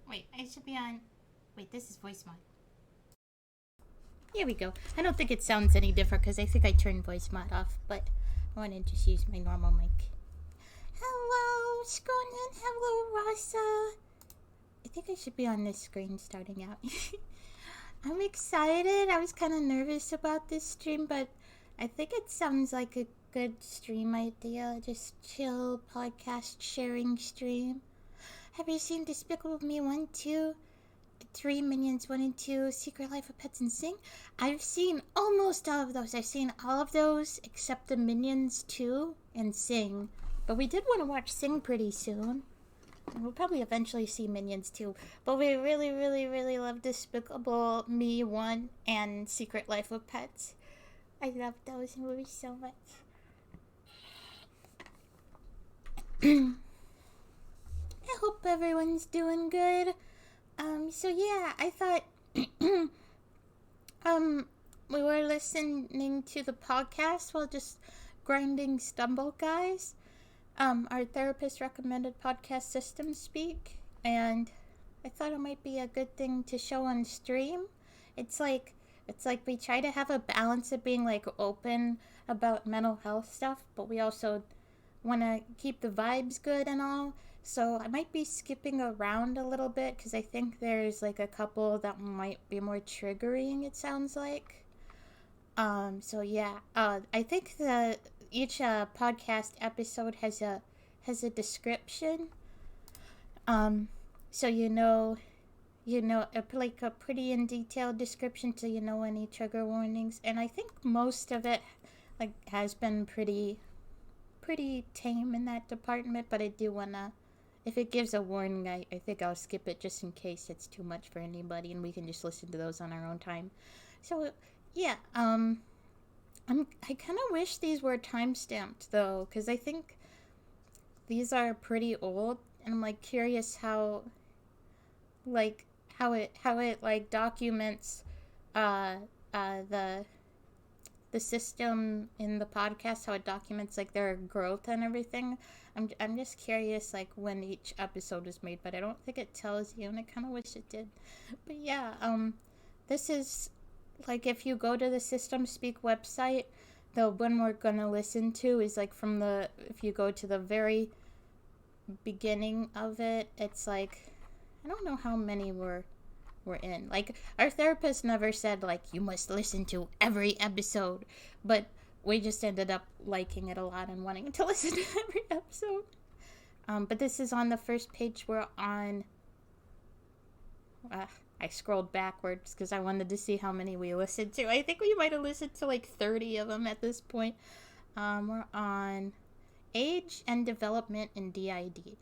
Wait, I should be on... Wait, this is voice mod. Here we go. I don't think it sounds any different because I think I turned voice mod off, but I want to just use my normal mic. Hello, Skonin. Hello, Rasa. I think I should be on this screen starting out. I'm excited. I was kind of nervous about this stream, but I think it sounds like a good stream idea. Just chill podcast sharing stream. Have you seen Despicable Me 1, 2, 3, Minions 1 and 2, Secret Life of Pets and Sing? I've seen almost all of those. I've seen all of those except the Minions 2 and Sing. But we did want to watch Sing pretty soon. And we'll probably eventually see Minions 2. But we really, really, really love Despicable Me 1 and Secret Life of Pets. I love those movies so much. I hope everyone's doing good. So yeah, I thought, we were listening to the podcast while just grinding Stumble Guys. Our therapist recommended podcast System Speak, and I thought it might be a good thing to show on stream. It's like we try to have a balance of being like open about mental health stuff, but we also want to keep the vibes good and all. So I might be skipping around a little bit because I think there's like a couple that might be more triggering, it sounds like. So yeah, I think each podcast episode has a description. So like a pretty in detailed description, so you know any trigger warnings. And I think most of it like has been pretty tame in that department, but I do wanna, if it gives a warning, I think I'll skip it just in case it's too much for anybody and we can just listen to those on our own time. So yeah, I kind of wish these were time-stamped though, because I think these are pretty old, and I'm like curious how it like documents the system in the podcast, how it documents like their growth and everything. I'm just curious like when each episode is made, but I don't think it tells you, and I kind of wish it did. But yeah, this is like if you go to the System Speak website, the one we're gonna listen to is like from if you go to the very beginning of it, it's like I don't know how many we're in. Like, our therapist never said, like, you must listen to every episode. But we just ended up liking it a lot and wanting to listen to every episode. But this is on the first page. We're on... I scrolled backwards because I wanted to see how many we listened to. I think we might have listened to, like, 30 of them at this point. We're on Age and Development in DID.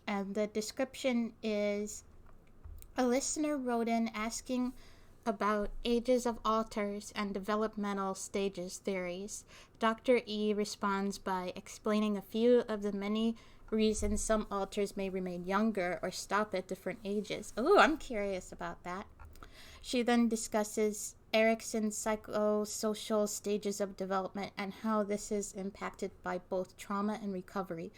And the description is... A listener wrote in asking about ages of alters and developmental stages theories. Dr. E responds by explaining a few of the many reasons some alters may remain younger or stop at different ages. Oh, I'm curious about that. She then discusses Erikson's psychosocial stages of development and how this is impacted by both trauma and recovery.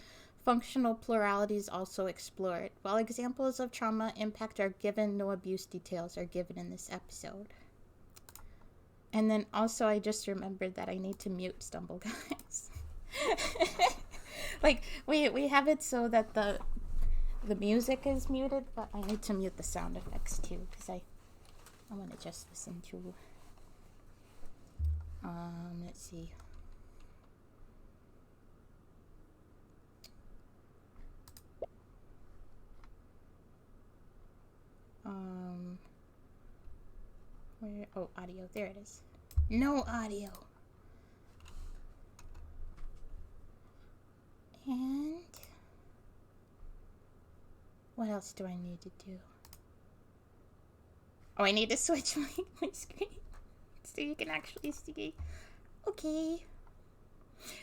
Functional plurality is also explored. While examples of trauma impact are given, no abuse details are given in this episode. And then also I just remembered that I need to mute Stumble Guys. Like, we have it so that the music is muted, but I need to mute the sound effects too, because I want to just listen to... let's see... audio, there it is. No audio. And what else do I need to do? Oh, I need to switch my screen so you can actually see. Okay.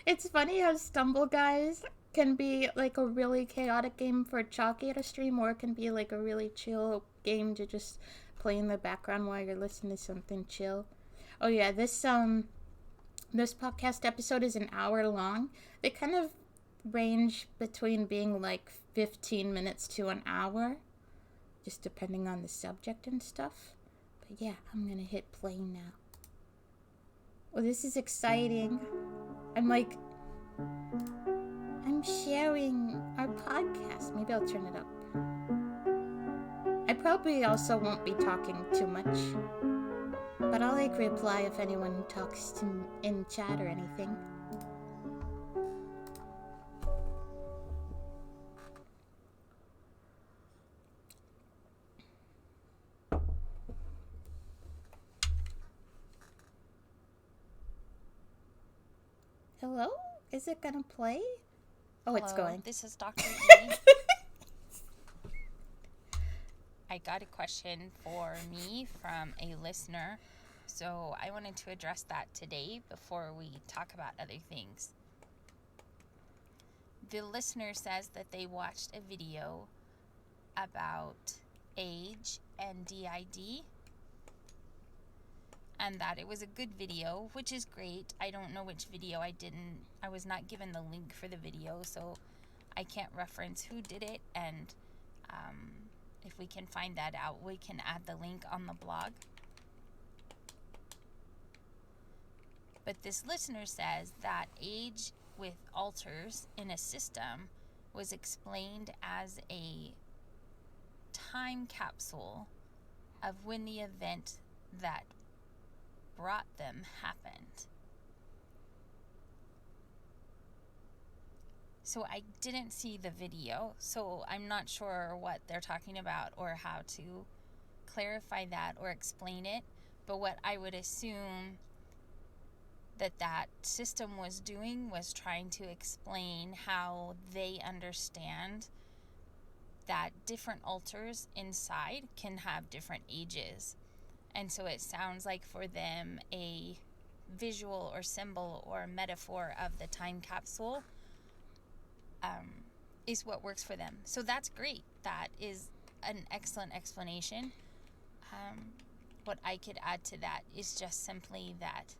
It's funny how Stumble Guys can be like a really chaotic game for Chalky to stream, or it can be like a really chill game to just play in the background while you're listening to something chill. Oh yeah, this podcast episode is an hour long. They kind of range between being like 15 minutes to an hour. just depending on the subject and stuff. But yeah, I'm gonna hit play now. Oh, this is exciting. I'm sharing our podcast. Maybe I'll turn it up. I probably also won't be talking too much, but I'll reply if anyone talks to me in chat or anything. Hello? Is it gonna play? Oh, Hello, it's going. this is Dr. E. I got a question for me from a listener, so I wanted to address that today before we talk about other things. The listener says that they watched a video about age and DID, and that it was a good video, which is great. I don't know which video I was not given the link for the video, so I can't reference who did it, and if we can find that out, we can add the link on the blog. But this listener says that age with alters in a system was explained as a time capsule of when the event that brought them happened. So I didn't see the video, so I'm not sure what they're talking about or how to clarify that or explain it. But what I would assume that system was doing was trying to explain how they understand that different alters inside can have different ages. And so it sounds like for them a visual or symbol or metaphor of the time capsule is what works for them. So that's great. That is an excellent explanation. What I could add to that is just simply that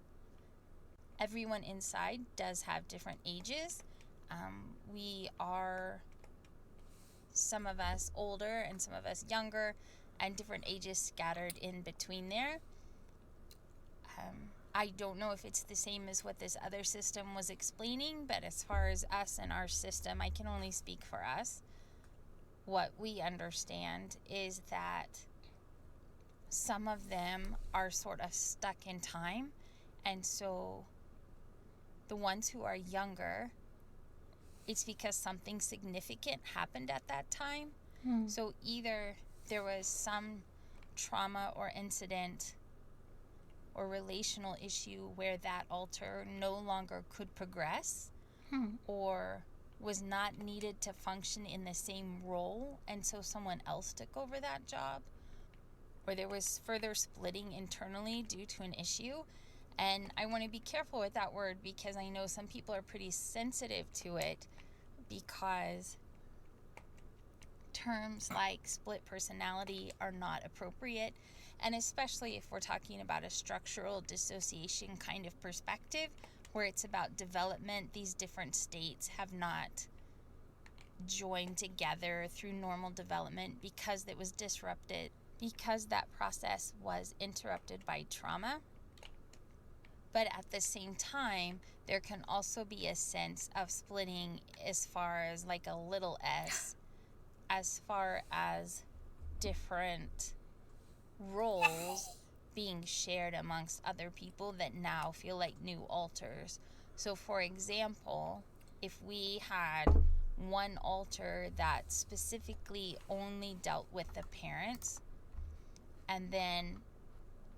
everyone inside does have different ages. We are, some of us older and some of us younger, and different ages scattered in between there. I don't know if it's the same as what this other system was explaining, but as far as us and our system, I can only speak for us. What we understand is that some of them are sort of stuck in time, and so the ones who are younger, it's because something significant happened at that time. So either there was some trauma or incident or relational issue where that alter no longer could progress or was not needed to function in the same role, and so someone else took over that job, or there was further splitting internally due to an issue. And I want to be careful with that word because I know some people are pretty sensitive to it, because terms like split personality are not appropriate, and especially if we're talking about a structural dissociation kind of perspective where it's about development. These different states have not joined together through normal development because it was disrupted, because that process was interrupted by trauma. But at the same time, there can also be a sense of splitting as far as like a little s, as far as different roles being shared amongst other people that now feel like new alters. So for example, if we had one alter that specifically only dealt with the parents, and then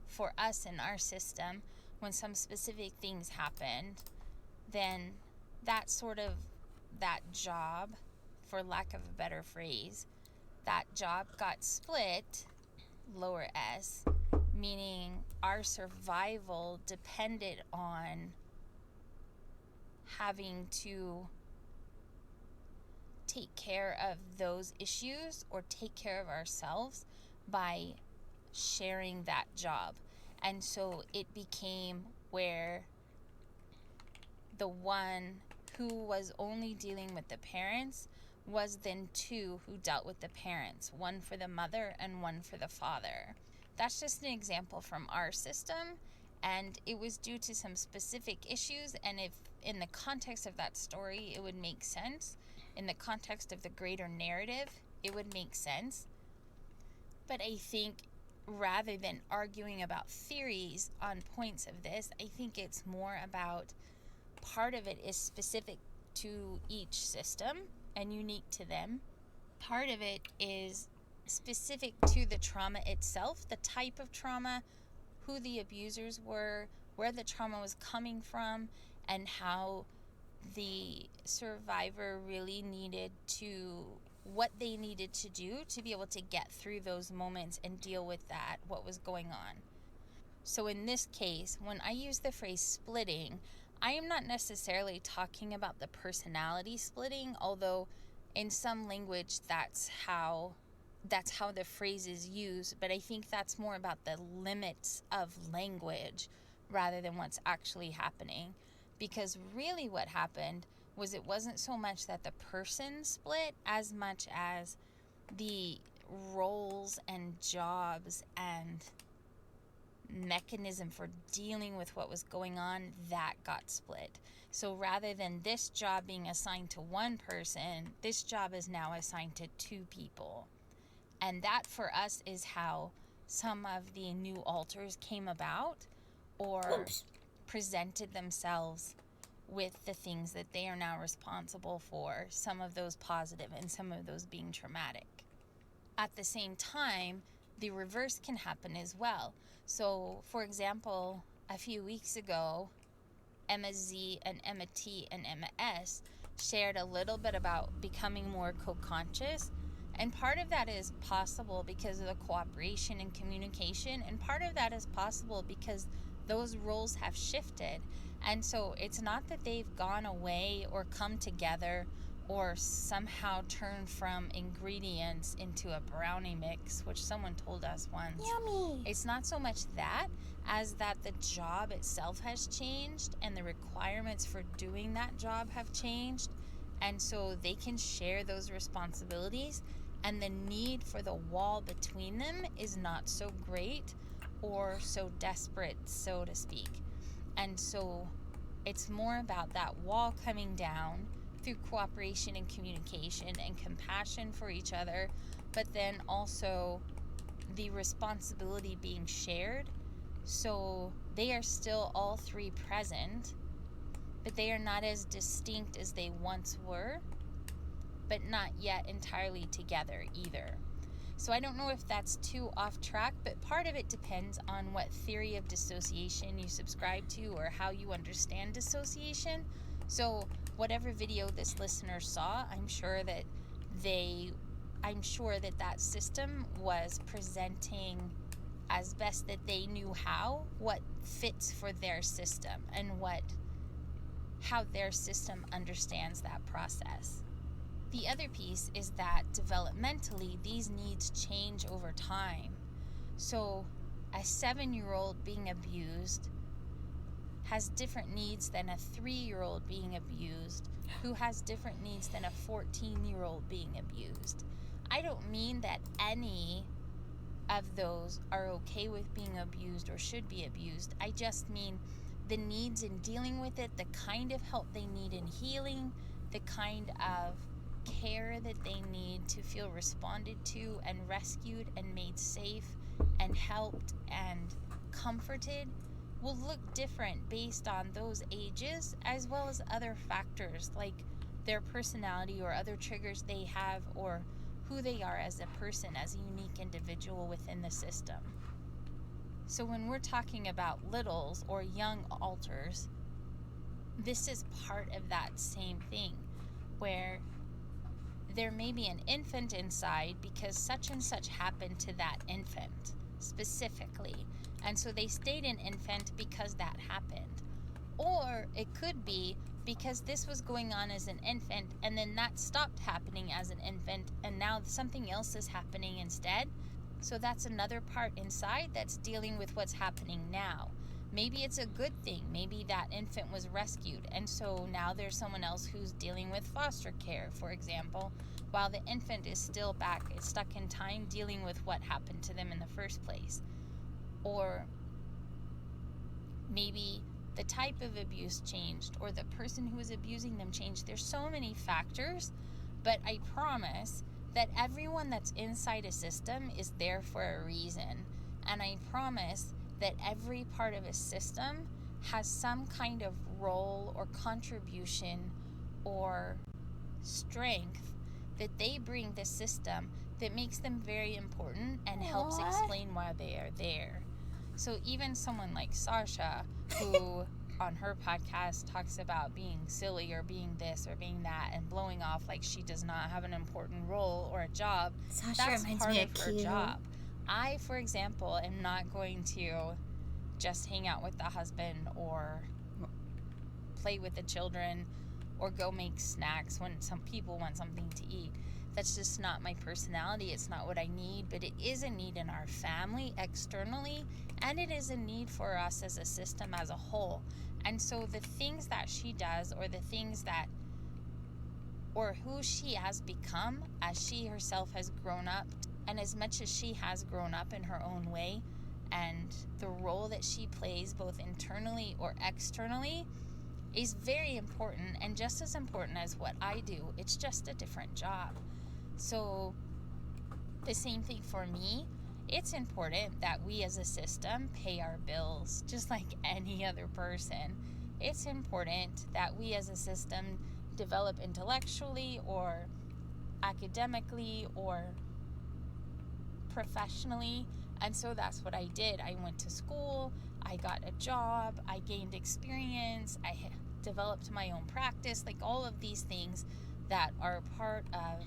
for us in our system, when some specific things happened, then that job, for lack of a better phrase, that job got split, lower s, meaning our survival depended on having to take care of those issues or take care of ourselves by sharing that job. And so it became where the one who was only dealing with the parents was then two who dealt with the parents, one for the mother and one for the father. That's just an example from our system, and it was due to some specific issues, and if in the context of that story it would make sense, in the context of the greater narrative it would make sense. But I think rather than arguing about theories on points of this, I think it's more about part of it is specific to each system and unique to them. Part of it is specific to the trauma itself, the type of trauma, who the abusers were, where the trauma was coming from, and how the survivor really needed to, what they needed to do to be able to get through those moments and deal with that, what was going on. So in this case, when I use the phrase splitting, I am not necessarily talking about the personality splitting, although in some language that's how the phrase is used, but I think that's more about the limits of language rather than what's actually happening. Because really what happened was it wasn't so much that the person split as much as the roles and jobs and mechanism for dealing with what was going on, that got split. So rather than this job being assigned to one person, this job is now assigned to two people. And that for us is how some of the new alters came about or presented themselves with the things that they are now responsible for, some of those positive and some of those being traumatic. At the same time, the reverse can happen as well. So, for example, a few weeks ago, Emma Z and Emma T and Emma S shared a little bit about becoming more co-conscious. And part of that is possible because of the cooperation and communication. And part of that is possible because those roles have shifted. And so it's not that they've gone away or come together or somehow turned from ingredients into a brownie mix, which someone told us once. Yummy! It's not so much that as that the job itself has changed and the requirements for doing that job have changed. And so they can share those responsibilities, and the need for the wall between them is not so great or so desperate, so to speak. And so it's more about that wall coming down through cooperation and communication and compassion for each other, but then also the responsibility being shared. So they are still all three present, but they are not as distinct as they once were, but not yet entirely together either. So I don't know if that's too off track, but part of it depends on what theory of dissociation you subscribe to or how you understand dissociation. So whatever video this listener saw, I'm sure that that system was presenting as best that they knew how, what fits for their system and how their system understands that process. The other piece is that developmentally, these needs change over time. So a 7-year-old being abused has different needs than a 3-year-old being abused, who has different needs than a 14-year-old being abused. I don't mean that any of those are okay with being abused or should be abused. I just mean the needs in dealing with it, the kind of help they need in healing, the kind of care that they need to feel responded to and rescued and made safe and helped and comforted will look different based on those ages, as well as other factors like their personality or other triggers they have or who they are as a person, as a unique individual within the system. So when we're talking about littles or young alters, this is part of that same thing, where there may be an infant inside because such and such happened to that infant specifically. And so they stayed an infant because that happened. Or it could be because this was going on as an infant and then that stopped happening as an infant and now something else is happening instead. So that's another part inside that's dealing with what's happening now. Maybe it's a good thing. Maybe that infant was rescued, and so now there's someone else who's dealing with foster care, for example, while the infant is still back, it's stuck in time dealing with what happened to them in the first place. Or maybe the type of abuse changed, or the person who was abusing them changed. There's so many factors, but I promise that everyone that's inside a system is there for a reason. And I promise that every part of a system has some kind of role or contribution or strength that they bring the system that makes them very important and helps explain why they are there. So even someone like Sasha, who on her podcast talks about being silly or being this or being that and blowing off like she does not have an important role or a job, Sasha that's reminds part me of of her Q. job. I, for example, am not going to just hang out with the husband or play with the children or go make snacks when some people want something to eat. That's just not my personality. It's not what I need, but it is a need in our family externally, and it is a need for us as a system as a whole. And so the things that she does, or the things that, or who she has become as she herself has grown up, and as much as she has grown up in her own way, and the role that she plays both internally or externally is very important, and just as important as what I do. It's just a different job. So the same thing for me. It's important that we as a system pay our bills just like any other person. It's important that we as a system develop intellectually or academically or professionally. And so that's what I did. I went to school, I got a job, I gained experience, I developed my own practice, like all of these things that are part of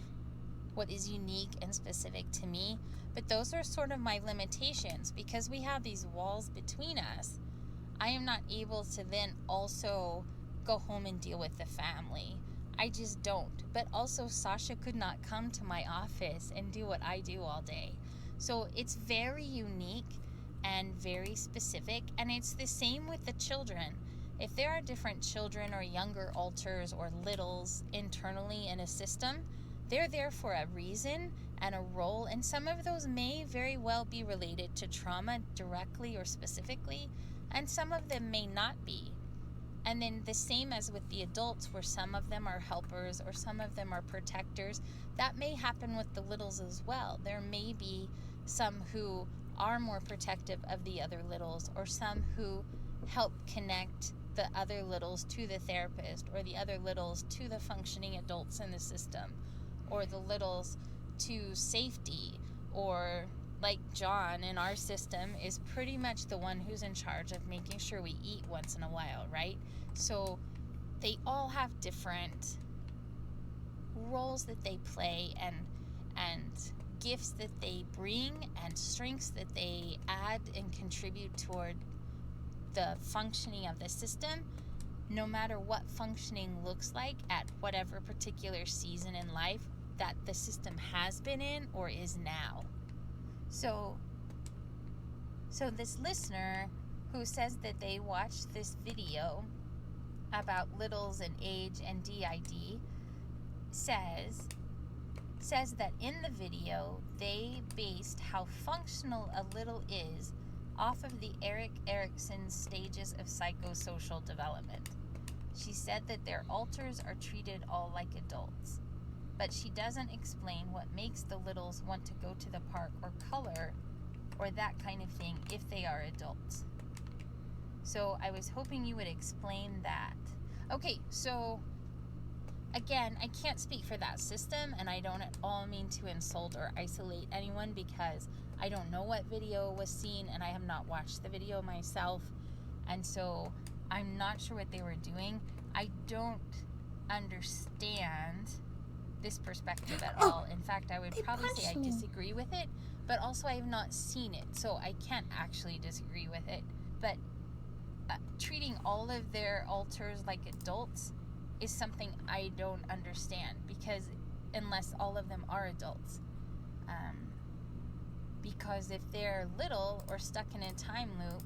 what is unique and specific to me. But those are sort of my limitations, because we have these walls between us. I am not able to then also go home and deal with the family. I just don't. But also Sasha could not come to my office and do what I do all day. So it's very unique and very specific, and it's the same with the children. If there are different children or younger alters or littles internally in a system, they're there for a reason and a role, and some of those may very well be related to trauma directly or specifically, and some of them may not be. And then the same as with the adults, where some of them are helpers or some of them are protectors, that may happen with the littles as well. There may be some who are more protective of the other littles, or some who help connect the other littles to the therapist, or the other littles to the functioning adults in the system, or the littles to safety, or like John in our system is pretty much the one who's in charge of making sure we eat once in a while, right? So they all have different roles that they play, and gifts that they bring, and strengths that they add and contribute toward the functioning of the system, no matter what functioning looks like at whatever particular season in life that the system has been in or is now. So this listener who says that they watched this video about littles and age and DID says that in the video they based how functional a little is off of the Erik Erikson stages of psychosocial development. She said that their alters are treated all like adults, but she doesn't explain what makes the littles want to go to the park or color or that kind of thing if they are adults. So I was hoping you would explain that. Okay, so again, I can't speak for that system, and I don't at all mean to insult or isolate anyone, because I don't know what video was seen and I have not watched the video myself, and so I'm not sure what they were doing. I don't understand this perspective at all. In fact, I would probably say I disagree with it, but also I have not seen it, so I can't actually disagree with it. But treating all of their alters like adults is something I don't understand, because unless all of them are adults. Because if they're little or stuck in a time loop,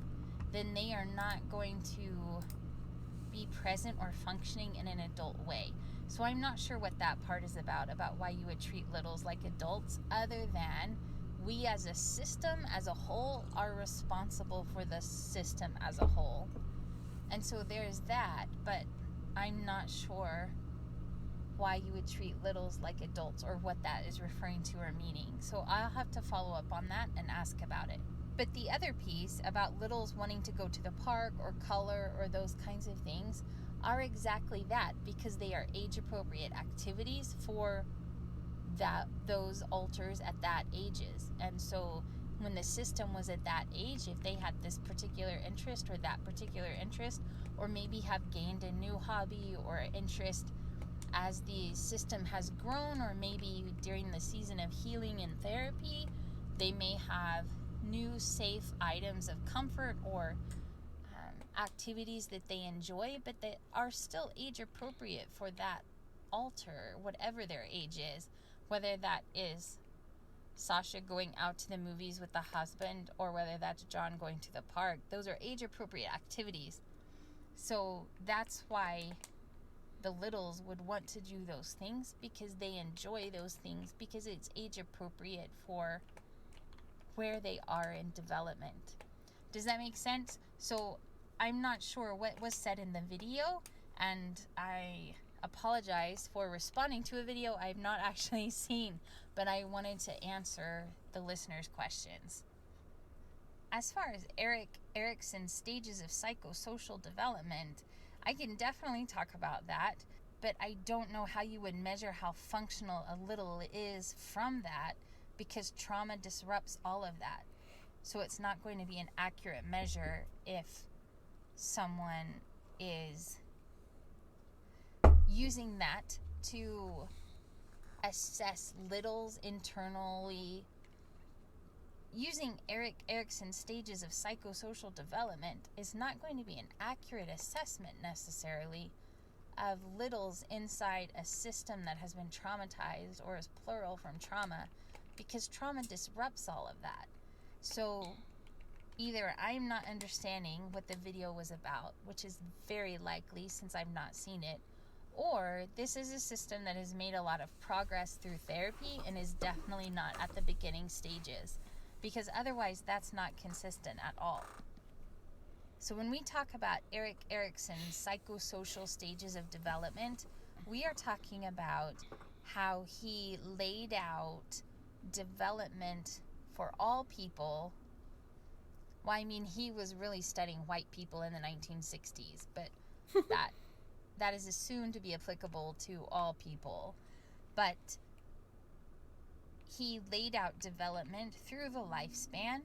then they are not going to be present or functioning in an adult way. So I'm not sure what that part is about why you would treat littles like adults, other than we as a system as a whole are responsible for the system as a whole. And so there's that, but I'm not sure why you would treat littles like adults or what that is referring to or meaning. So I'll have to follow up on that and ask about it. But the other piece about littles wanting to go to the park or color or those kinds of things are exactly that, because they are age-appropriate activities for those alters at that ages. And so when the system was at that age, if they had this particular interest or that particular interest, or maybe have gained a new hobby or interest as the system has grown, or maybe during the season of healing and therapy, they may have new safe items of comfort or activities that they enjoy, but that are still age appropriate for that alter, whatever their age is, whether that is Sasha going out to the movies with the husband or whether that's John going to the park. Those are age appropriate activities. So that's why the littles would want to do those things, because they enjoy those things, because it's age appropriate for where they are in development. Does that make sense? So I'm not sure what was said in the video, and I apologize for responding to a video I've not actually seen, but I wanted to answer the listeners' questions. As far as Erik Erikson's stages of psychosocial development, I can definitely talk about that, but I don't know how you would measure how functional a little is from that, because trauma disrupts all of that. So it's not going to be an accurate measure if someone is using that to assess littles internally. Using Erik Erikson's stages of psychosocial development is not going to be an accurate assessment necessarily of littles inside a system that has been traumatized, or is plural from trauma, because trauma disrupts all of that. So either I'm not understanding what the video was about, which is very likely since I've not seen it, or this is a system that has made a lot of progress through therapy and is definitely not at the beginning stages, because otherwise that's not consistent at all. So when we talk about Erik Erikson's psychosocial stages of development, we are talking about how he laid out development for all people. Well, I mean, he was really studying white people in the 1960s, but that is assumed to be applicable to all people. But he laid out development through the lifespan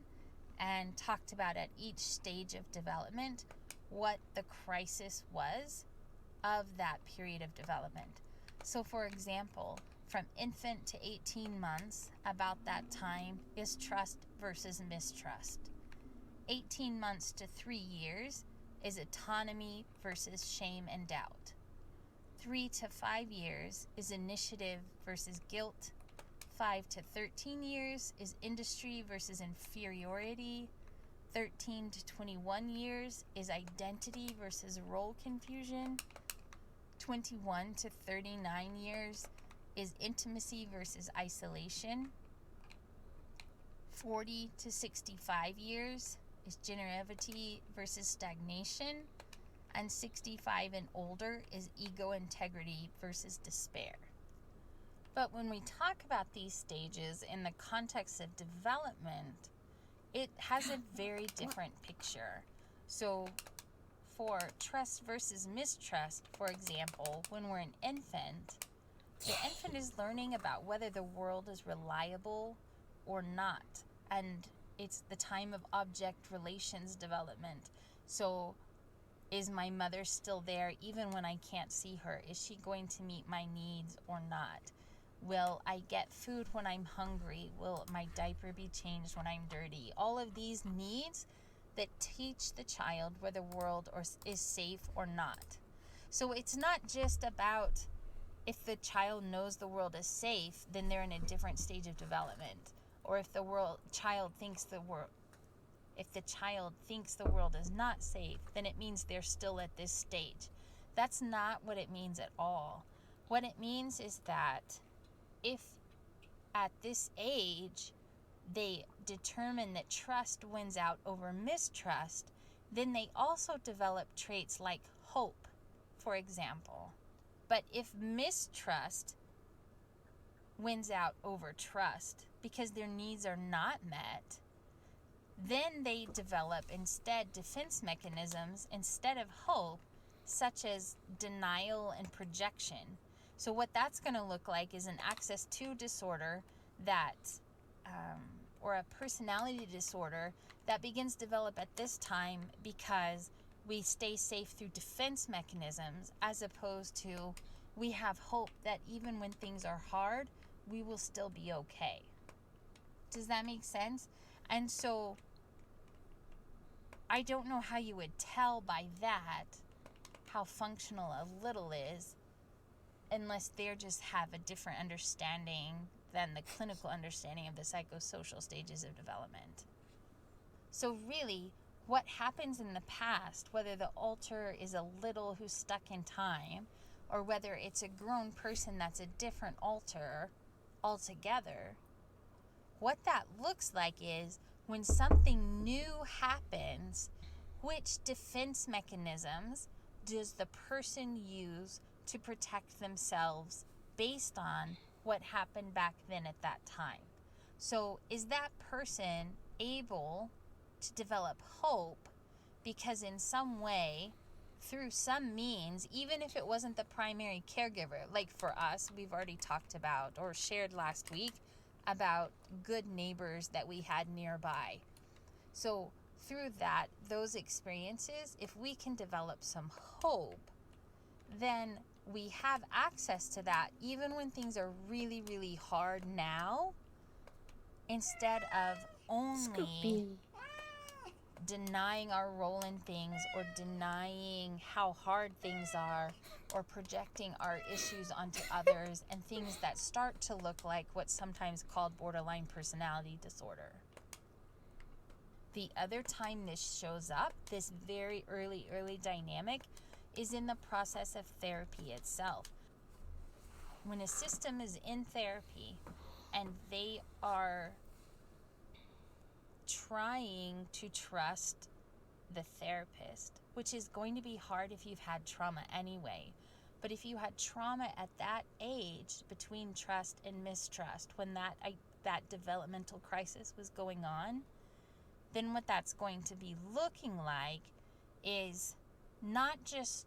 and talked about at each stage of development what the crisis was of that period of development. So, for example, from infant to 18 months, about that time is trust versus mistrust. 18 months to 3 years is autonomy versus shame and doubt. 3 to 5 years is initiative versus guilt. 5 to 13 years is industry versus inferiority. 13 to 21 years is identity versus role confusion. 21 to 39 years is intimacy versus isolation. 40 to 65 years is generosity versus stagnation. And 65 and older is ego integrity versus despair. But when we talk about these stages in the context of development, it has a very different picture. So for trust versus mistrust, for example, when we're an infant, the infant is learning about whether the world is reliable or not. And it's the time of object relations development. So is my mother still there even when I can't see her? Is she going to meet my needs or not? Will I get food when I'm hungry? Will my diaper be changed when I'm dirty? All of these needs that teach the child whether the world is safe or not. So it's not just about if the child knows the world is safe, then they're in a different stage of development. Or if the child thinks the world If the child thinks the world is not safe, then it means they're still at this stage. That's not what it means at all. What it means is that if at this age they determine that trust wins out over mistrust, then they also develop traits like hope, for example. But if mistrust wins out over trust because their needs are not met, then they develop instead defense mechanisms instead of hope, such as denial and projection. So what that's going to look like is an access to disorder that, or a personality disorder that begins to develop at this time because we stay safe through defense mechanisms, as opposed to we have hope that even when things are hard, we will still be okay. Does that make sense? And so I don't know how you would tell by that how functional a little is, unless they just have a different understanding than the clinical understanding of the psychosocial stages of development. So really, what happens in the past, whether the alter is a little who's stuck in time, or whether it's a grown person that's a different alter altogether, what that looks like is when something new happens, which defense mechanisms does the person use to protect themselves based on what happened back then at that time? So is that person able to develop hope because in some way, through some means, even if it wasn't the primary caregiver, like for us, we've already talked about or shared last week about good neighbors that we had nearby. So through that, those experiences, if we can develop some hope, then we have access to that even when things are really, really hard now, instead of only denying our role in things or denying how hard things are or projecting our issues onto others and things that start to look like what's sometimes called borderline personality disorder. The other time this shows up, this very early dynamic, is in the process of therapy itself. When a system is in therapy and they are trying to trust the therapist, which is going to be hard if you've had trauma anyway. But if you had trauma at that age between trust and mistrust, when that developmental crisis was going on, then what that's going to be looking like is not just,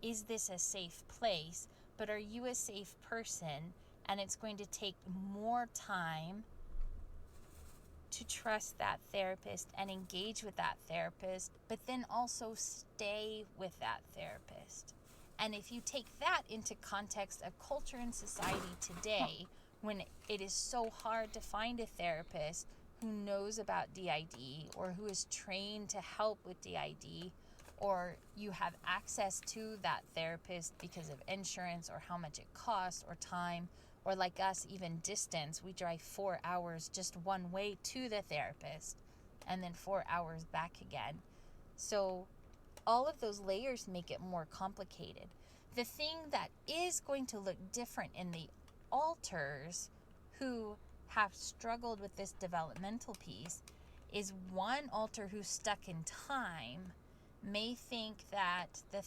is this a safe place, but are you a safe person? And it's going to take more time to trust that therapist and engage with that therapist, but then also stay with that therapist. And if you take that into context of culture and society today, when it is so hard to find a therapist who knows about DID or who is trained to help with DID, or you have access to that therapist because of insurance or how much it costs or time, or like us, even distance, we drive 4 hours just one way to the therapist and then 4 hours back again. So all of those layers make it more complicated. The thing that is going to look different in the alters who have struggled with this developmental piece is one alter who's stuck in time may think that the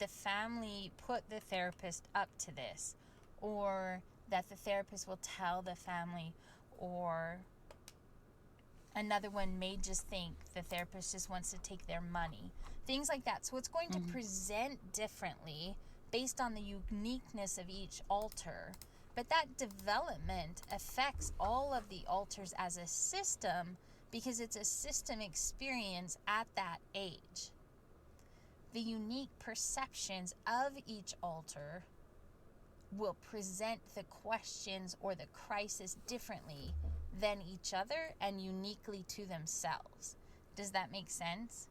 family put the therapist up to this, or that the therapist will tell the family, or another one may just think the therapist just wants to take their money. Things like that. So it's going to present differently based on the uniqueness of each alter. But that development affects all of the alters as a system because it's a system experience at that age. The unique perceptions of each alter will present the questions or the crisis differently than each other and uniquely to themselves. Does that make sense?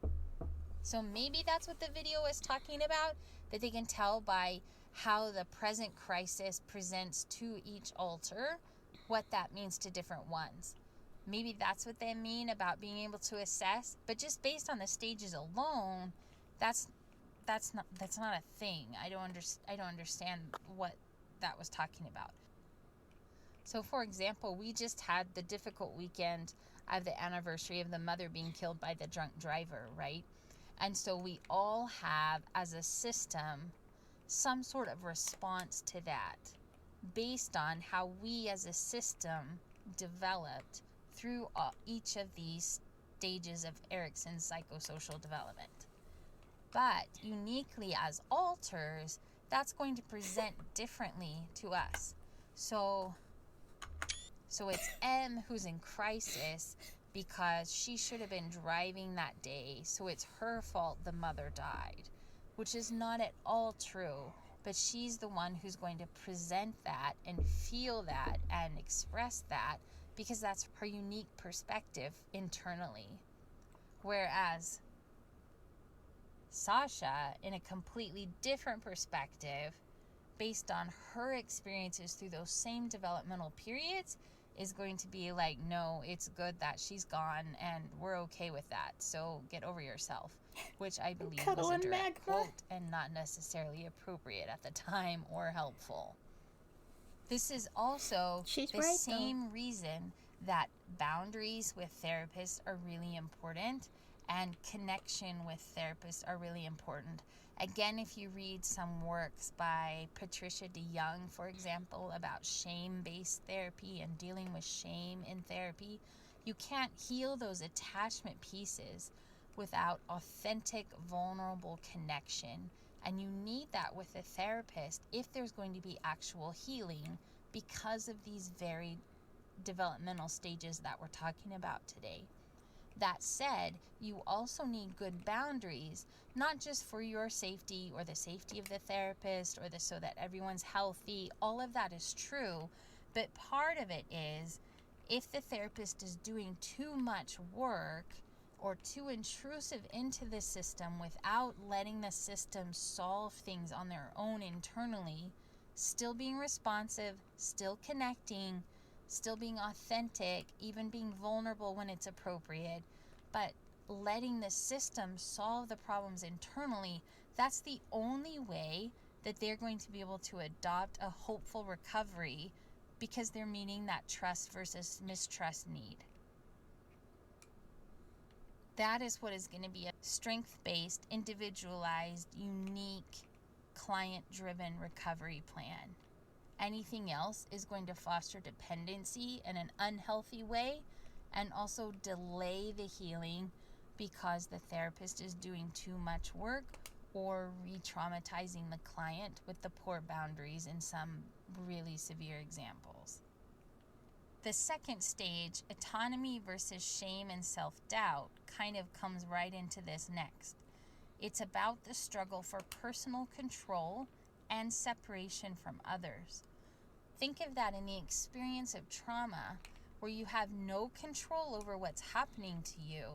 So maybe that's what the video is talking about, that they can tell by how the present crisis presents to each alter, what that means to different ones. maybe that's what they mean about being able to assess. But just based on the stages alone, that's not a thing. I don't understand what that was talking about. So, for example, we just had the difficult weekend of the anniversary of the mother being killed by the drunk driver, right? And so we all have, as a system, some sort of response to that based on how we as a system developed through each of these stages of Erickson's psychosocial development. But uniquely as alters, that's going to present differently to us. So it's M who's in crisis because she should have been driving that day, so it's her fault the mother died, which is not at all true, but she's the one who's going to present that and feel that and express that because that's her unique perspective internally. Whereas Sasha, in a completely different perspective, based on her experiences through those same developmental periods, is going to be like, no, it's good that she's gone and we're okay with that, so get over yourself, which I believe was a direct quote and not necessarily appropriate at the time or helpful. This is also same reason that boundaries with therapists are really important and connection with therapists are really important. Again, if you read some works by Patricia DeYoung, for example, about shame-based therapy and dealing with shame in therapy, you can't heal those attachment pieces without authentic, vulnerable connection. And you need that with a therapist if there's going to be actual healing because of these very developmental stages that we're talking about today. That said, you also need good boundaries, not just for your safety or the safety of the therapist or so that everyone's healthy. All of that is true, but part of it is if the therapist is doing too much work or too intrusive into the system without letting the system solve things on their own internally, still being responsive, still connecting, still being authentic, even being vulnerable when it's appropriate, but letting the system solve the problems internally, that's the only way that they're going to be able to adopt a hopeful recovery because they're meeting that trust versus mistrust need. That is what is going to be a strength-based, individualized, unique, client-driven recovery plan. Anything else is going to foster dependency in an unhealthy way and also delay the healing because the therapist is doing too much work or re-traumatizing the client with the poor boundaries in some really severe examples. The second stage, autonomy versus shame and self-doubt, kind of comes right into this next. It's about the struggle for personal control and separation from others. Think of that in the experience of trauma where you have no control over what's happening to you,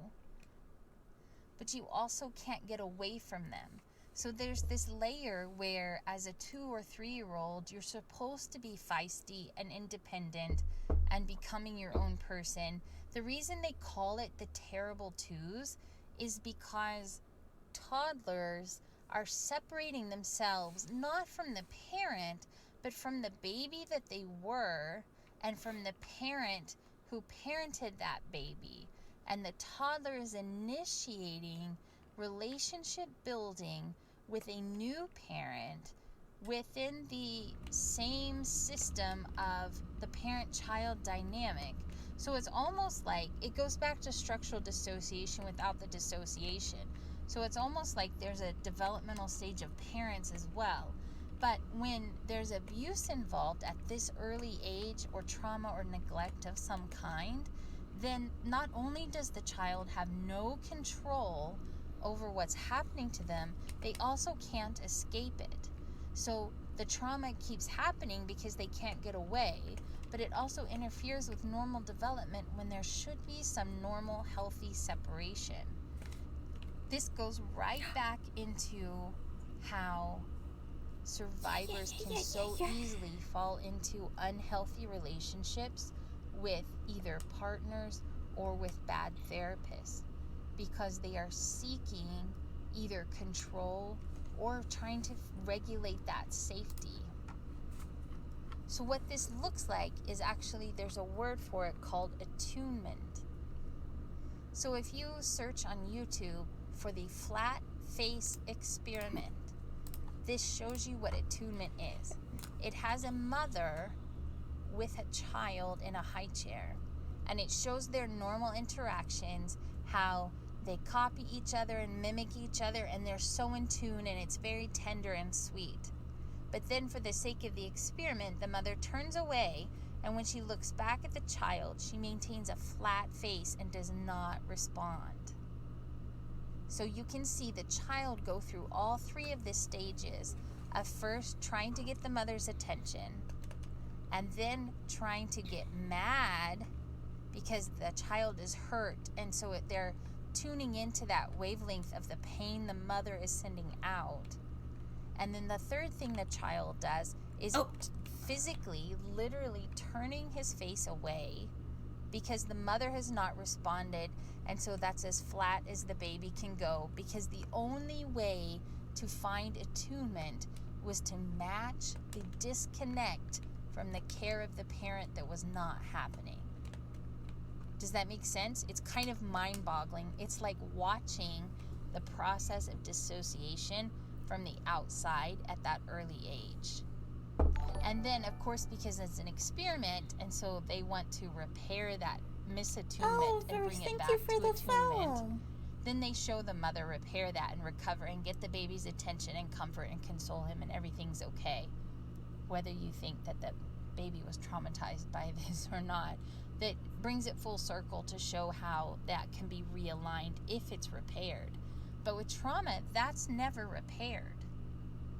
but you also can't get away from them. So there's this layer where as a 2 or 3-year-old, you're supposed to be feisty and independent and becoming your own person. The reason they call it the terrible twos is because toddlers are separating themselves not from the parent, but from the baby that they were and from the parent who parented that baby. And the toddler is initiating relationship building with a new parent within the same system of the parent-child dynamic. So it's almost like it goes back to structural dissociation without the dissociation. So it's almost like there's a developmental stage of parents as well. But when there's abuse involved at this early age or trauma or neglect of some kind, then not only does the child have no control over what's happening to them, they also can't escape it. So the trauma keeps happening because they can't get away, but it also interferes with normal development when there should be some normal, healthy separation. This goes right back into how survivors can so easily fall into unhealthy relationships with either partners or with bad therapists, because they are seeking either control or trying to regulate that safety. So what this looks like is actually, there's a word for it called attunement. So if you search on YouTube for the flat face experiment, this shows you what attunement is. It has a mother with a child in a high chair, and it shows their normal interactions, how they copy each other and mimic each other, and they're so in tune, and it's very tender and sweet. But then for the sake of the experiment, the mother turns away, and when she looks back at the child, she maintains a flat face and does not respond. So you can see the child go through all three of the stages of first trying to get the mother's attention, and then trying to get mad because the child is hurt, and so they're tuning into that wavelength of the pain the mother is sending out. And then the third thing the child does is physically, literally turning his face away because the mother has not responded, and so that's as flat as the baby can go, because the only way to find attunement was to match the disconnect from the care of the parent that was not happening. Does that make sense? It's kind of mind-boggling. It's like watching the process of dissociation from the outside at that early age. And then, of course, because it's an experiment, and so they want to repair that misattunement and bring it back to attunement, then they show the mother repair that and recover and get the baby's attention and comfort and console him, and everything's okay. Whether you think that the baby was traumatized by this or not, that brings it full circle to show how that can be realigned if it's repaired. But with trauma, that's never repaired.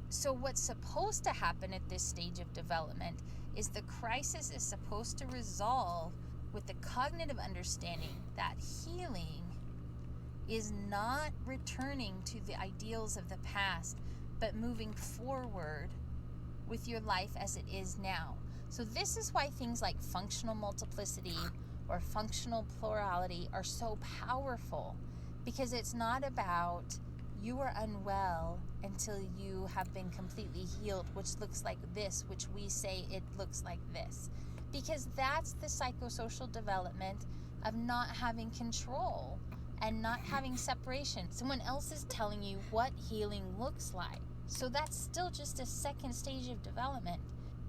So what's supposed to happen at this stage of development is the crisis is supposed to resolve with the cognitive understanding that healing is not returning to the ideals of the past, but moving forward with your life as it is now. So this is why things like functional multiplicity or functional plurality are so powerful, because it's not about you are unwell until you have been completely healed, which looks like this, which we say it looks like this. Because that's the psychosocial development of not having control and not having separation. Someone else is telling you what healing looks like. So that's still just a second stage of development.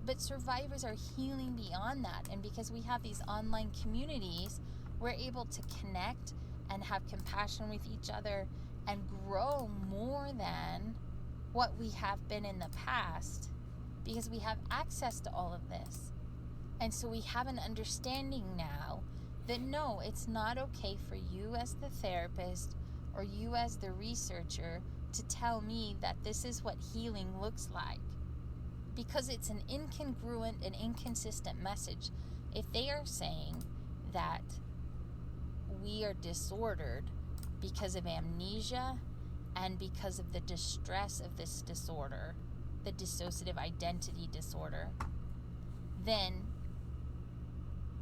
But survivors are healing beyond that. And because we have these online communities, we're able to connect and have compassion with each other and grow more than what we have been in the past, because we have access to all of this. And so we have an understanding now that no, it's not okay for you as the therapist or you as the researcher to tell me that this is what healing looks like, because it's an incongruent and inconsistent message. If they are saying that we are disordered because of amnesia and because of the distress of this disorder, the dissociative identity disorder, then,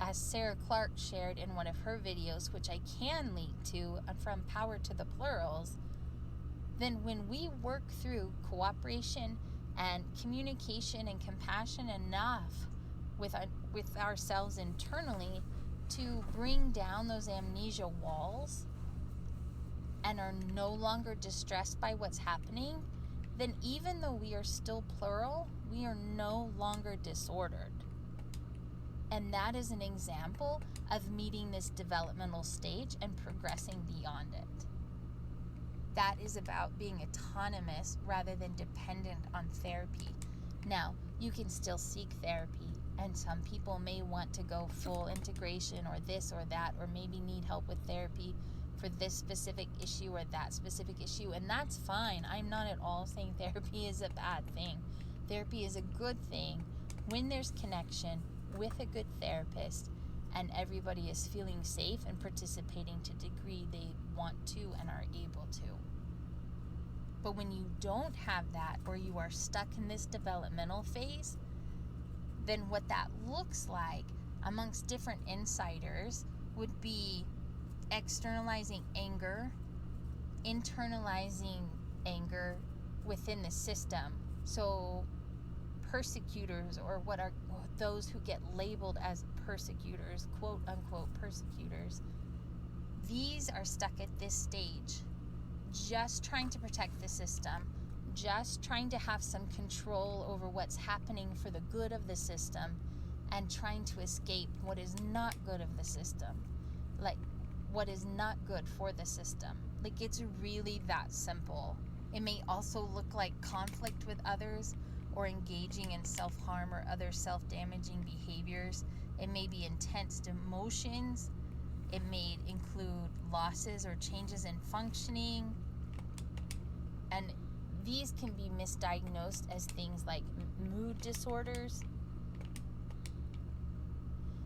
as Sarah Clark shared in one of her videos, which I can link to from Power to the Plurals, then when we work through cooperation and communication and compassion enough with ourselves internally to bring down those amnesia walls and are no longer distressed by what's happening, then even though we are still plural, we are no longer disordered. And that is an example of meeting this developmental stage and progressing beyond it. That is about being autonomous rather than dependent on therapy. Now, you can still seek therapy, and some people may want to go full integration or this or that, or maybe need help with therapy for this specific issue or that specific issue, and that's fine. I'm not at all saying therapy is a bad thing. Therapy is a good thing when there's connection with a good therapist and everybody is feeling safe and participating to the degree they want to and are able to. But when you don't have that, or you are stuck in this developmental phase, then what that looks like amongst different insiders would be externalizing anger, internalizing anger within the system. So persecutors, or what are those who get labeled as persecutors, quote unquote persecutors, these are stuck at this stage just trying to protect the system, just trying to have some control over what's happening for the good of the system, and trying to escape what is not good of the system, like what is not good for the system. Like, it's really that simple. It may also look like conflict with others, or engaging in self-harm or other self-damaging behaviors. It may be intense emotions. It may include losses or changes in functioning. And these can be misdiagnosed as things like mood disorders.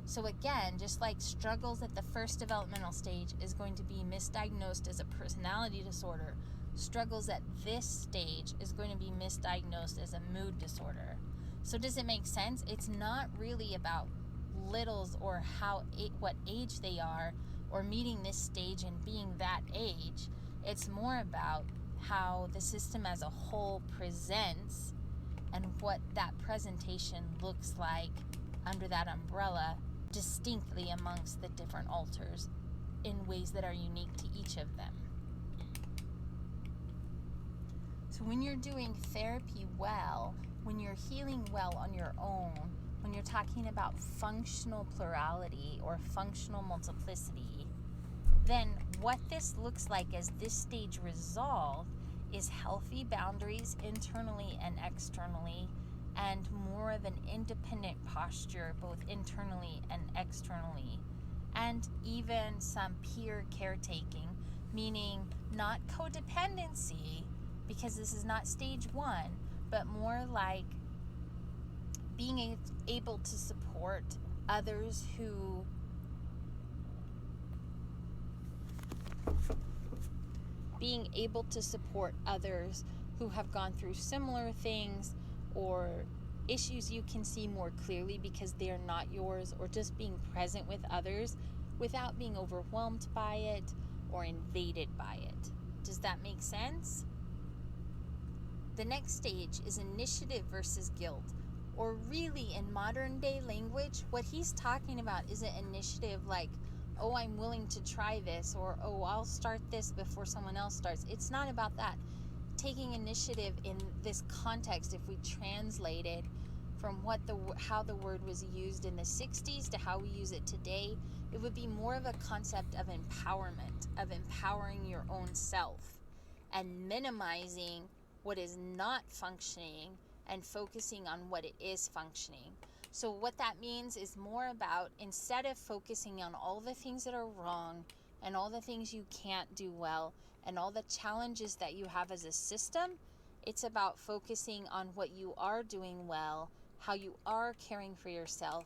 So again, just like struggles at the first developmental stage is going to be misdiagnosed as a personality disorder, struggles at this stage is going to be misdiagnosed as a mood disorder. So does it make sense? It's not really about littles or what age they are, or meeting this stage and being that age. It's more about how the system as a whole presents and what that presentation looks like under that umbrella distinctly amongst the different alters in ways that are unique to each of them. So when you're doing therapy well, when you're healing well on your own, when you're talking about functional plurality or functional multiplicity, then what this looks like as this stage resolved is healthy boundaries internally and externally, and more of an independent posture both internally and externally, and even some peer caretaking, meaning not codependency, because this is not stage one, but more like being able to support others who have gone through similar things, or issues you can see more clearly because they are not yours, or just being present with others without being overwhelmed by it or invaded by it. Does that make sense? The next stage is initiative versus guilt, or really in modern day language, what he's talking about isn't initiative like, oh, I'm willing to try this, or oh, I'll start this before someone else starts. It's not about that. Taking initiative in this context, if we translated from how the word was used in the 60s to how we use it today, it would be more of a concept of empowerment, of empowering your own self and minimizing what is not functioning and focusing on what it is functioning. So what that means is more about, instead of focusing on all the things that are wrong and all the things you can't do well and all the challenges that you have as a system, it's about focusing on what you are doing well, how you are caring for yourself,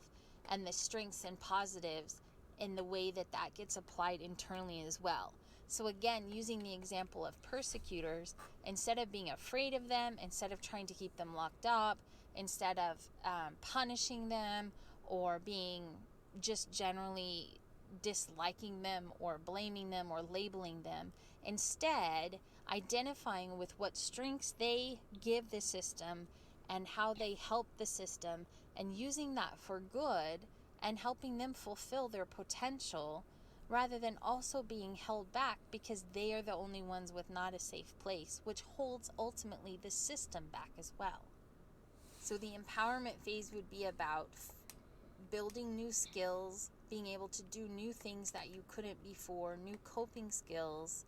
and the strengths and positives in the way that that gets applied internally as well. So again, using the example of persecutors, instead of being afraid of them, instead of trying to keep them locked up, instead of punishing them or being just generally disliking them or blaming them or labeling them, instead identifying with what strengths they give the system and how they help the system, and using that for good and helping them fulfill their potential, rather than also being held back because they are the only ones with not a safe place, which holds ultimately the system back as well. So the empowerment phase would be about building new skills, being able to do new things that you couldn't before, new coping skills.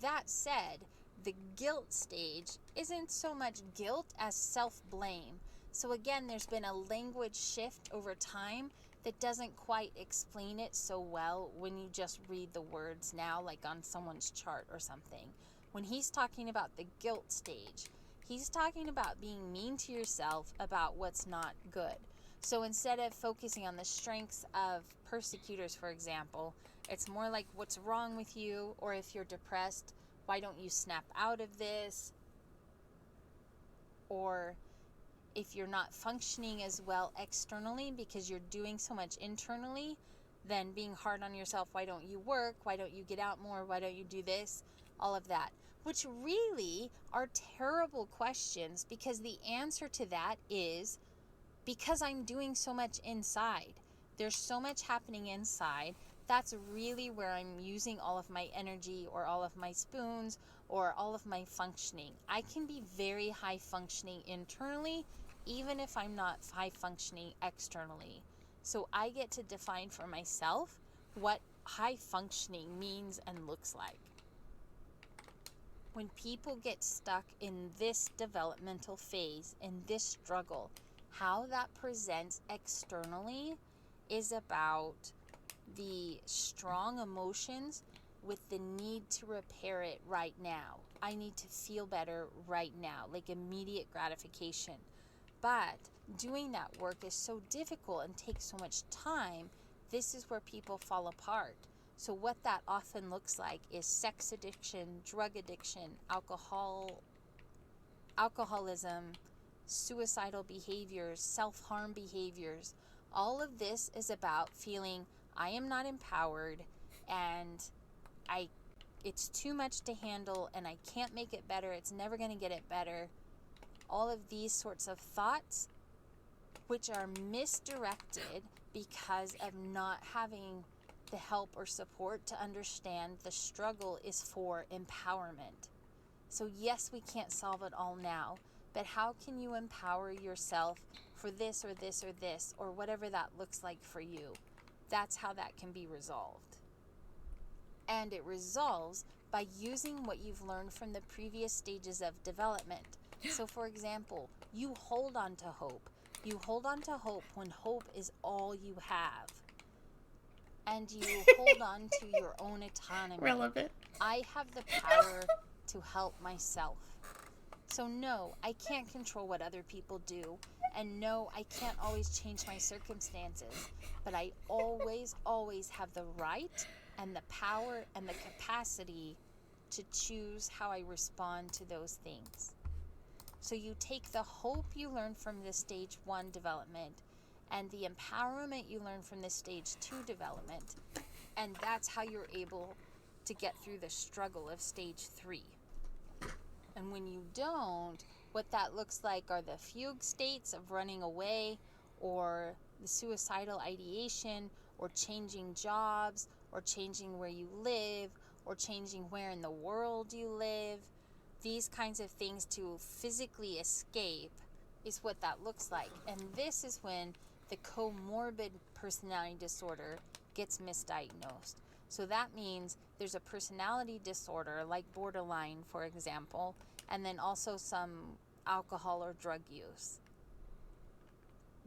That said, the guilt stage isn't so much guilt as self-blame. So again, there's been a language shift over time that doesn't quite explain it so well when you just read the words now, like on someone's chart or something. When he's talking about the guilt stage, he's talking about being mean to yourself about what's not good. So instead of focusing on the strengths of persecutors, for example, it's more like what's wrong with you, or if you're depressed, why don't you snap out of this? Or If you're not functioning as well externally because you're doing so much internally, then being hard on yourself, why don't you work? Why don't you get out more? Why don't you do this? All of that, which really are terrible questions, because the answer to that is because I'm doing so much inside. There's so much happening inside. That's really where I'm using all of my energy, or all of my spoons, or all of my functioning. I can be very high functioning internally, even if I'm not high functioning externally. So I get to define for myself what high functioning means and looks like. When people get stuck in this developmental phase, in this struggle, how that presents externally is about the strong emotions with the need to repair it right now. I need to feel better right now, like immediate gratification. But doing that work is so difficult and takes so much time. This is where people fall apart. So what that often looks like is sex addiction, drug addiction, alcoholism, suicidal behaviors, self-harm behaviors. All of this is about feeling I am not empowered, and it's too much to handle, and I can't make it better. It's never going to get it better. All of these sorts of thoughts, which are misdirected because of not having the help or support to understand the struggle is for empowerment. So yes, we can't solve it all now, but how can you empower yourself for this or this or this, or whatever that looks like for you? That's how that can be resolved. And it resolves by using what you've learned from the previous stages of development. So for example, you hold on to hope. You hold on to hope when hope is all you have. And you hold on to your own autonomy. Relevant. I have the power to help myself. So no, I can't control what other people do. And no, I can't always change my circumstances. But I always, always have the right and the power and the capacity to choose how I respond to those things. So you take the hope you learned from the stage 1 development and the empowerment you learn from the stage 2 development, and that's how you're able to get through the struggle of stage 3. And when you don't, what that looks like are the fugue states of running away, or the suicidal ideation, or changing jobs, or changing where you live, or changing where in the world you live. These kinds of things to physically escape is what that looks like. And this is when the comorbid personality disorder gets misdiagnosed. So that means there's a personality disorder like borderline, for example, and then also some alcohol or drug use.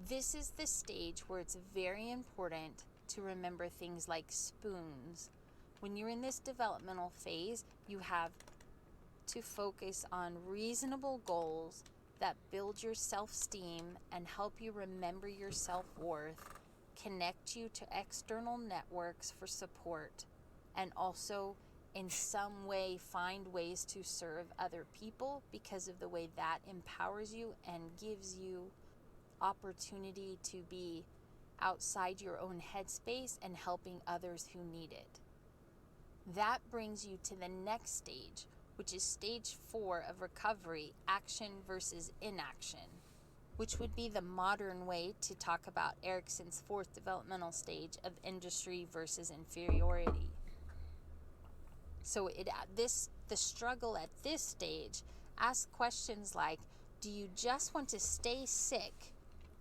This is the stage where it's very important to remember things like spoons. When you're in this developmental phase, you have to focus on reasonable goals that build your self-esteem and help you remember your self-worth, connect you to external networks for support, and also in some way find ways to serve other people, because of the way that empowers you and gives you opportunity to be outside your own headspace and helping others who need it. That brings you to the next stage, which is stage 4 of recovery, action versus inaction, which would be the modern way to talk about Erikson's 4th developmental stage of industry versus inferiority. So the struggle at this stage asks questions like, do you just want to stay sick,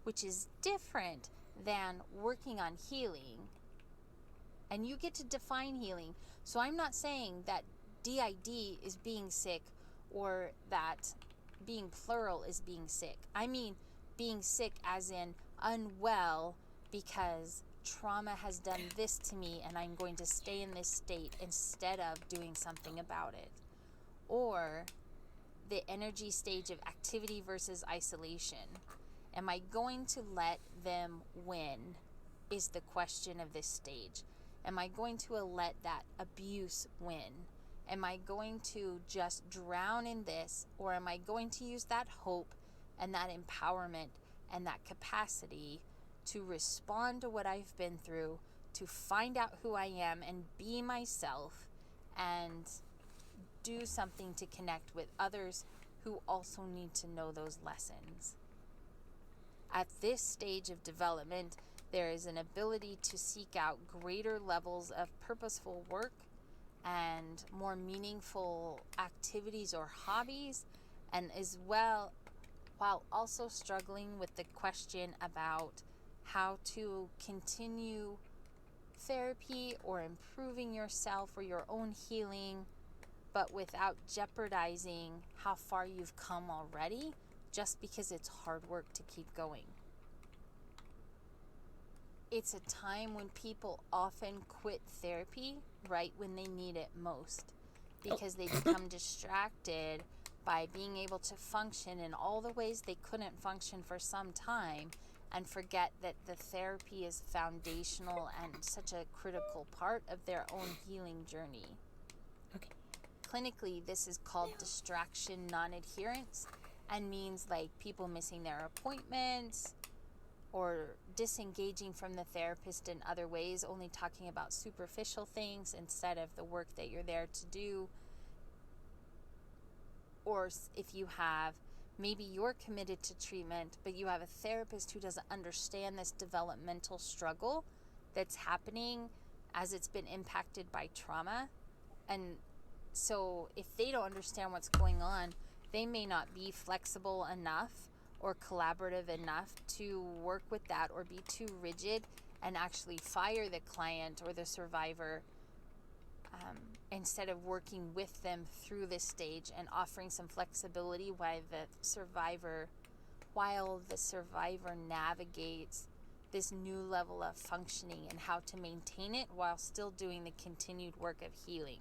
which is different than working on healing? And you get to define healing. So I'm not saying that DID is being sick, or that being plural is being sick. I mean being sick as in unwell because trauma has done this to me and I'm going to stay in this state instead of doing something about it. Or the energy stage of activity versus isolation. Am I going to let them win is the question of this stage. Am I going to let that abuse win? Am I going to just drown in this, or am I going to use that hope and that empowerment and that capacity to respond to what I've been through, to find out who I am and be myself and do something to connect with others who also need to know those lessons. At this stage of development, there is an ability to seek out greater levels of purposeful work and more meaningful activities or hobbies, and as well, while also struggling with the question about how to continue therapy or improving yourself or your own healing, but without jeopardizing how far you've come already, just because it's hard work to keep going. It's a time when people often quit therapy right when they need it most, because they become distracted by being able to function in all the ways they couldn't function for some time, and forget that the therapy is foundational and such a critical part of their own healing journey. Okay. Clinically, this is called distraction non-adherence, and means like people missing their appointments or disengaging from the therapist in other ways, only talking about superficial things instead of the work that you're there to do. Or if you have, maybe you're committed to treatment, but you have a therapist who doesn't understand this developmental struggle that's happening as it's been impacted by trauma. And so if they don't understand what's going on, they may not be flexible enough or collaborative enough to work with that, or be too rigid and actually fire the client or the survivor, instead of working with them through this stage and offering some flexibility while the survivor navigates this new level of functioning and how to maintain it while still doing the continued work of healing.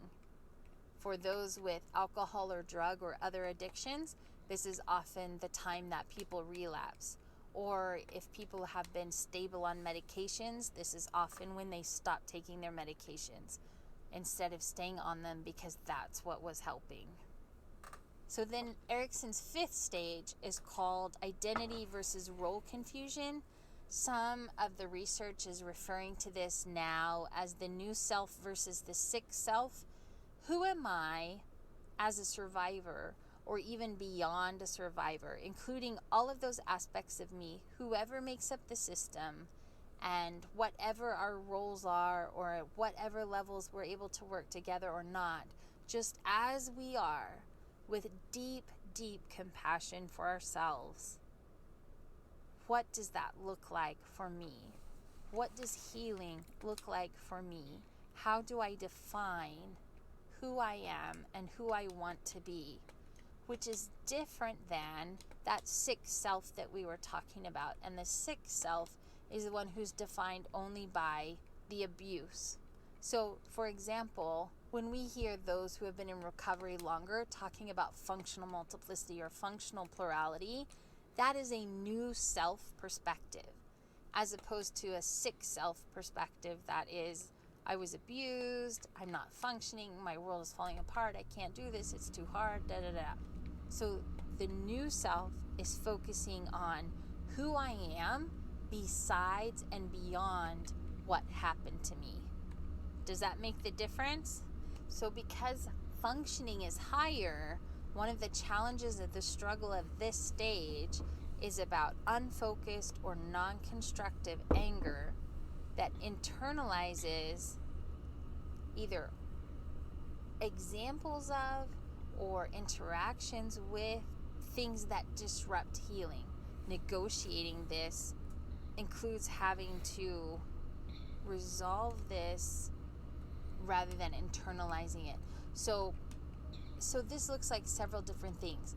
For those with alcohol or drug or other addictions, this is often the time that people relapse. Or if people have been stable on medications, this is often when they stop taking their medications instead of staying on them because that's what was helping. So then Erickson's fifth stage is called identity versus role confusion. Some of the research is referring to this now as the new self versus the sick self. Who am I as a survivor, or even beyond a survivor, including all of those aspects of me, whoever makes up the system, and whatever our roles are, or at whatever levels we're able to work together or not, just as we are, with deep, deep compassion for ourselves. What does that look like for me? What does healing look like for me? How do I define who I am and who I want to be? Which is different than that sick self that we were talking about. And the sick self is the one who's defined only by the abuse. So, for example, when we hear those who have been in recovery longer talking about functional multiplicity or functional plurality, that is a new self perspective, as opposed to a sick self perspective that is, I was abused, I'm not functioning, my world is falling apart, I can't do this, it's too hard, da da da. So the new self is focusing on who I am besides and beyond what happened to me. Does that make the difference? So because functioning is higher, one of the challenges of the struggle of this stage is about unfocused or non-constructive anger that internalizes either examples of or interactions with things that disrupt healing. Negotiating this includes having to resolve this rather than internalizing it. So this looks like several different things.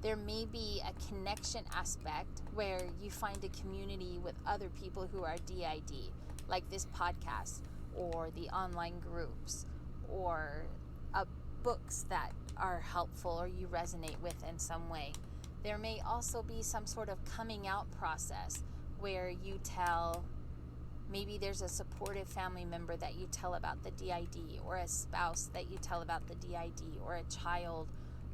There may be a connection aspect where you find a community with other people who are DID, like this podcast, or the online groups, or books that are helpful or you resonate with in some way. There may also be some sort of coming out process where you tell, maybe there's a supportive family member that you tell about the DID, or a spouse that you tell about the DID, or a child,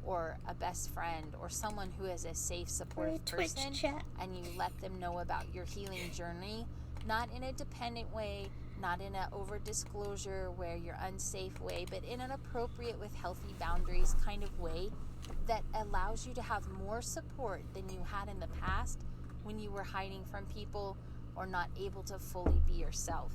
or a best friend or someone who is a safe, supportive Twitch person, chat. and you let them know about your healing journey, not in a dependent way, not in an over disclosure where you're unsafe way, but in an appropriate with healthy boundaries kind of way that allows you to have more support than you had in the past when you were hiding from people or not able to fully be yourself.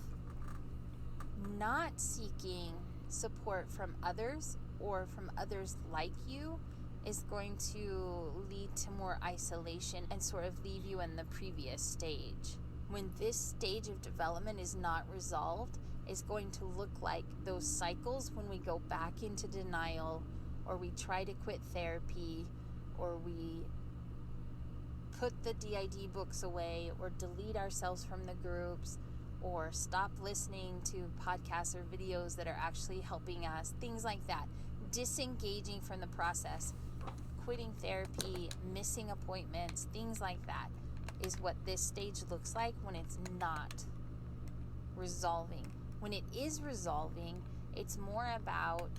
Not seeking support from others or from others like you is going to lead to more isolation and sort of leave you in the previous stage. When this stage of development is not resolved, it's going to look like those cycles when we go back into denial, or we try to quit therapy, or we put the DID books away, or delete ourselves from the groups, or stop listening to podcasts or videos that are actually helping us, things like that. Disengaging from the process, quitting therapy, missing appointments, things like that is what this stage looks like when it's not resolving. When it is resolving, it's more about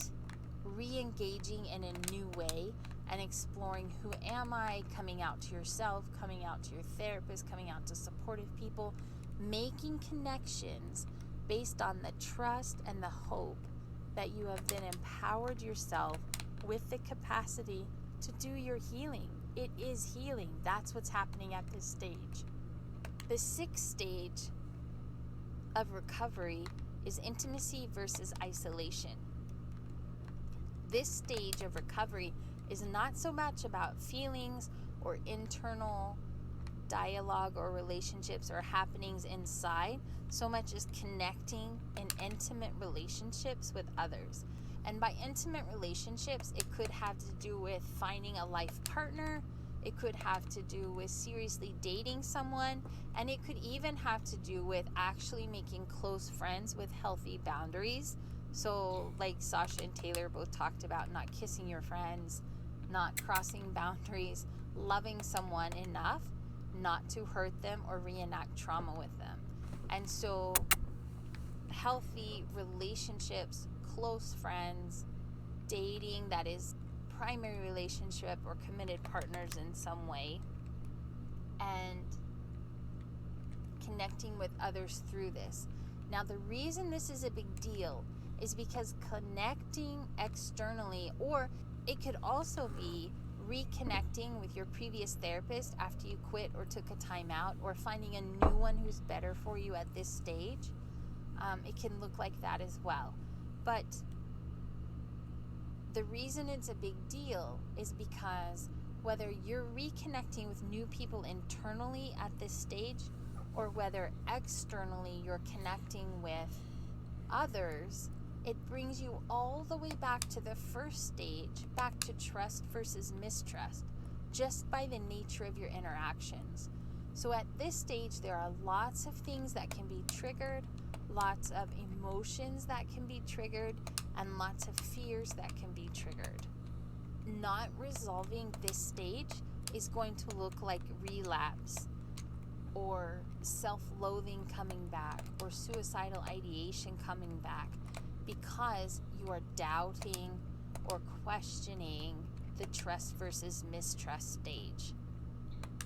re-engaging in a new way and exploring who am I, coming out to yourself, coming out to your therapist, coming out to supportive people, making connections based on the trust and the hope that you have then empowered yourself with the capacity to do your healing. It is healing. That's what's happening at this stage. The sixth stage of recovery is intimacy versus isolation. This stage of recovery is not so much about feelings or internal dialogue or relationships or happenings inside, so much as connecting in intimate relationships with others. And by intimate relationships, it could have to do with finding a life partner, it could have to do with seriously dating someone, and it could even have to do with actually making close friends with healthy boundaries. So like Sasha and Taylor both talked about, not kissing your friends, not crossing boundaries, loving someone enough not to hurt them or reenact trauma with them. And so healthy relationships, close friends, dating that is primary relationship or committed partners in some way, and connecting with others through this. Now, the reason this is a big deal is because connecting externally, or it could also be reconnecting with your previous therapist after you quit or took a time out, or finding a new one who's better for you at this stage. It can look like that as well. But the reason it's a big deal is because whether you're reconnecting with new people internally at this stage, or whether externally you're connecting with others, it brings you all the way back to the first stage, back to trust versus mistrust, just by the nature of your interactions. So at this stage, there are lots of things that can be triggered, lots of emotions that can be triggered, and lots of fears that can be triggered. Not resolving this stage is going to look like relapse, or self-loathing coming back, or suicidal ideation coming back, because you are doubting or questioning the trust versus mistrust stage.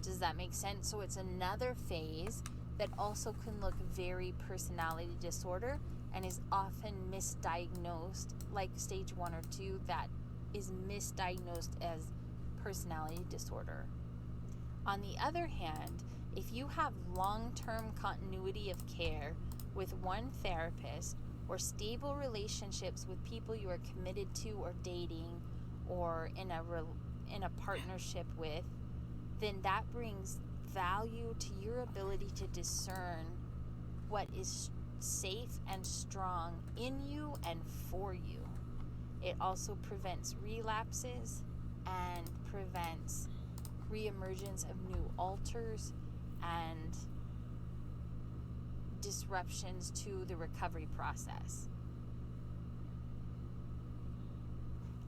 Does that make sense? So it's another phase that also can look very personality disorder and is often misdiagnosed, like stage 1 or 2, that is misdiagnosed as personality disorder. On the other hand, if you have long-term continuity of care with one therapist, or stable relationships with people you are committed to or dating, or in a partnership with, then that brings value to your ability to discern what is safe and strong in you and for you. It also prevents relapses and prevents reemergence of new alters and disruptions to the recovery process.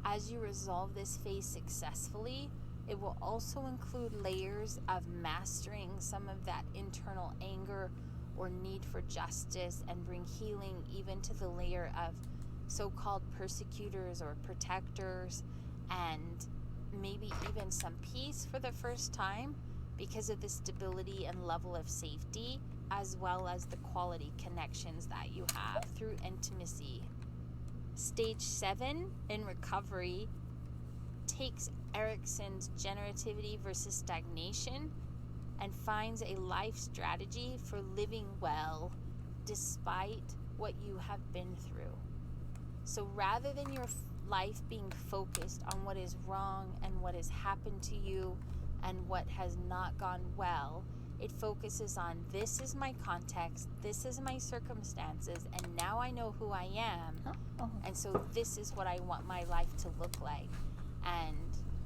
As you resolve this phase successfully, it will also include layers of mastering some of that internal anger or need for justice, and bring healing even to the layer of so-called persecutors or protectors, and maybe even some peace for the first time because of the stability and level of safety, as well as the quality connections that you have through intimacy. Stage 7 in recovery takes Erickson's generativity versus stagnation and finds a life strategy for living well despite what you have been through. So rather than your life being focused on what is wrong and what has happened to you and what has not gone well, it focuses on, this is my context, this is my circumstances, and now I know who I am. And so this is what I want my life to look like. And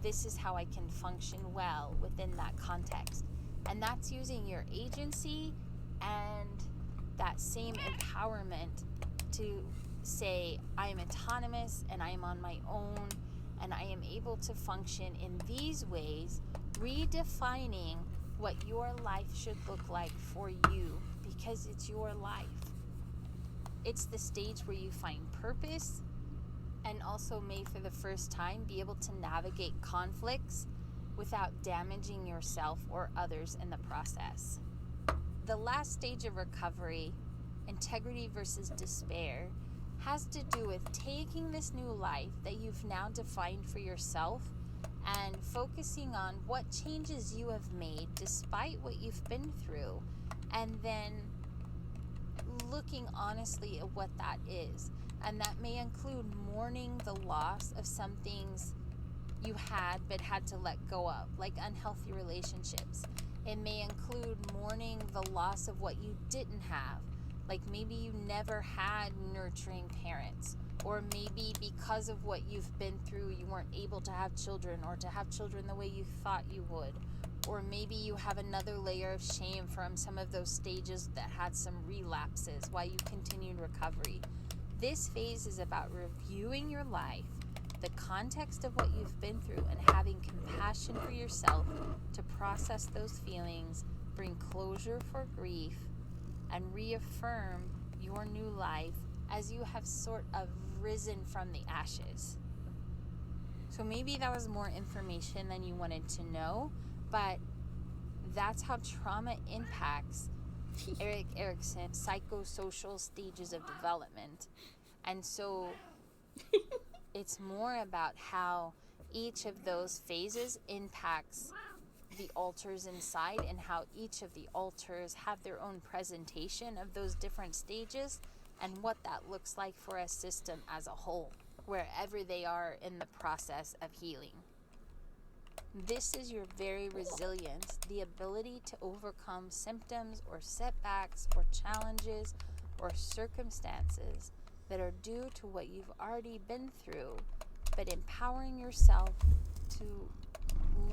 this is how I can function well within that context. And that's using your agency and that same empowerment to say, I am autonomous and I am on my own and I am able to function in these ways, redefining what your life should look like for you, because it's your life. It's the stage where you find purpose and also may for the first time be able to navigate conflicts without damaging yourself or others in the process. The last stage of recovery, integrity versus despair, has to do with taking this new life that you've now defined for yourself and focusing on what changes you have made despite what you've been through, and then looking honestly at what that is. And that may include mourning the loss of some things you had but had to let go of, like unhealthy relationships. It may include mourning the loss of what you didn't have, like maybe you never had nurturing parents, or maybe because of what you've been through you weren't able to have children, or to have children the way you thought you would, or maybe you have another layer of shame from some of those stages that had some relapses while you continued recovery. This phase is about reviewing your life, the context of what you've been through, and having compassion for yourself to process those feelings, bring closure for grief, and reaffirm your new life as you have sort of risen from the ashes. So maybe that was more information than you wanted to know, but that's how trauma impacts Erik Erikson's psychosocial stages of development. And so it's more about how each of those phases impacts the alters inside, and how each of the alters have their own presentation of those different stages and what that looks like for a system as a whole, wherever they are in the process of healing. This is your very resilience, the ability to overcome symptoms or setbacks or challenges or circumstances that are due to what you've already been through, but empowering yourself to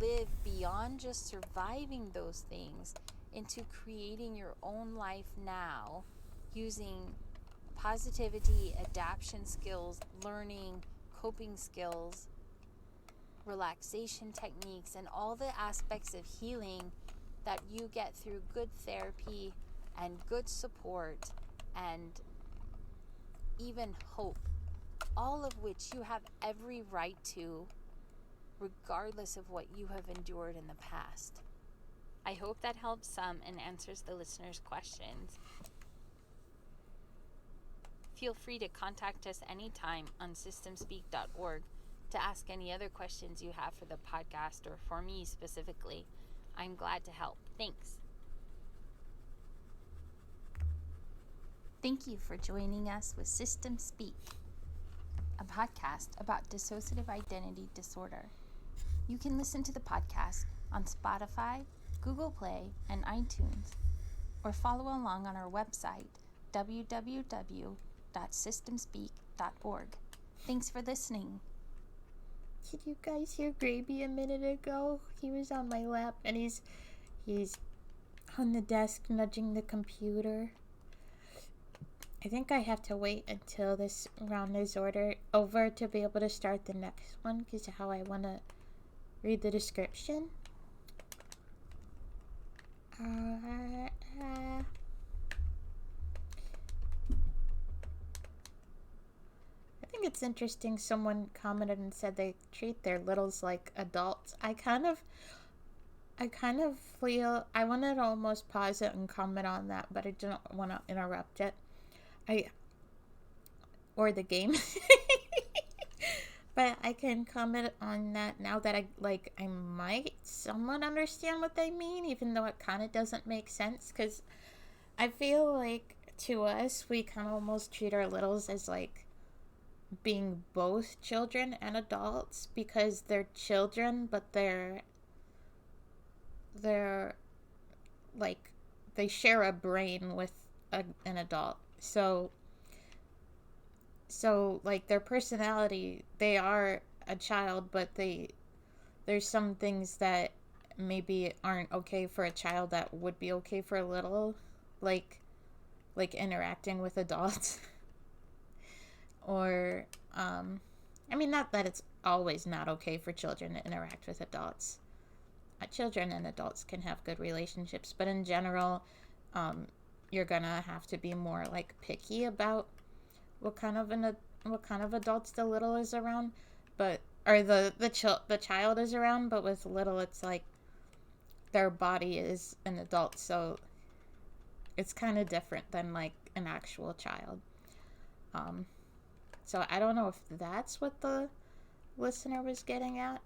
live beyond just surviving those things into creating your own life now, using positivity, adaptation skills, learning, coping skills, relaxation techniques, and all the aspects of healing that you get through good therapy and good support and even hope, all of which you have every right to, regardless of what you have endured in the past. I hope that helps some and answers the listeners' questions. Feel free to contact us anytime on systemspeak.org to ask any other questions you have for the podcast or for me specifically. I'm glad to help. Thanks. Thank you for joining us with System Speak, a podcast about dissociative identity disorder. You can listen to the podcast on Spotify, Google Play, and iTunes, or follow along on our website, www.systemspeak.org. Thanks for listening. Did you guys hear Gravy a minute ago? He was on my lap and he's on the desk nudging the computer. I think I have to wait until this round is over to be able to start the next one, because how I want to read the description. I think think it's interesting. Someone commented and said they treat their littles like adults. I kind of feel I wanted to almost pause it and comment on that, but I don't want to interrupt it. Or the game. But I can comment on that now that I might somewhat understand what they mean, even though it kind of doesn't make sense. Because I feel like to us, we kind of almost treat our littles as like being both children and adults, because they're children, but they're like they share a brain with an adult. So like their personality, they are a child, but there's some things that maybe aren't okay for a child that would be okay for a little, like interacting with adults. Or I mean, not that it's always not okay for children to interact with adults. Children and adults can have good relationships, but in general, you're gonna have to be more like picky about what kind of adults the little is around, but or the child is around. But with little, it's like their body is an adult, so it's kind of different than like an actual child. So I don't know if that's what the listener was getting at,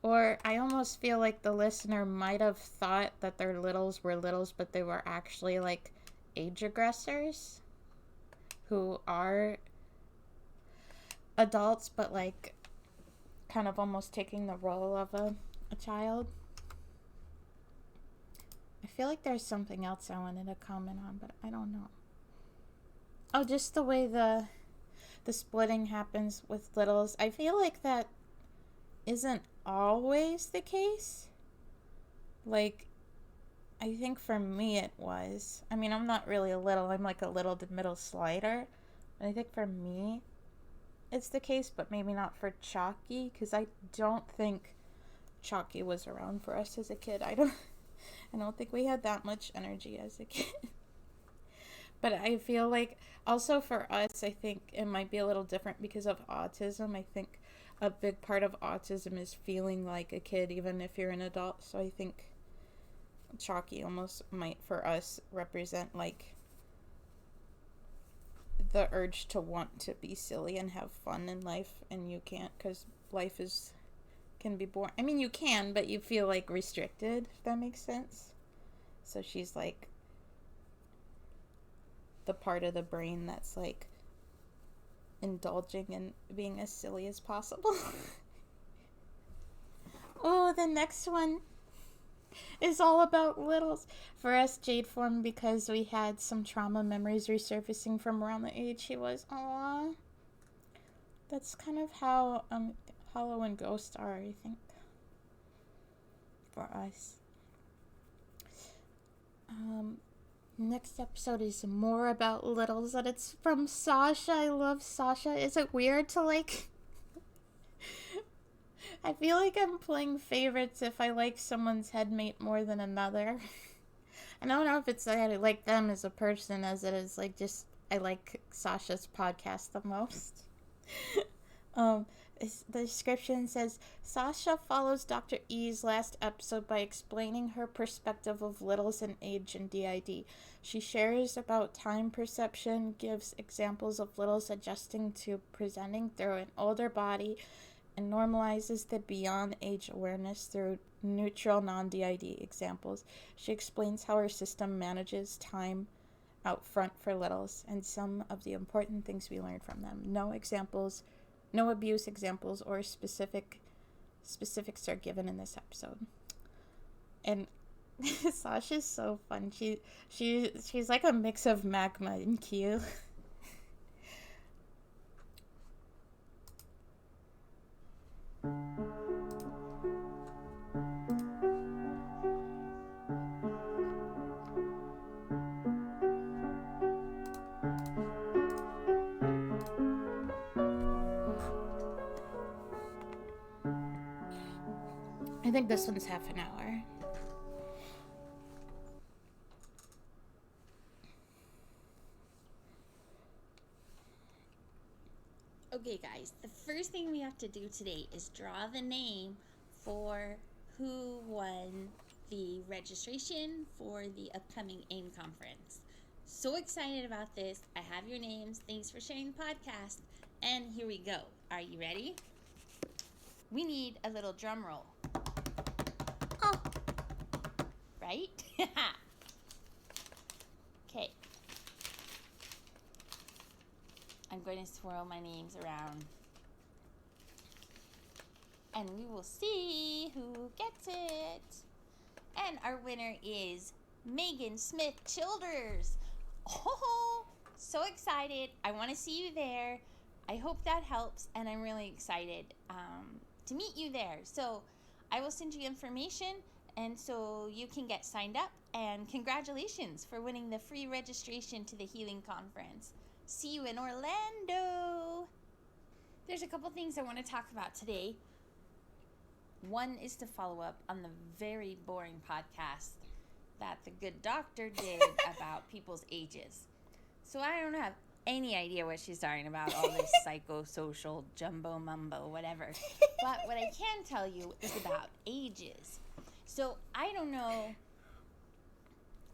or I almost feel like the listener might have thought that their littles were littles, but they were actually like age aggressors who are adults, but like kind of almost taking the role of a child. I feel like there's something else I wanted to comment on, but I don't know. Oh, just the way the splitting happens with littles. I feel like that isn't always the case. Like, I think for me it was. I mean, I'm not really a little. I'm like a little to middle slider. But I think for me it's the case, but maybe not for Chalky, because I don't think Chalky was around for us as a kid. I don't think we had that much energy as a kid. But I feel like also for us, I think it might be a little different because of autism. I think a big part of autism is feeling like a kid even if you're an adult. So I think Chalky almost might for us represent like the urge to want to be silly and have fun in life, and you can't because life can be boring. I mean, you can, but you feel like restricted, if that makes sense. So she's like the part of the brain that's like indulging in being as silly as possible. Oh, the next one is all about littles. For us, Jade formed because we had some trauma memories resurfacing from around the age he was. Aww. That's kind of how Hollow and Ghost are, I think, for us. Next episode is more about littles, and it's from Sasha. I love Sasha. Is it weird to like... I feel like I'm playing favorites if I like someone's headmate more than another. I don't know if it's that I like them as a person as it is like just I like Sasha's podcast the most. The description says, Sasha follows Dr. E's last episode by explaining her perspective of littles and age and DID. She shares about time perception, gives examples of littles adjusting to presenting through an older body, and normalizes the beyond age awareness through neutral non-DID examples. She explains how her system manages time out front for littles and some of the important things we learned from them. No abuse examples or specifics are given in this episode. And Sasha's so fun. She's like a mix of Magma and Q. I think this one's half an hour. first thing we have to do today is draw the name for who won the registration for the upcoming AIM conference. So excited about this. I have your names. Thanks for sharing the podcast. And here we go. Are you ready? We need a little drum roll. Oh. Right? Okay. I'm going to swirl my names around. And we will see who gets it. And our winner is Megan Smith Childers. Oh, so excited. I want to see you there. I hope that helps. And I'm really excited to meet you there. So I will send you information and so you can get signed up. And congratulations for winning the free registration to the Healing Conference. See you in Orlando. There's a couple things I want to talk about today. One is to follow up on the very boring podcast that the good doctor did about people's ages. So I don't have any idea what she's talking about, all this psychosocial jumbo mumbo, whatever. But what I can tell you is about ages. So I don't know,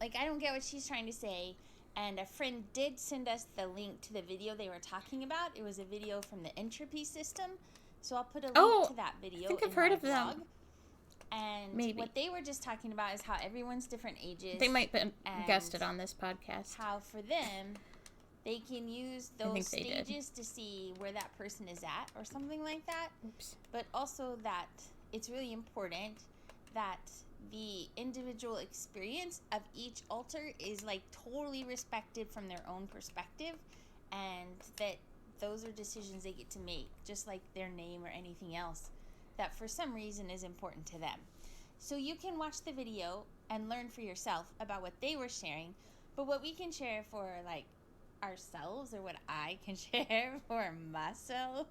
I don't get what she's trying to say. And a friend did send us the link to the video they were talking about. It was a video from the entropy system. So I'll put a link to that video. I think I've heard of blog. them. And maybe what they were just talking about is how everyone's different ages. They might have guessed it on this podcast. How for them, they can use those stages to see where that person is at or something like that. Oops. But also that it's really important that the individual experience of each alter is totally respected from their own perspective, and that those are decisions they get to make, just like their name or anything else that for some reason is important to them. So you can watch the video and learn for yourself about what they were sharing, but what we can share for ourselves, or what I can share for myself,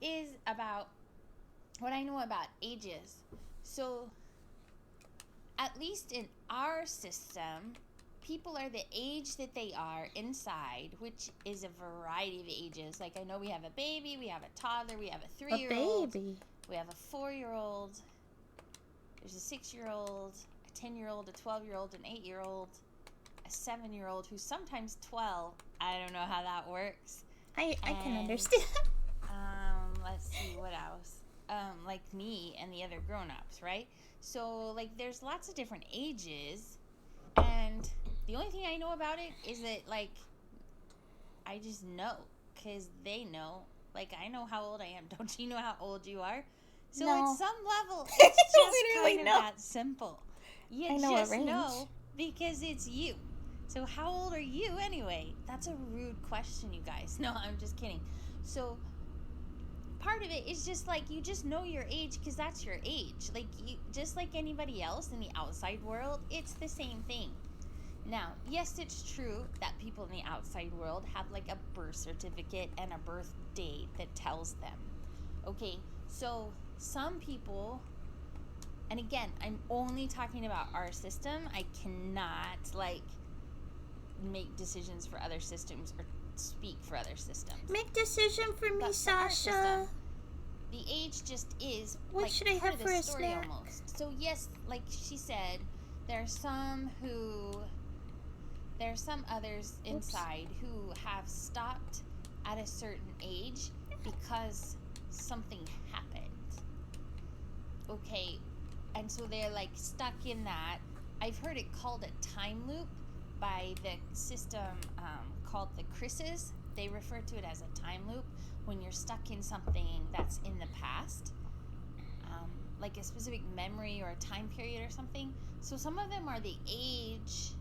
is about what I know about ages. So at least in our system, people are the age that they are inside, which is a variety of ages. I know we have a baby, we have a toddler, we have a 3-year-old. A baby. We have a 4-year-old, there's a 6-year-old, a 10-year-old, a 12-year-old, an 8-year-old, a 7-year-old who's sometimes 12. I don't know how that works. I can understand. Let's see, what else? Like me and the other grown-ups, right? So, there's lots of different ages, and the only thing I know about it is that, I just know, because they know. I know how old I am. Don't you know how old you are? So no. At some level, it's just kind of that simple. You just know because it's you. So how old are you anyway? That's a rude question, you guys. No, I'm just kidding. So part of it is just you just know your age because that's your age. You, just like anybody else in the outside world, it's the same thing. Now, yes, it's true that people in the outside world have a birth certificate and a birth date that tells them. Okay, so some people, and again, I'm only talking about our system. I cannot make decisions for other systems or speak for other systems. Make decision for me, Sasha. System, the age just is what should I have for a story snack? Almost. So yes, like she said, there are some others inside who have stopped at a certain age because something happened. Okay, and so they're stuck in that. I've heard it called a time loop by the system called the Chris's. They refer to it as a time loop when you're stuck in something that's in the past, a specific memory or a time period or something. So some of them are the age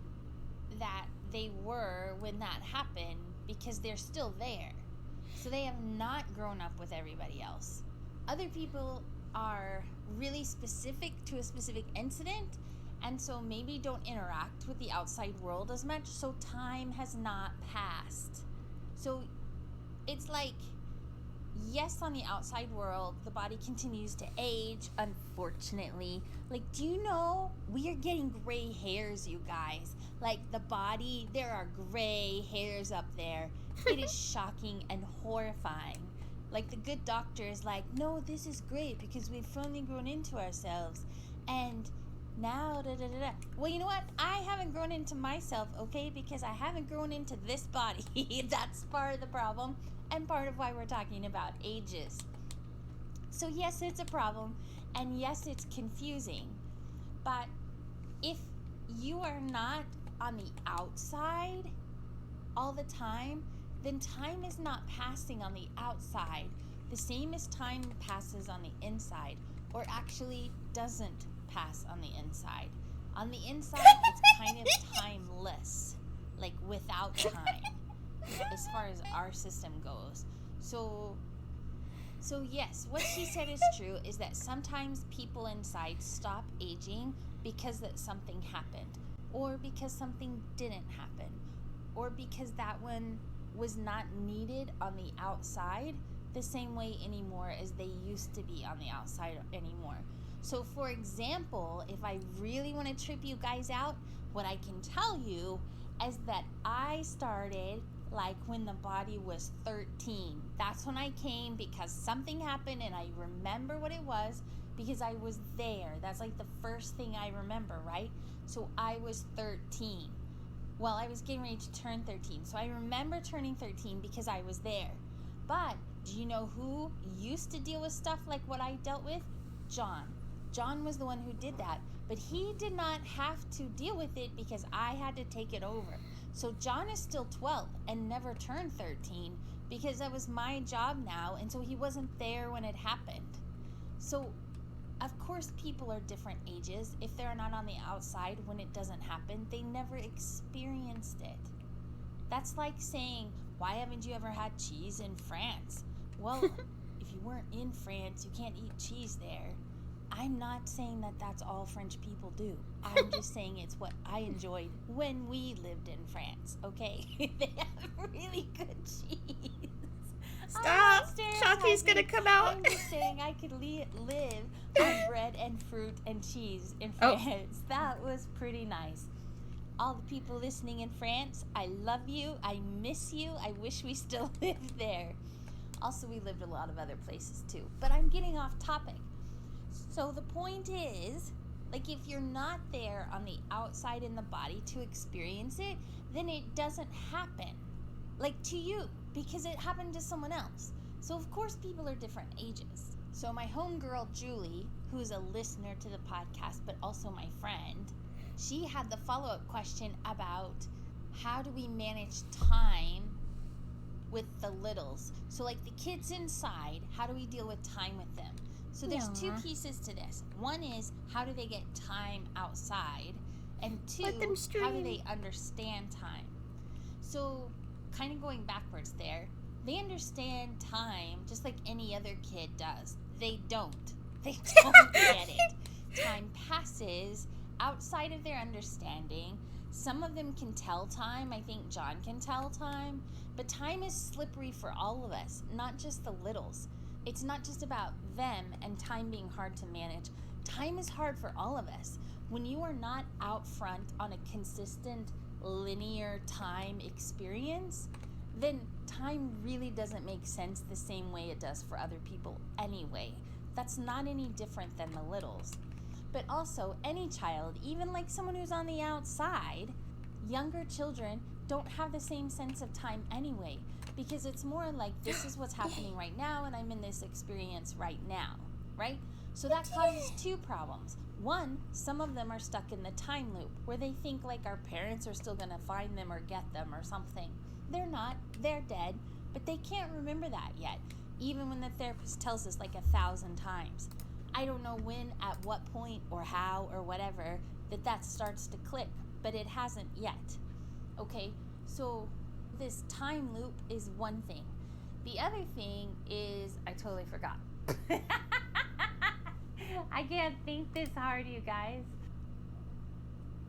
that they were when that happened because they're still there. So they have not grown up with everybody else. Other people are really specific to a specific incident, and so maybe don't interact with the outside world as much, so time has not passed. So it's yes, on the outside world, the body continues to age, unfortunately. Do you know, we are getting gray hairs, you guys. The body, there are gray hairs up there. It is shocking and horrifying. Like the good doctor is like, no, this is great because we've finally grown into ourselves. And now, da da da da. Well, you know what? I haven't grown into myself, okay? Because I haven't grown into this body. That's part of the problem and part of why we're talking about ages. So yes, it's a problem, and yes, it's confusing. But if you are not on the outside all the time, then time is not passing on the outside the same as time passes on the inside, or actually doesn't pass on the inside. On the inside, it's kind of timeless, like without time, as far as our system goes. So yes, what she said is true, is that sometimes people inside stop aging because that something happened, or because something didn't happen, or because that one was not needed on the outside the same way anymore as they used to be on the outside anymore. So for example, if I really want to trip you guys out, what I can tell you is that I started like when the body was 13. That's when I came because something happened, and I remember what it was because I was there. That's like the first thing I remember, right? So I was 13. Well, I was getting ready to turn 13. So I remember turning 13 because I was there. But do you know who used to deal with stuff like what I dealt with? John. John was the one who did that. But he did not have to deal with it because I had to take it over. So John is still 12 and never turned 13 because that was my job now. And so he wasn't there when it happened. So of course, people are different ages. If they're not on the outside when it doesn't happen, they never experienced it. That's like saying, why haven't you ever had cheese in France? Well, if you weren't in France, you can't eat cheese there. I'm not saying that that's all French people do. I'm just saying it's what I enjoyed when we lived in France, okay? They have really good cheese. Stop! Shockey's gonna come out. I'm just saying I could live on bread and fruit and cheese in France. That was pretty nice. All the people listening in France, I love you. I miss you. I wish we still lived there. Also, we lived a lot of other places too. But I'm getting off topic. So the point is, like if you're not there on the outside in the body to experience it, then it doesn't happen. Like to you, because it happened to someone else. So of course people are different ages. So my homegirl Julie, who's a listener to the podcast, but also my friend, she had the follow-up question about how do we manage time with the littles? So like the kids inside, how do we deal with time with them? So there's two pieces to this. One is, how do they get time outside? And two, how do they understand time? So kind of going backwards there, they understand time just like any other kid does. They don't. They don't get it. Time passes outside of their understanding. Some of them can tell time. I think John can tell time. But time is slippery for all of us, not just the littles. It's not just about them and time being hard to manage. Time is hard for all of us. When you are not out front on a consistent, linear time experience, then time really doesn't make sense the same way it does for other people anyway. That's not any different than the littles. But also, any child, even like someone who's on the outside, younger children don't have the same sense of time anyway, because it's more like this is what's happening right now and I'm in this experience right now, right? So that causes two problems. One, some of them are stuck in the time loop where they think like our parents are still going to find them or get them or something. They're not. They're dead, but they can't remember that yet, even when the therapist tells us like 1,000 times. I don't know when, at what point, or how, or whatever, that starts to click, but it hasn't yet. Okay, so this time loop is one thing. The other thing is, I totally forgot. I can't think this hard, you guys.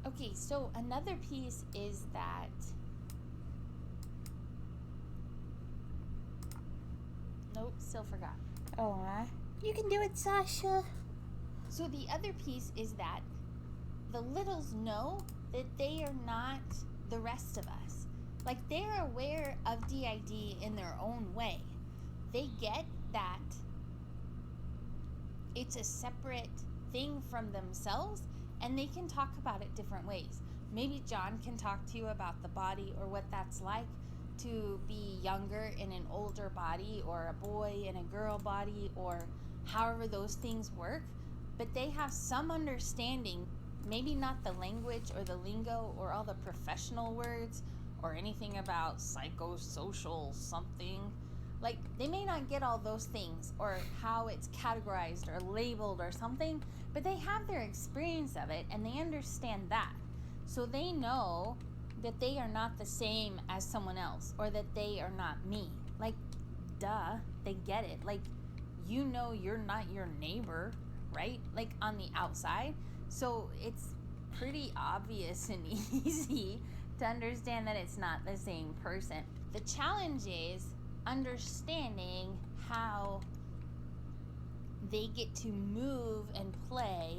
Okay, so another piece is that nope, still forgot. Oh, you can do it, Sasha. So the other piece is that the littles know that they are not the rest of us. Like they're aware of DID in their own way, they get that it's a separate thing from themselves, and they can talk about it different ways. Maybe John can talk to you about the body or what that's like to be younger in an older body, or a boy in a girl body, or however those things work. But they have some understanding, maybe not the language or the lingo or all the professional words or anything about psychosocial something. Like, they may not get all those things or how it's categorized or labeled or something, but they have their experience of it and they understand that. So they know that they are not the same as someone else, or that they are not me. Like, duh, they get it. Like, you know you're not your neighbor, right? Like, on the outside. So it's pretty obvious and easy to understand that it's not the same person. The challenge is understanding how they get to move and play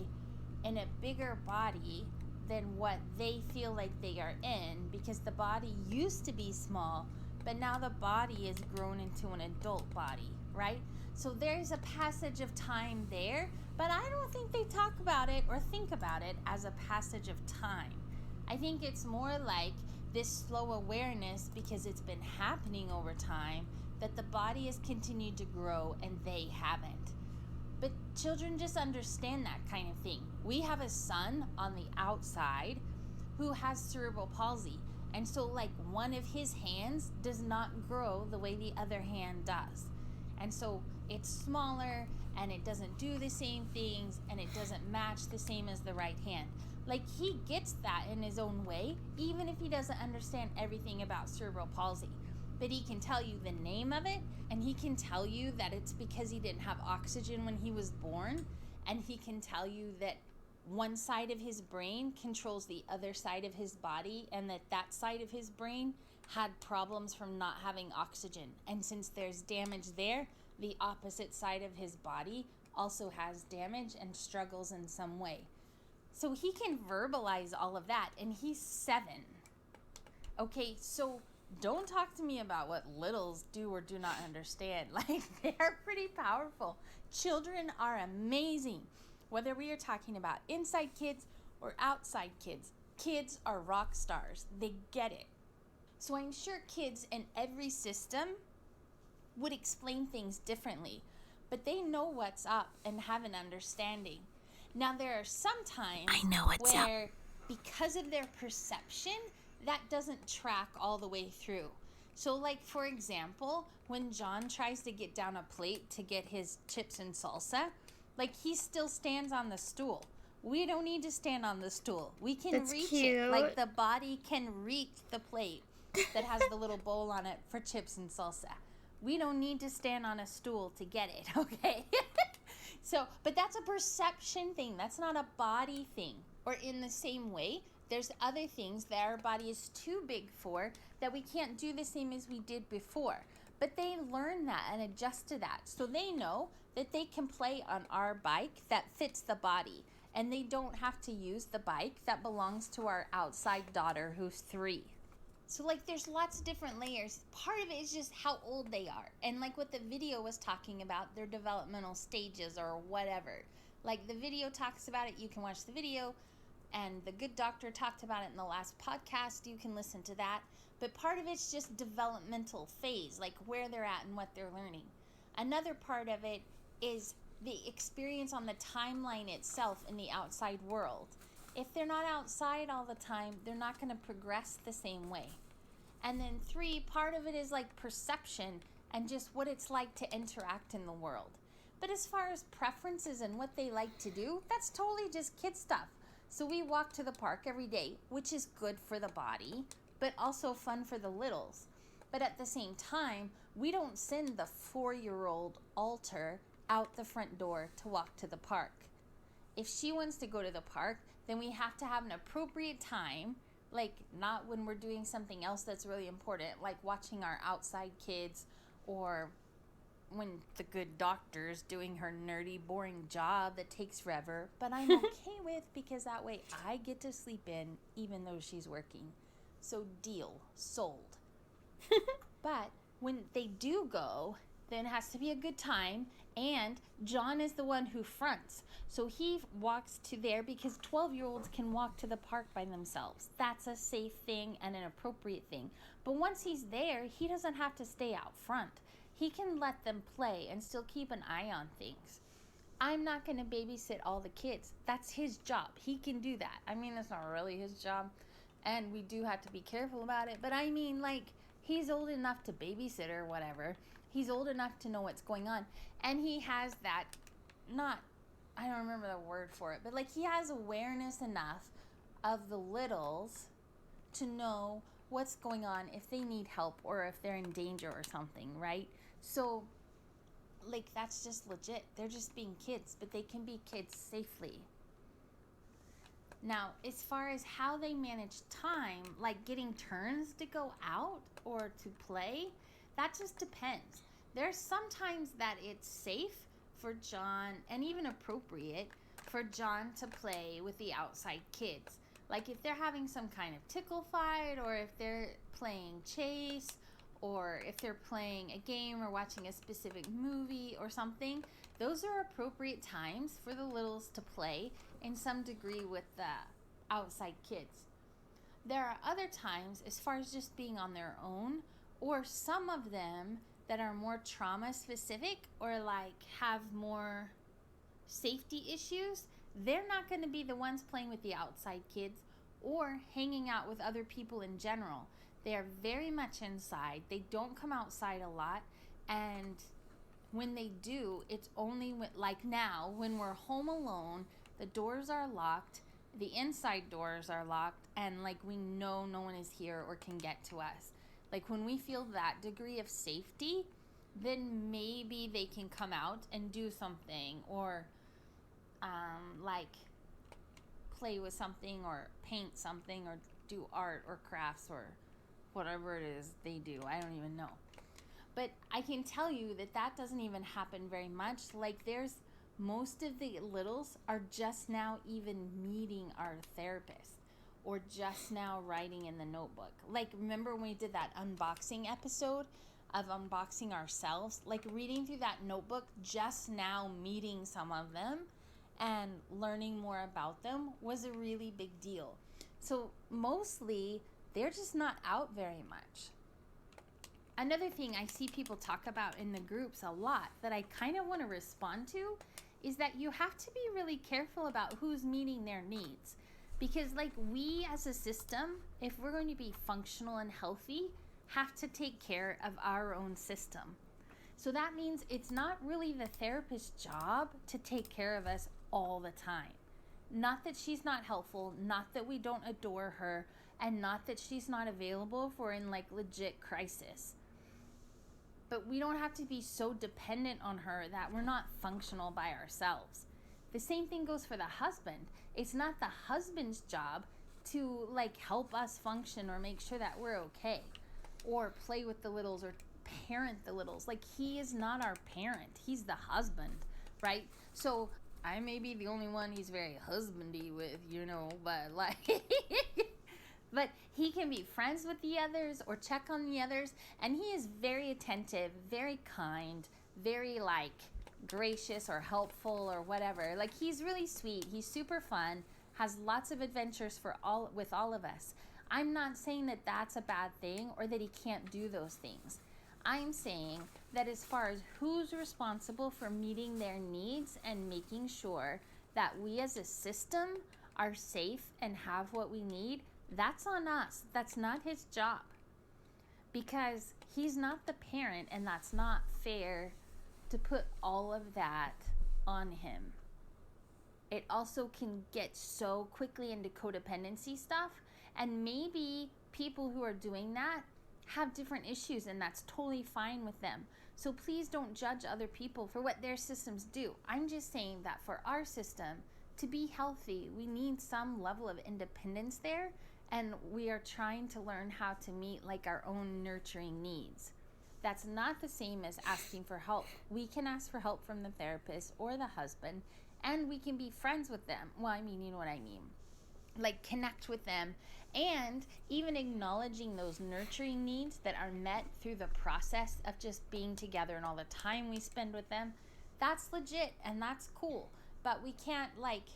in a bigger body than what they feel like they are in, because the body used to be small, but now the body is grown into an adult body, right? So there's a passage of time there, but I don't think they talk about it or think about it as a passage of time. I think it's more like this slow awareness, because it's been happening over time, that the body has continued to grow and they haven't. But children just understand that kind of thing. We have a son on the outside who has cerebral palsy. And so, like, one of his hands does not grow the way the other hand does. And so it's smaller and it doesn't do the same things and it doesn't match the same as the right hand. Like, he gets that in his own way, even if he doesn't understand everything about cerebral palsy. But he can tell you the name of it, and he can tell you that it's because he didn't have oxygen when he was born, and he can tell you that one side of his brain controls the other side of his body, and that side of his brain had problems from not having oxygen. And since there's damage there, the opposite side of his body also has damage and struggles in some way. So he can verbalize all of that, and he's 7. Okay, so don't talk to me about what littles do or do not understand. Like, they're pretty powerful. Children are amazing. Whether we are talking about inside kids or outside kids, kids are rock stars. They get it. So I'm sure kids in every system would explain things differently, but they know what's up and have an understanding. Now, there are some times where, because of their perception, that doesn't track all the way through. So, like, for example, when John tries to get down a plate to get his chips and salsa, like, he still stands on the stool. We don't need to stand on the stool. We can reach it. Like, the body can reach the plate that has the little bowl on it for chips and salsa. We don't need to stand on a stool to get it, okay? So, but that's a perception thing. That's not a body thing. Or in the same way, there's other things that our body is too big for that we can't do the same as we did before. But they learn that and adjust to that. So they know that they can play on our bike that fits the body. And they don't have to use the bike that belongs to our outside daughter who's 3. So, like, there's lots of different layers. Part of it is just how old they are. And like what the video was talking about, their developmental stages or whatever. Like, the video talks about it. You can watch the video. And the good doctor talked about it in the last podcast. You can listen to that. But part of it's just developmental phase, like where they're at and what they're learning. Another part of it is the experience on the timeline itself in the outside world. If they're not outside all the time, they're not going to progress the same way. And then 3, part of it is like perception and just what it's like to interact in the world. But as far as preferences and what they like to do, that's totally just kid stuff. So we walk to the park every day, which is good for the body, but also fun for the littles. But at the same time, we don't send the 4-year-old Alter out the front door to walk to the park. If she wants to go to the park, then we have to have an appropriate time, like not when we're doing something else that's really important, like watching our outside kids, or when the good doctor's doing her nerdy, boring job that takes forever, but I'm okay with, because that way I get to sleep in even though she's working. So deal, sold. But when they do go, then it has to be a good time, and John is the one who fronts. So he walks to there because 12-year-olds can walk to the park by themselves. That's a safe thing and an appropriate thing. But once he's there, he doesn't have to stay out front. He can let them play and still keep an eye on things. I'm not going to babysit all the kids. That's his job. He can do that. I mean, it's not really his job, and we do have to be careful about it. But I mean, like, he's old enough to babysit or whatever. He's old enough to know what's going on. And he has that, I don't remember the word for it, but like he has awareness enough of the littles to know what's going on, if they need help or if they're in danger or something, right? So, like, that's just legit. They're just being kids, but they can be kids safely. Now, as far as how they manage time, like getting turns to go out or to play, that just depends. There's sometimes that it's safe for John, and even appropriate for John to play with the outside kids. Like if they're having some kind of tickle fight, or if they're playing chase, or if they're playing a game or watching a specific movie or something, those are appropriate times for the littles to play in some degree with the outside kids. There are other times, as far as just being on their own, or some of them that are more trauma specific or like have more safety issues, they're not going to be the ones playing with the outside kids or hanging out with other people in general. They are very much inside. They don't come outside a lot, and when they do, it's only like now when we're home alone, the doors are locked, the inside doors are locked, and like we know no one is here or can get to us. Like when we feel that degree of safety, then maybe they can come out and do something, or like play with something, or paint something, or do art or crafts or whatever it is they do. I don't even know. But I can tell you that that doesn't even happen very much. Like there's most of the littles are just now even meeting our therapist, or just now writing in the notebook. Like remember when we did that unboxing episode of unboxing ourselves? Like reading through that notebook, just now meeting some of them and learning more about them was a really big deal. So mostly they're just not out very much. Another thing I see people talk about in the groups a lot that I kind of want to respond to is that you have to be really careful about who's meeting their needs. Because like we as a system, if we're going to be functional and healthy, have to take care of our own system. So that means it's not really the therapist's job to take care of us all the time. Not that she's not helpful, not that we don't adore her, and not that she's not available if we're in like legit crisis. But we don't have to be so dependent on her that we're not functional by ourselves. The same thing goes for the husband. It's not the husband's job to like help us function or make sure that we're okay, or play with the littles or parent the littles. Like he is not our parent. He's the husband, right? So I may be the only one he's very husbandy with, you know, but like but he can be friends with the others or check on the others, and he is very attentive, very kind, very like gracious or helpful or whatever. Like he's really sweet. He's super fun, has lots of adventures with all of us. I'm not saying that that's a bad thing or that he can't do those things. I'm saying that as far as who's responsible for meeting their needs and making sure that we as a system are safe and have what we need, that's on us. That's not his job, because he's not the parent, and that's not fair to put all of that on him. It also can get so quickly into codependency stuff, and maybe people who are doing that have different issues, and that's totally fine with them. So please don't judge other people for what their systems do. I'm just saying that for our system to be healthy, we need some level of independence there, and we are trying to learn how to meet like our own nurturing needs. That's not the same as asking for help. We can ask for help from the therapist or the husband, and we can be friends with them. Well, I mean, you know what I mean. like connect with them, and even acknowledging those nurturing needs that are met through the process of just being together and all the time we spend with them. That's legit and that's cool. But we can't like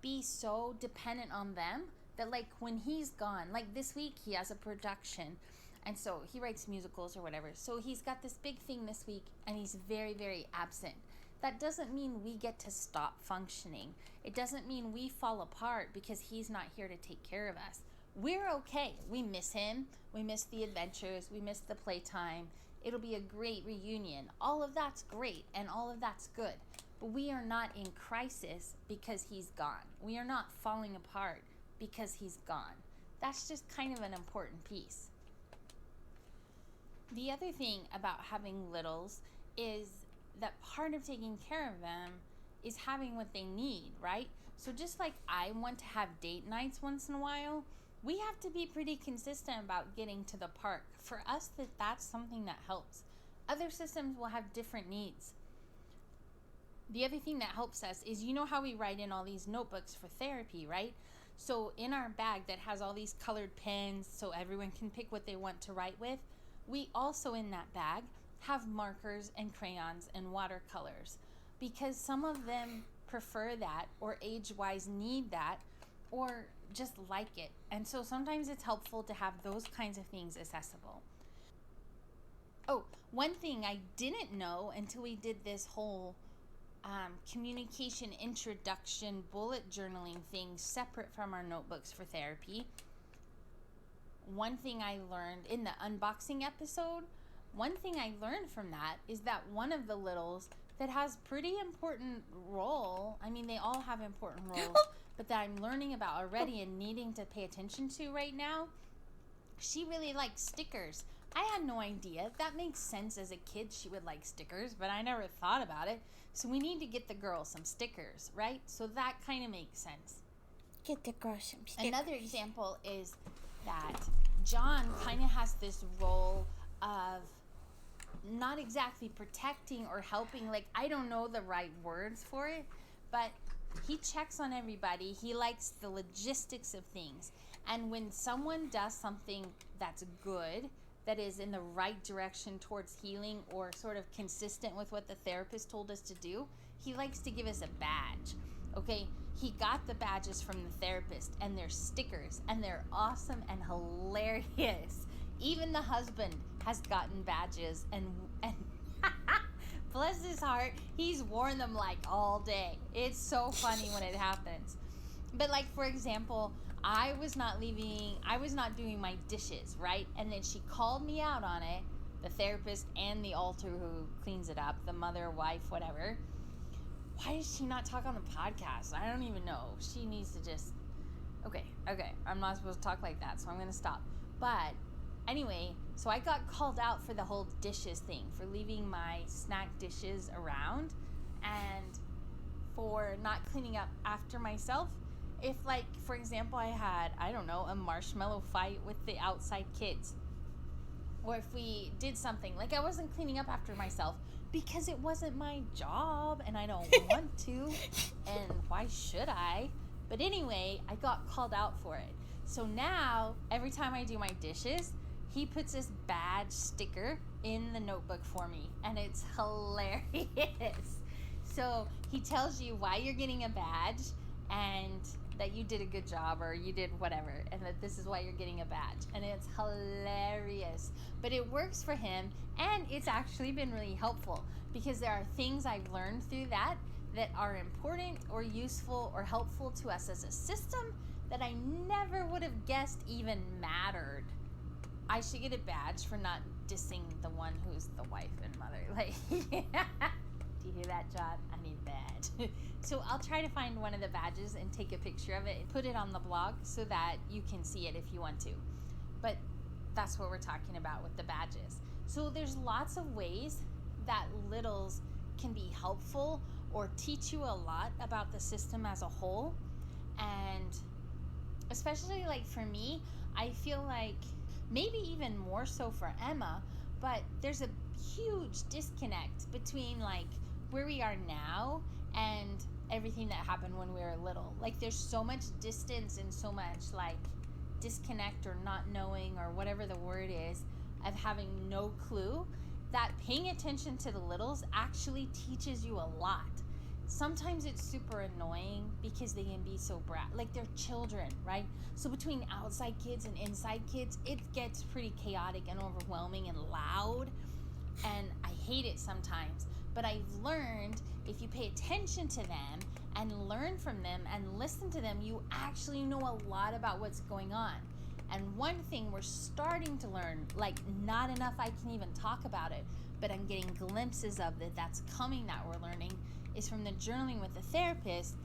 be so dependent on them that like when he's gone, like this week he has a production, and so he writes musicals or whatever, so he's got this big thing this week and he's very, very absent. That doesn't mean we get to stop functioning. It doesn't mean we fall apart because he's not here to take care of us. We're okay. We miss him. We miss the adventures. We miss the playtime. It'll be a great reunion. All of that's great and all of that's good. But we are not in crisis because he's gone. We are not falling apart because he's gone. That's just kind of an important piece. The other thing about having littles is that part of taking care of them is having what they need, right? So just like I want to have date nights once in a while, we have to be pretty consistent about getting to the park. For us, that's something that helps. Other systems will have different needs. The other thing that helps us is, you know how we write in all these notebooks for therapy, right? So in our bag that has all these colored pens so everyone can pick what they want to write with, we also in that bag have markers and crayons and watercolors, because some of them prefer that or age-wise need that or just like it. And so sometimes it's helpful to have those kinds of things accessible. Oh, one thing I didn't know until we did this whole communication introduction bullet journaling thing separate from our notebooks for therapy. One thing I learned in the unboxing episode, one thing I learned from that is that one of the littles that has pretty important role, I mean they all have important roles, but that I'm learning about already and needing to pay attention to right now, she really likes stickers. I had no idea. That makes sense as a kid she would like stickers, but I never thought about it. So we need to get the girl some stickers, right? So that kind of makes sense. Get the girl some stickers. Another example is that John kind of has this role of not exactly protecting or helping, like I don't know the right words for it, but he checks on everybody. He likes the logistics of things. And when someone does something that's good, that is in the right direction towards healing or sort of consistent with what the therapist told us to do, he likes to give us a badge. Okay, he got the badges from the therapist and they're stickers and they're awesome and hilarious. Even the husband has gotten badges and bless his heart, he's worn them like all day. It's so funny when it happens. But like, for example, I was not doing my dishes, right? And then she called me out on it, the therapist and the alter who cleans it up, the mother, wife, whatever. Why does she not talk on the podcast? I don't even know. She needs to just... Okay, I'm not supposed to talk like that, so I'm going to stop. But anyway, so I got called out for the whole dishes thing, for leaving my snack dishes around and for not cleaning up after myself. If, like, for example, I had, I don't know, a marshmallow fight with the outside kids, or if we did something, like I wasn't cleaning up after myself because it wasn't my job and I don't want to, and why should I? But anyway, I got called out for it. So now, every time I do my dishes, he puts this badge sticker in the notebook for me, and it's hilarious. So he tells you why you're getting a badge and that you did a good job or you did whatever, and that this is why you're getting a badge, and it's hilarious. But it works for him, and it's actually been really helpful because there are things I've learned through that are important or useful or helpful to us as a system that I never would have guessed even mattered. I should get a badge for not dissing the one who's the wife and mother. Like, do you hear that, John? I need a badge. So I'll try to find one of the badges and take a picture of it and put it on the blog so that you can see it if you want to. But that's what we're talking about with the badges. So there's lots of ways that littles can be helpful or teach you a lot about the system as a whole. And especially like for me, I feel like maybe even more so for Emma, but there's a huge disconnect between like where we are now and everything that happened when we were little. Like, there's so much distance and so much, like, disconnect or not knowing or whatever the word is of having no clue, that paying attention to the littles actually teaches you a lot. Sometimes it's super annoying because they can be so like they're children, right? So between outside kids and inside kids, it gets pretty chaotic and overwhelming and loud, and I hate it sometimes. But I've learned if you pay attention to them and learn from them and listen to them, you actually know a lot about what's going on. And one thing we're starting to learn, like not enough I can even talk about it, but I'm getting glimpses of that's coming that we're learning, is from the journaling with the therapist.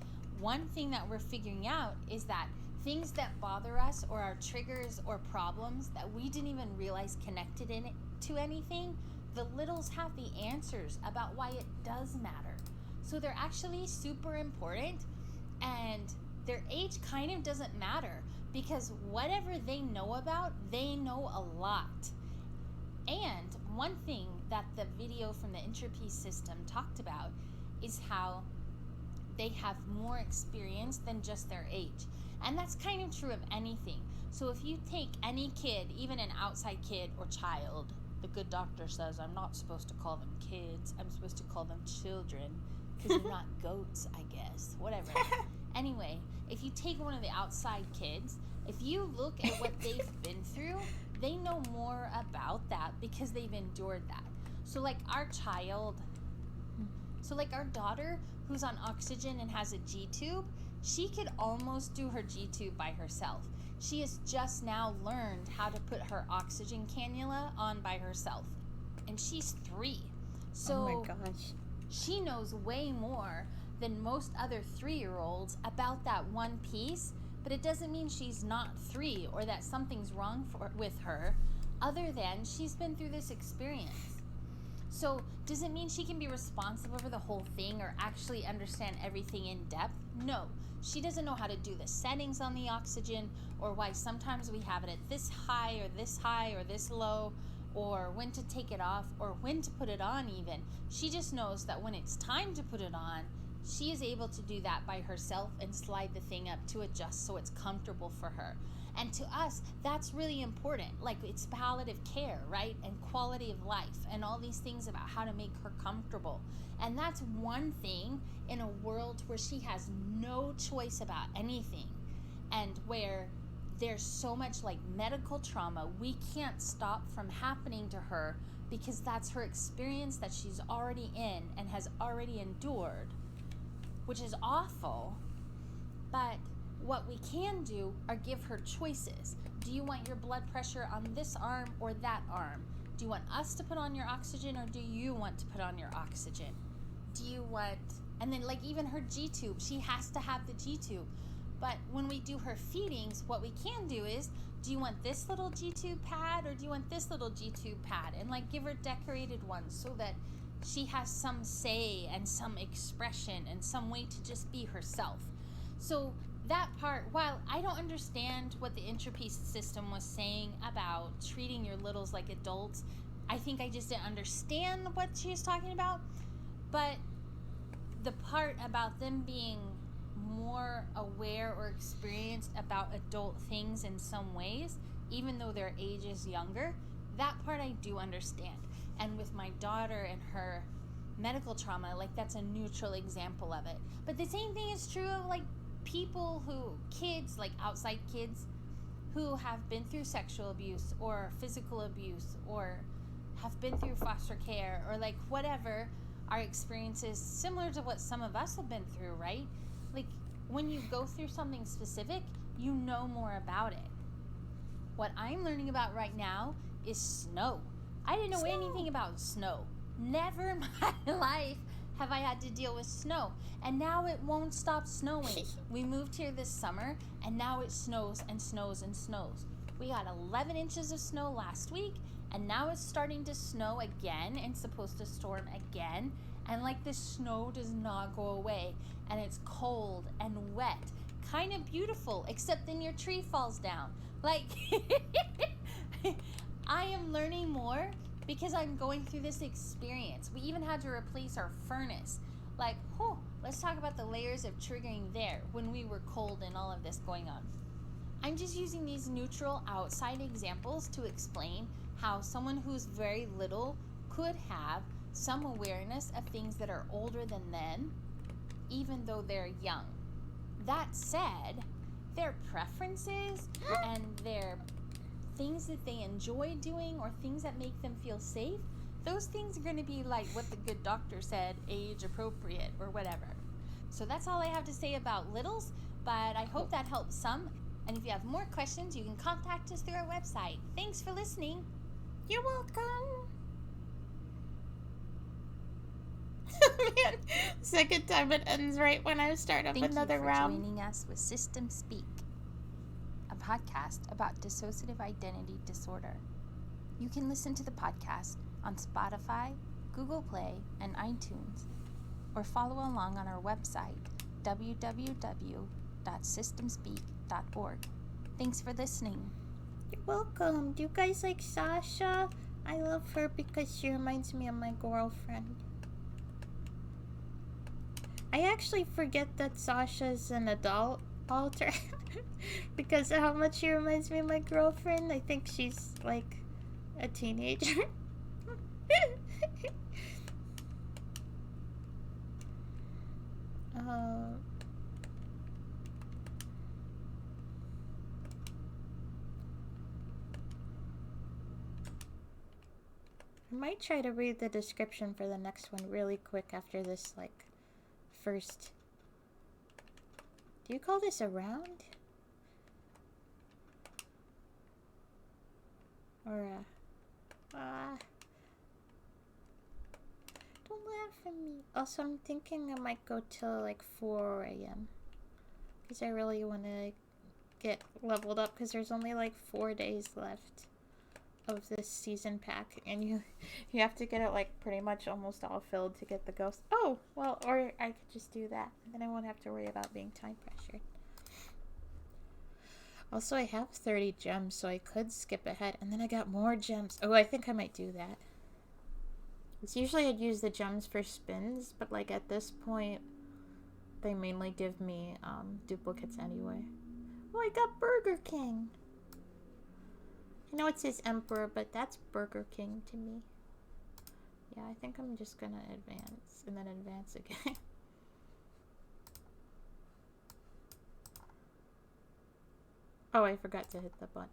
One thing that we're figuring out is that things that bother us or our triggers or problems that we didn't even realize connected to anything, the littles have the answers about why it does matter. So they're actually super important, and their age kind of doesn't matter because whatever they know about, they know a lot. And one thing that the video from the Entropy System talked about is how they have more experience than just their age. And that's kind of true of anything. So if you take any kid, even an outside kid or child, the good doctor says I'm not supposed to call them kids, I'm supposed to call them children, because they're not goats, I guess. Whatever. Anyway, if you take one of the outside kids, if you look at what they've been through, they know more about that because they've endured that. So like our daughter who's on oxygen and has a G-tube, she could almost do her G-tube by herself. She has just now learned how to put her oxygen cannula on by herself. And she's 3. So oh my gosh. She knows way more than most other 3-year-olds about that one piece, but it doesn't mean she's not 3 or that something's wrong with her, other than she's been through this experience. So does it mean she can be responsible for the whole thing or actually understand everything in depth? No. She doesn't know how to do the settings on the oxygen, or why sometimes we have it at this high or this low, or when to take it off or when to put it on even. She just knows that when it's time to put it on, she is able to do that by herself and slide the thing up to adjust so it's comfortable for her. And to us, that's really important. Like, it's palliative care, right? And quality of life and all these things about how to make her comfortable. And that's one thing in a world where she has no choice about anything, and where there's so much like medical trauma we can't stop from happening to her because that's her experience that she's already in and has already endured, which is awful. But what we can do are give her choices. Do you want your blood pressure on this arm or that arm? Do you want us to put on your oxygen, or do you want to put on your oxygen? Do you want, and then like even her G-tube, she has to have the G-tube. But when we do her feedings, what we can do is, do you want this little G-tube pad or do you want this little G-tube pad? And like give her decorated ones so that she has some say and some expression and some way to just be herself. So that part, while I don't understand what the Entropy System was saying about treating your littles like adults, I think I just didn't understand what she was talking about. But the part about them being more aware or experienced about adult things in some ways, even though their age is younger, that part I do understand. And with my daughter and her medical trauma, like that's a neutral example of it. But the same thing is true of like people kids, like outside kids who have been through sexual abuse or physical abuse or have been through foster care or like whatever, our experiences similar to what some of us have been through, right? Like when you go through something specific, you know more about it. What I'm learning about right now is snow. I didn't know anything about snow. Never in my life have I had to deal with snow. And now it won't stop snowing. We moved here this summer, and now it snows and snows and snows. We got 11 inches of snow last week, and now it's starting to snow again and supposed to storm again. And like the snow does not go away, and it's cold and wet. Kind of beautiful, except then your tree falls down. Like, I am learning more because I'm going through this experience. We even had to replace our furnace. Like, let's talk about the layers of triggering there when we were cold and all of this going on. I'm just using these neutral outside examples to explain how someone who's very little could have some awareness of things that are older than them, even though they're young. That said, their preferences and their things that they enjoy doing or things that make them feel safe, those things are going to be like what the good doctor said, age appropriate or whatever. So that's all I have to say about littles, but I hope that helps some. And if you have more questions, you can contact us through our website. Thanks for listening. You're welcome. Man, second time it ends right when I start up another round. Thank you for joining us with System Speak, a podcast about dissociative identity disorder. You can listen to the podcast on Spotify, Google Play, and iTunes, or follow along on our website, www.systemspeak.org. Thanks for listening. You're welcome. Do you guys like Sasha? I love her because she reminds me of my girlfriend. I actually forget that Sasha's an adult alter because of how much she reminds me of my girlfriend. I think she's like a teenager. I might try to read the description for the next one really quick after this, like, first. Do you call this a round? Or a... don't laugh at me. Also, I'm thinking I might go till like 4 a.m. because I really want to get leveled up because there's only like 4 days left of this season pack, and you have to get it like pretty much almost all filled to get the ghost. Oh, well, or I could just do that, and then I won't have to worry about being time pressured. Also, I have 30 gems, so I could skip ahead, and then I got more gems. Oh, I think I might do that. It's usually I'd use the gems for spins, but like at this point, they mainly give me duplicates anyway. Oh, I got Burger King. I know it says Emperor, but that's Burger King to me. Yeah, I think I'm just gonna advance and then advance again. Oh, I forgot to hit the button.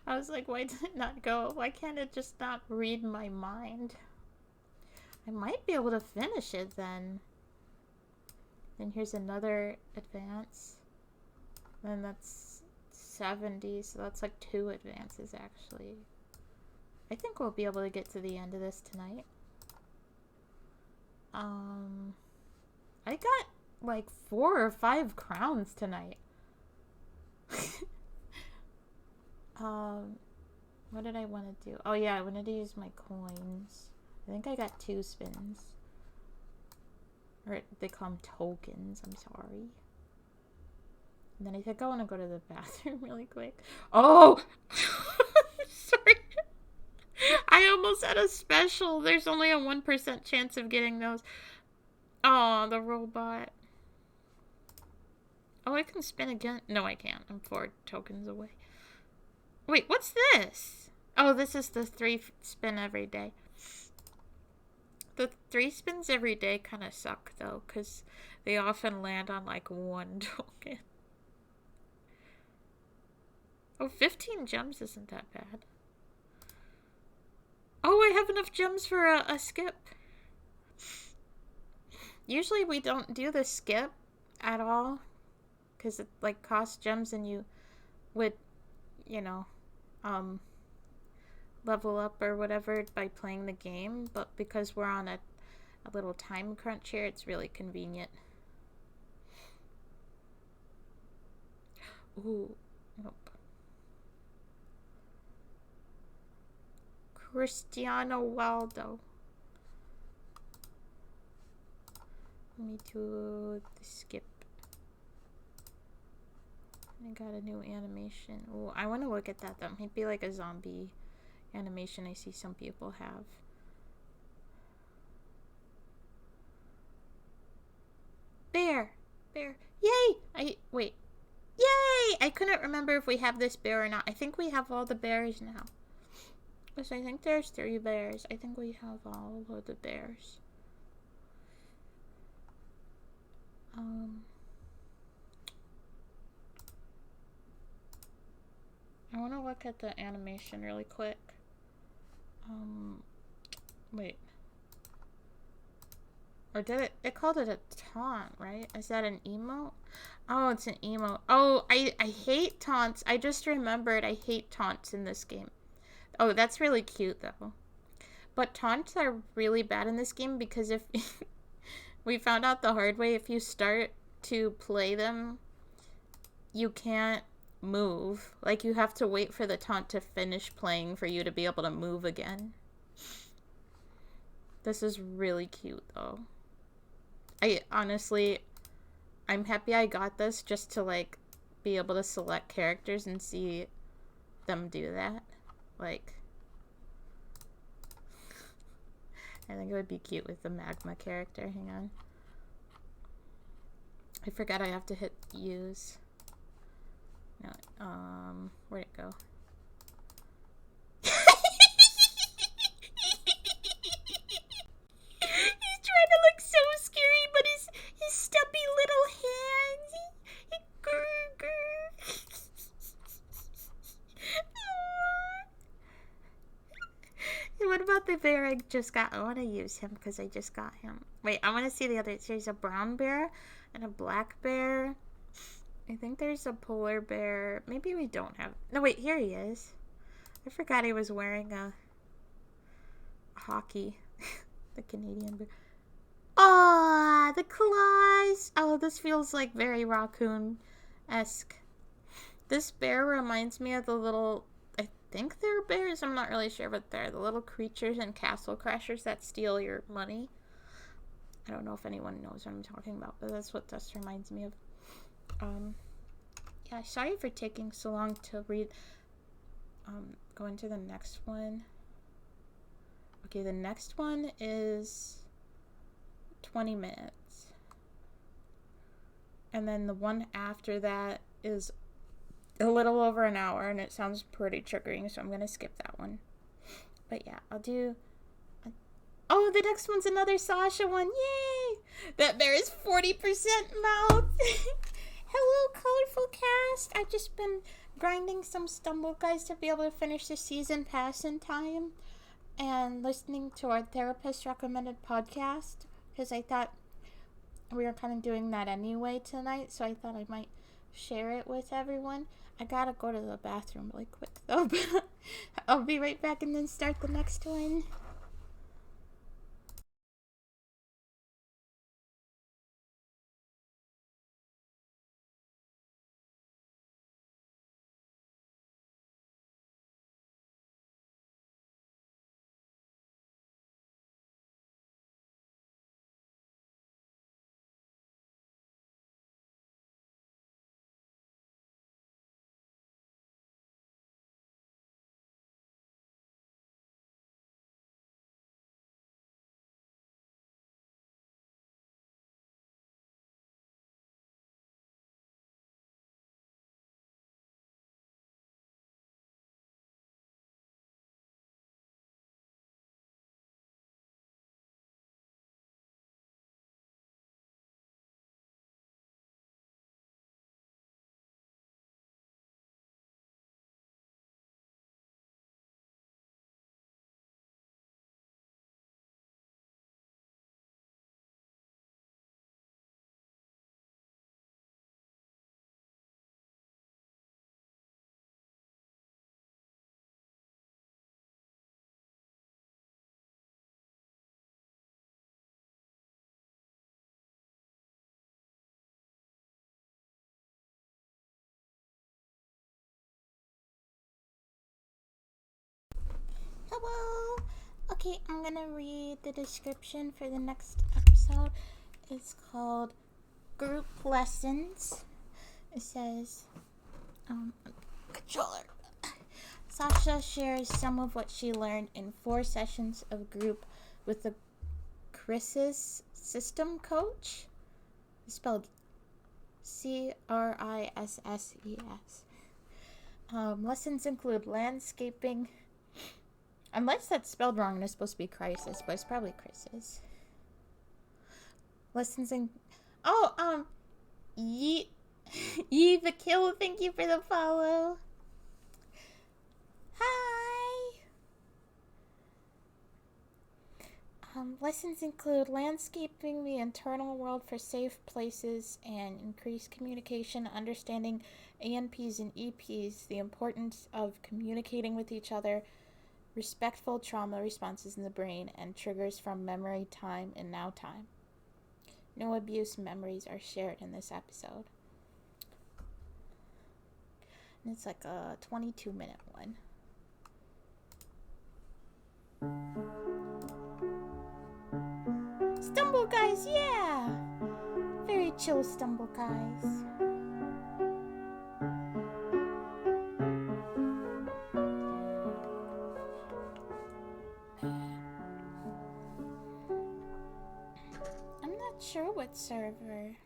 I was like, why did it not go? Why can't it just not read my mind? I might be able to finish it then. Then here's another advance. Then that's 70, so that's like 2 advances actually. I think we'll be able to get to the end of this tonight. I got like 4 or 5 crowns tonight. What did I want to do? Oh yeah, I wanted to use my coins. I think I got 2 spins. Or they call them tokens, I'm sorry. And then I think I want to go to the bathroom really quick. Oh! Sorry. I almost had a special. There's only a 1% chance of getting those. Oh, the robot. Oh, I can spin again. No, I can't. I'm 4 tokens away. Wait, what's this? Oh, this is the 3 spin every day. The 3 spins every day kind of suck, though, because they often land on, like, 1 token. Oh, 15 gems isn't that bad. Oh, I have enough gems for a skip. Usually we don't do the skip at all, because it, like, costs gems and you would, you know, level up or whatever by playing the game, but because we're on a little time crunch here, it's really convenient. Ooh, nope. Cristiano Waldo. Let me do the skip. I got a new animation. Oh, I want to look at that. That might be like a zombie animation I see some people have. Wait. Yay! I couldn't remember if we have this bear or not. I think we have all the bears now. Because I think there's 3 bears. I think we have all of the bears. I want to look at the animation really quick. Wait. Or did it called it a taunt, right? Is that an emote? Oh, it's an emote. Oh, I hate taunts. I just remembered I hate taunts in this game. Oh, that's really cute though. But taunts are really bad in this game because if we found out the hard way, if you start to play them, you can't move. Like, you have to wait for the taunt to finish playing for you to be able to move again. This is really cute though. I'm happy I got this just to like be able to select characters and see them do that. Like, I think it would be cute with the magma character. Hang on. I forgot I have to hit use. No, where'd it go? He's trying to look so scary, but his stubby little hands. What about the bear I just got? I want to use him because I just got him. Wait, I want to see the other. There's a brown bear and a black bear. I think there's a polar bear. Maybe we don't have... No, wait, here he is. I forgot he was wearing a hockey. The Canadian bear. Oh, the claws. Oh, this feels like very raccoon-esque. This bear reminds me of the little... I think they're bears. I'm not really sure, but they're the little creatures in Castle Crashers that steal your money. I don't know if anyone knows what I'm talking about, but that's what this reminds me of. Yeah, sorry for taking so long to read. Going to the next one. Okay, the next one is 20 minutes. And then the one after that is a little over an hour, and it sounds pretty triggering, so I'm going to skip that one. But yeah, I'll do... Oh, the next one's another Sasha one. Yay! That bear is 40% mouth. Hello, colorful cast. I've just been grinding some Snuggle guys to be able to finish the season pass in time, and listening to our therapist recommended podcast, because I thought we were kind of doing that anyway tonight, so I thought I might share it with everyone. I gotta go to the bathroom really quick though, but I'll be right back and then start the next one. Hello! Okay, I'm gonna read the description for the next episode. It's called Group Lessons. It says, controller. Sasha shares some of what she learned in 4 sessions of group with the Crisis system coach. It's spelled CRISSES. Lessons include landscaping. Unless that's spelled wrong and it's supposed to be crisis, but it's probably crisis. Lessons in. Oh, Ye the Kill, thank you for the follow. Hi. Lessons include landscaping the internal world for safe places and increased communication, understanding ANPs and EPs, the importance of communicating with each other, respectful trauma responses in the brain, and triggers from memory, time, and now time. No abuse memories are shared in this episode. And it's like a 22-minute one. Stumble guys, yeah! Very chill stumble guys. I'm not sure what server.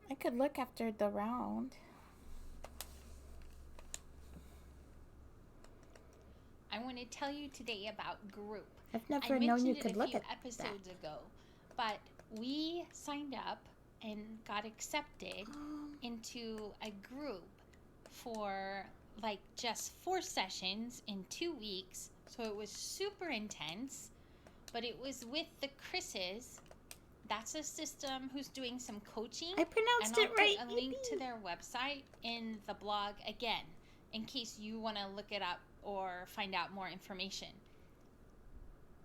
I could look after the round. I want to tell you today about group. I've never known you could look at episodes ago, but we signed up and got accepted into a group for like just 4 sessions in 2 weeks. So it was super intense, but it was with the Chris's. That's a system who's doing some coaching. I pronounced it right. I'll put a link to their website in the blog again, in case you want to look it up or find out more information.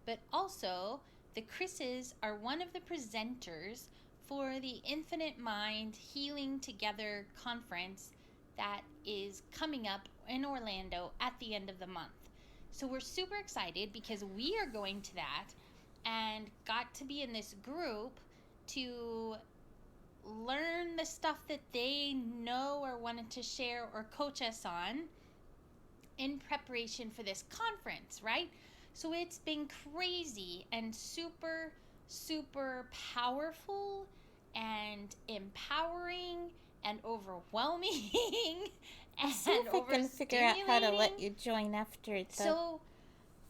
But also, the Chris's are one of the presenters for the Infinite Mind Healing Together conference that is coming up in Orlando at the end of the month. So we're super excited because we are going to that and got to be in this group to learn the stuff that they know or wanted to share or coach us on in preparation for this conference, right? So it's been crazy and super, super powerful and empowering and overwhelming and see if I can figure out how to let you join after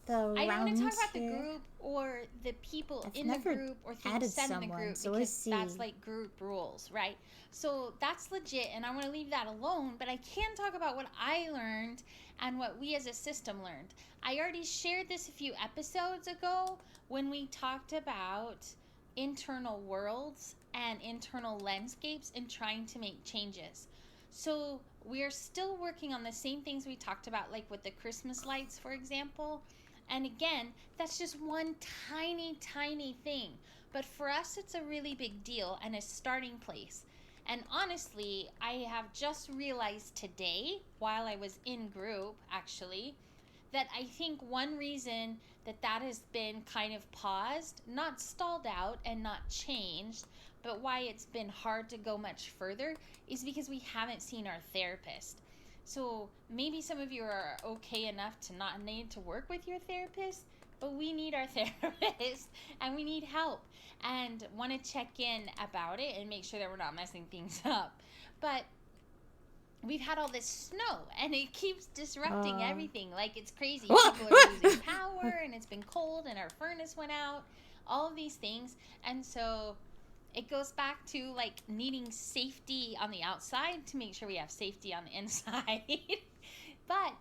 the I don't want to talk about here. the group or the people I've in the never group or added things said in the someone, group, so because we'll that's see. like group rules, right? So that's legit, and I want to leave that alone, but I can talk about what I learned and what we as a system learned. I already shared this a few episodes ago when we talked about internal worlds and internal landscapes and trying to make changes. So we're still working on the same things we talked about, like with the Christmas lights, for example. And again, that's just one tiny, tiny thing. But for us, it's a really big deal and a starting place. And honestly, I have just realized today, while I was in group, actually, that I think one reason that that has been kind of paused, not stalled out and not changed, but why it's been hard to go much further is because we haven't seen our therapist. So maybe some of you are okay enough to not need to work with your therapist, but we need our therapist and we need help and want to check in about it and make sure that we're not messing things up. But we've had all this snow and it keeps disrupting everything. Like, it's crazy. People are losing power and it's been cold and our furnace went out, all of these things. And so it goes back to like needing safety on the outside to make sure we have safety on the inside. But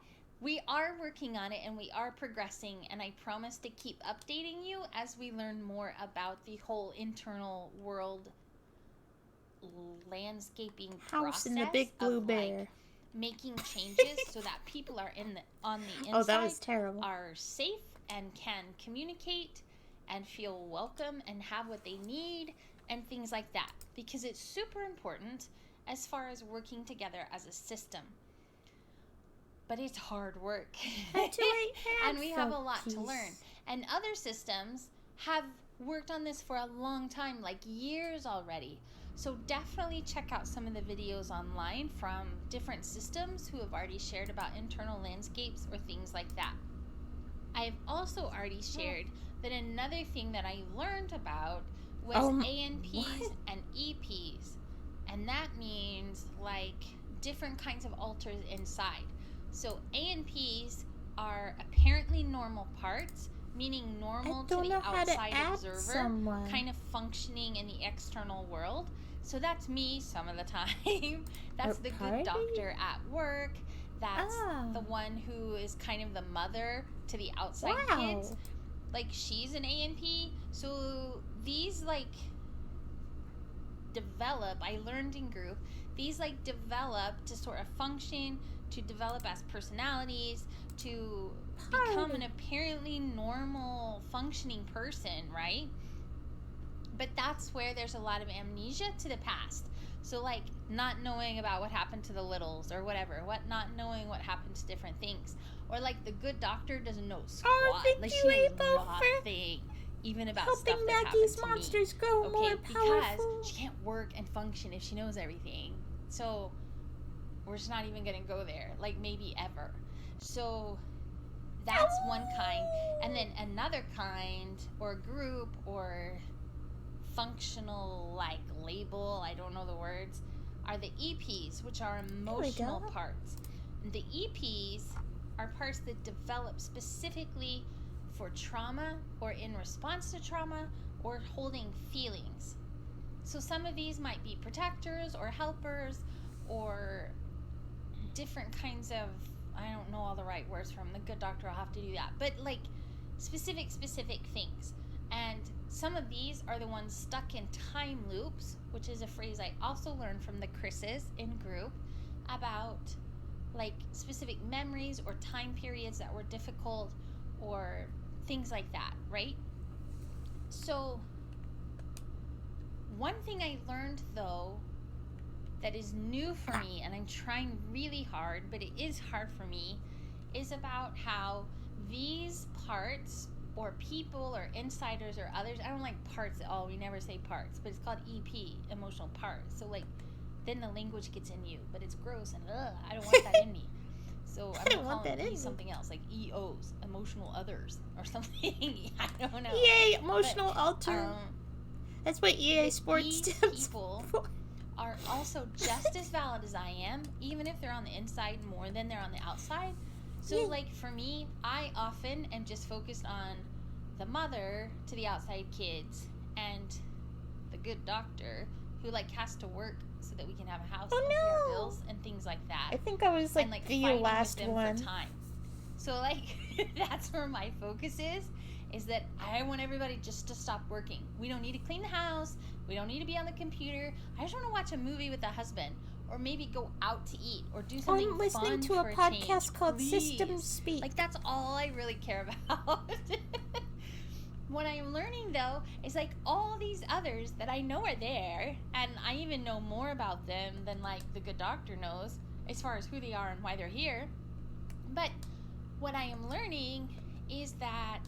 we are working on it and we are progressing, and I promise to keep updating you as we learn more about the whole internal world landscaping House process in the Big Blue Bear. Like making changes so that people are on the inside that was terrible. are safe and can communicate and feel welcome and have what they need and things like that, because it's super important as far as working together as a system. But it's hard work. And we have a lot to learn. And other systems have worked on this for a long time, like years already. So definitely check out some of the videos online from different systems who have already shared about internal landscapes or things like that. I've also already shared that another thing that I learned about was ANPs and EPs. And that means like different kinds of alters inside. So ANPs are apparently normal parts, meaning normal to the outside observer, kind of functioning in the external world. So that's me some of the time. That's the good doctor at work. That's the one who is kind of the mother to the outside kids. Like, she's an ANP. So these like develop, I learned in group, these like develop to sort of function, to develop as personalities, to become an apparently normal functioning person, right? But that's where there's a lot of amnesia to the past. So like not knowing about what happened to the littles or whatever, not knowing what happened to different things. Or like the good doctor doesn't know squat. Like she knows nothing even about helping stuff that Maggie's happened to monsters me. grow more powerful. Because she can't work and function if she knows everything. So we're just not even gonna go there, like maybe ever. So that's one kind. And then another kind or group or functional like label, I don't know the words, are the EPs, which are emotional parts. And the EPs are parts that develop specifically for trauma or in response to trauma or holding feelings. So some of these might be protectors or helpers or different kinds of, I don't know all the right words from the good doctor, I'll have to do that, but like specific things. And some of these are the ones stuck in time loops, which is a phrase I also learned from the Chris's in group about like specific memories or time periods that were difficult or things like that, right? So one thing I learned though that is new for me, and I'm trying really hard, but it is hard for me, is about how these parts or people or insiders or others, I don't like parts at all, we never say parts, but it's called EP, emotional parts. So like then the language gets in you, but it's gross and I don't want that in me. So I'm gonna call them something else, like EOs, emotional others, or something. I don't know. Yay, emotional alter. That's what EA Sports stands people for. Are also just as valid as I am, even if they're on the inside more than they're on the outside. So like for me, I often am just focused on the mother to the outside kids and the good doctor who like has to work so that we can have a house and pay our bills and things like that. I think I was like, and, like the last one. For time. So like that's where my focus is that I want everybody just to stop working. We don't need to clean the house. We don't need to be on the computer. I just want to watch a movie with a husband, or maybe go out to eat, or do something fun. I'm listening to a podcast called System Speak. Like that's all I really care about. What I'm learning though is like all these others that I know are there, and I even know more about them than like the good doctor knows as far as who they are and why they're here. But what I am learning is that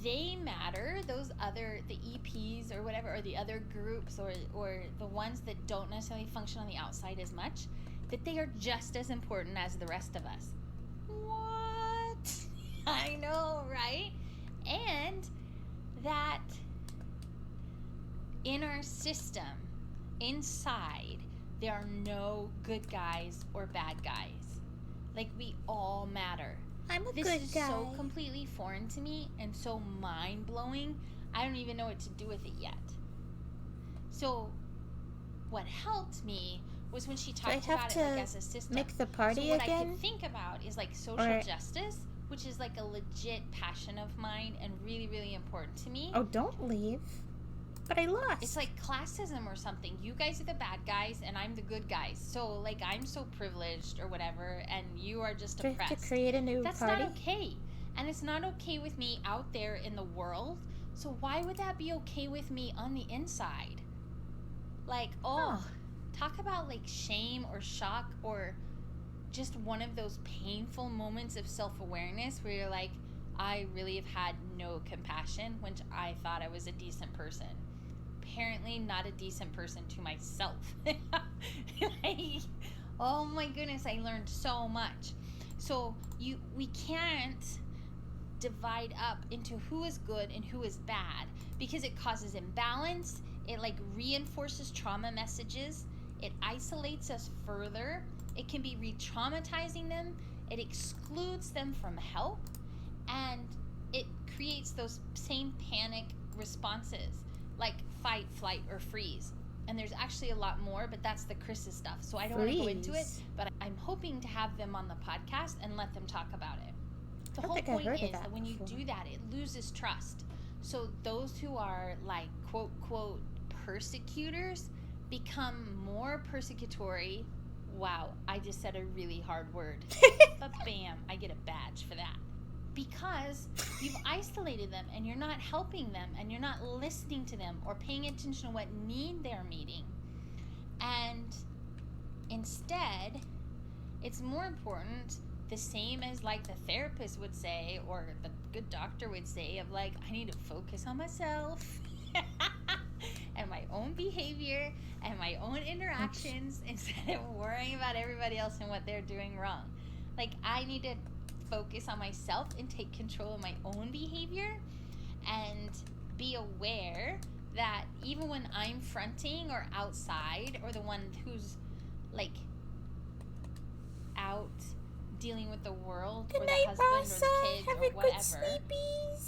they matter, those other, the EPs or whatever, or the other groups or the ones that don't necessarily function on the outside as much, that they are just as important as the rest of us. What? I know, right? And that in our system, inside, there are no good guys or bad guys. Like, we all matter. I'm a this good is guy. So completely foreign to me and so mind-blowing, I don't even know what to do with it yet. So what helped me was when she talked about it like as a system. Make the party so what again? I can think about is like social justice, which is like a legit passion of mine and really, really important to me. Oh, don't leave. But I lost. It's like classism or something. You guys are the bad guys and I'm the good guys. So like I'm so privileged or whatever and you are just oppressed. To create a new That's party? not okay. And it's not okay with me out there in the world. So why would that be okay with me on the inside? Like, talk about like shame or shock or just one of those painful moments of self-awareness where you're like, I really have had no compassion when I thought I was a decent person. Apparently not a decent person to myself. Like, oh my goodness, I learned so much. So we can't divide up into who is good and who is bad because it causes imbalance, It like reinforces trauma messages. It isolates us further. It can be re-traumatizing them. It excludes them from help. And it creates those same panic responses like fight, flight, or freeze. And there's actually a lot more, but that's the Chris's stuff. So I don't want to go into it, but I'm hoping to have them on the podcast and let them talk about it. The whole point is that when you do that, it loses trust. So those who are like, quote, quote, persecutors become more persecutory. Wow, I just said a really hard word. But bam, I get a badge for that. Because you've isolated them and you're not helping them and you're not listening to them or paying attention to what need they're meeting. And instead, it's more important, the same as like the therapist would say or the good doctor would say, of like, I need to focus on myself and my own behavior and my own interactions instead of worrying about everybody else and what they're doing wrong. Like, I need to focus on myself and take control of my own behavior and be aware that even when I'm fronting or outside or the one who's like out dealing with the world or the husband or the kids or whatever,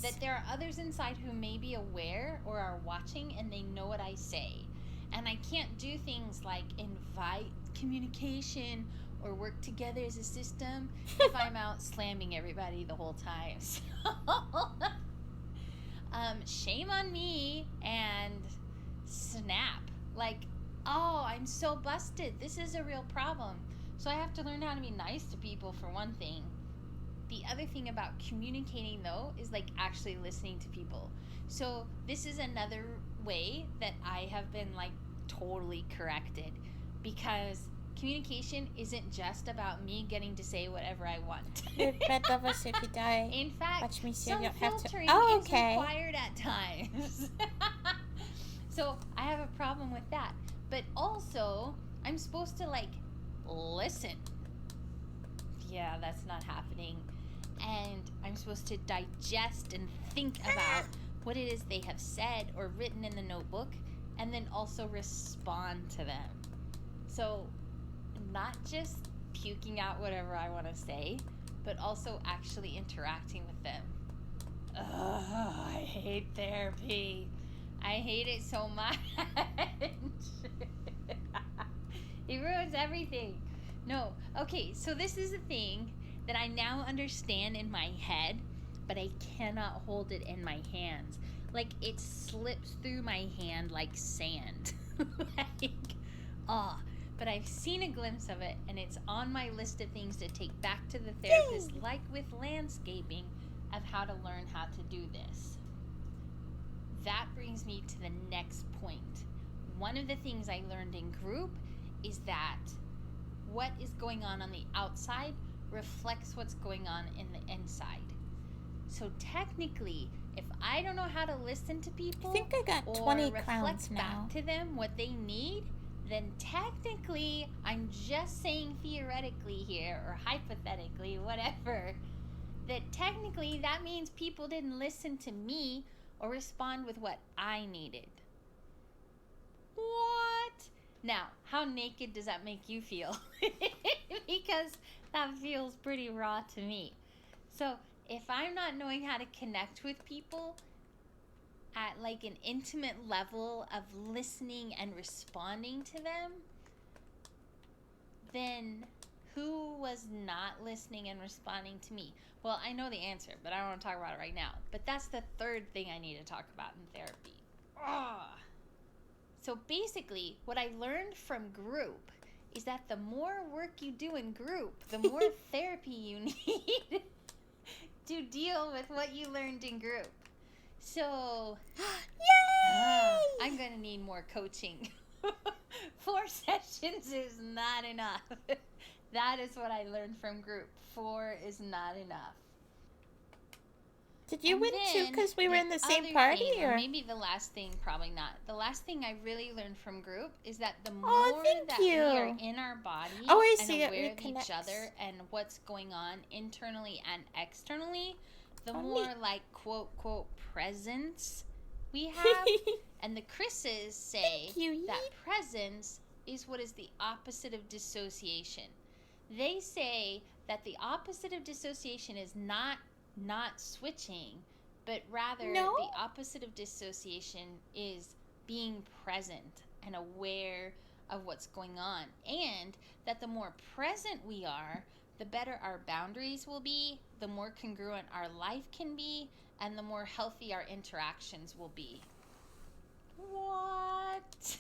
that there are others inside who may be aware or are watching and they know what I say. And I can't do things like invite communication or work together as a system if I'm out slamming everybody the whole time. So, shame on me and snap. Like, oh, I'm so busted. This is a real problem. So I have to learn how to be nice to people for one thing. The other thing about communicating, though, is like actually listening to people. So this is another way that I have been like totally corrected, because communication isn't just about me getting to say whatever I want. Red love us if you die. In fact, watch me some filtering is required at times. So I have a problem with that. But also, I'm supposed to like listen. Yeah, that's not happening. And I'm supposed to digest and think about what it is they have said or written in the notebook, and then also respond to them. So not just puking out whatever I want to say, but also actually interacting with them. Ugh, I hate therapy. I hate it so much. It ruins everything. No. Okay, so this is a thing that I now understand in my head, but I cannot hold it in my hands. Like, it slips through my hand like sand. Like, but I've seen a glimpse of it, and it's on my list of things to take back to the therapist, like with landscaping, of how to learn how to do this. That brings me to the next point. One of the things I learned in group is that what is going on the outside reflects what's going on in the inside. So technically, if I don't know how to listen to people, I think I got 20 crowns now. Back to them what they need, then technically, I'm just saying theoretically here, or hypothetically, whatever, that technically that means people didn't listen to me or respond with what I needed. What? Now, how naked does that make you feel? Because that feels pretty raw to me. So, if I'm not knowing how to connect with people at like an intimate level of listening and responding to them, then who was not listening and responding to me? Well, I know the answer, but I don't want to talk about it right now. But that's the third thing I need to talk about in therapy. So basically, what I learned from group is that the more work you do in group, the more therapy you need to deal with what you learned in group. So, yay! I'm going to need more coaching. 4 sessions is not enough. That is what I learned from group. 4 is not enough. Did you win too because we were in the same party? Or maybe the last thing, probably not. The last thing I really learned from group is that the more that we are in our bodies and aware of each other and what's going on internally and externally, the more like quote, quote, presence we have. And the Chris's say you, that presence is what is the opposite of dissociation. They say that the opposite of dissociation is not switching, but rather the opposite of dissociation is being present and aware of what's going on. And that the more present we are, the better our boundaries will be, the more congruent our life can be, and the more healthy our interactions will be. What?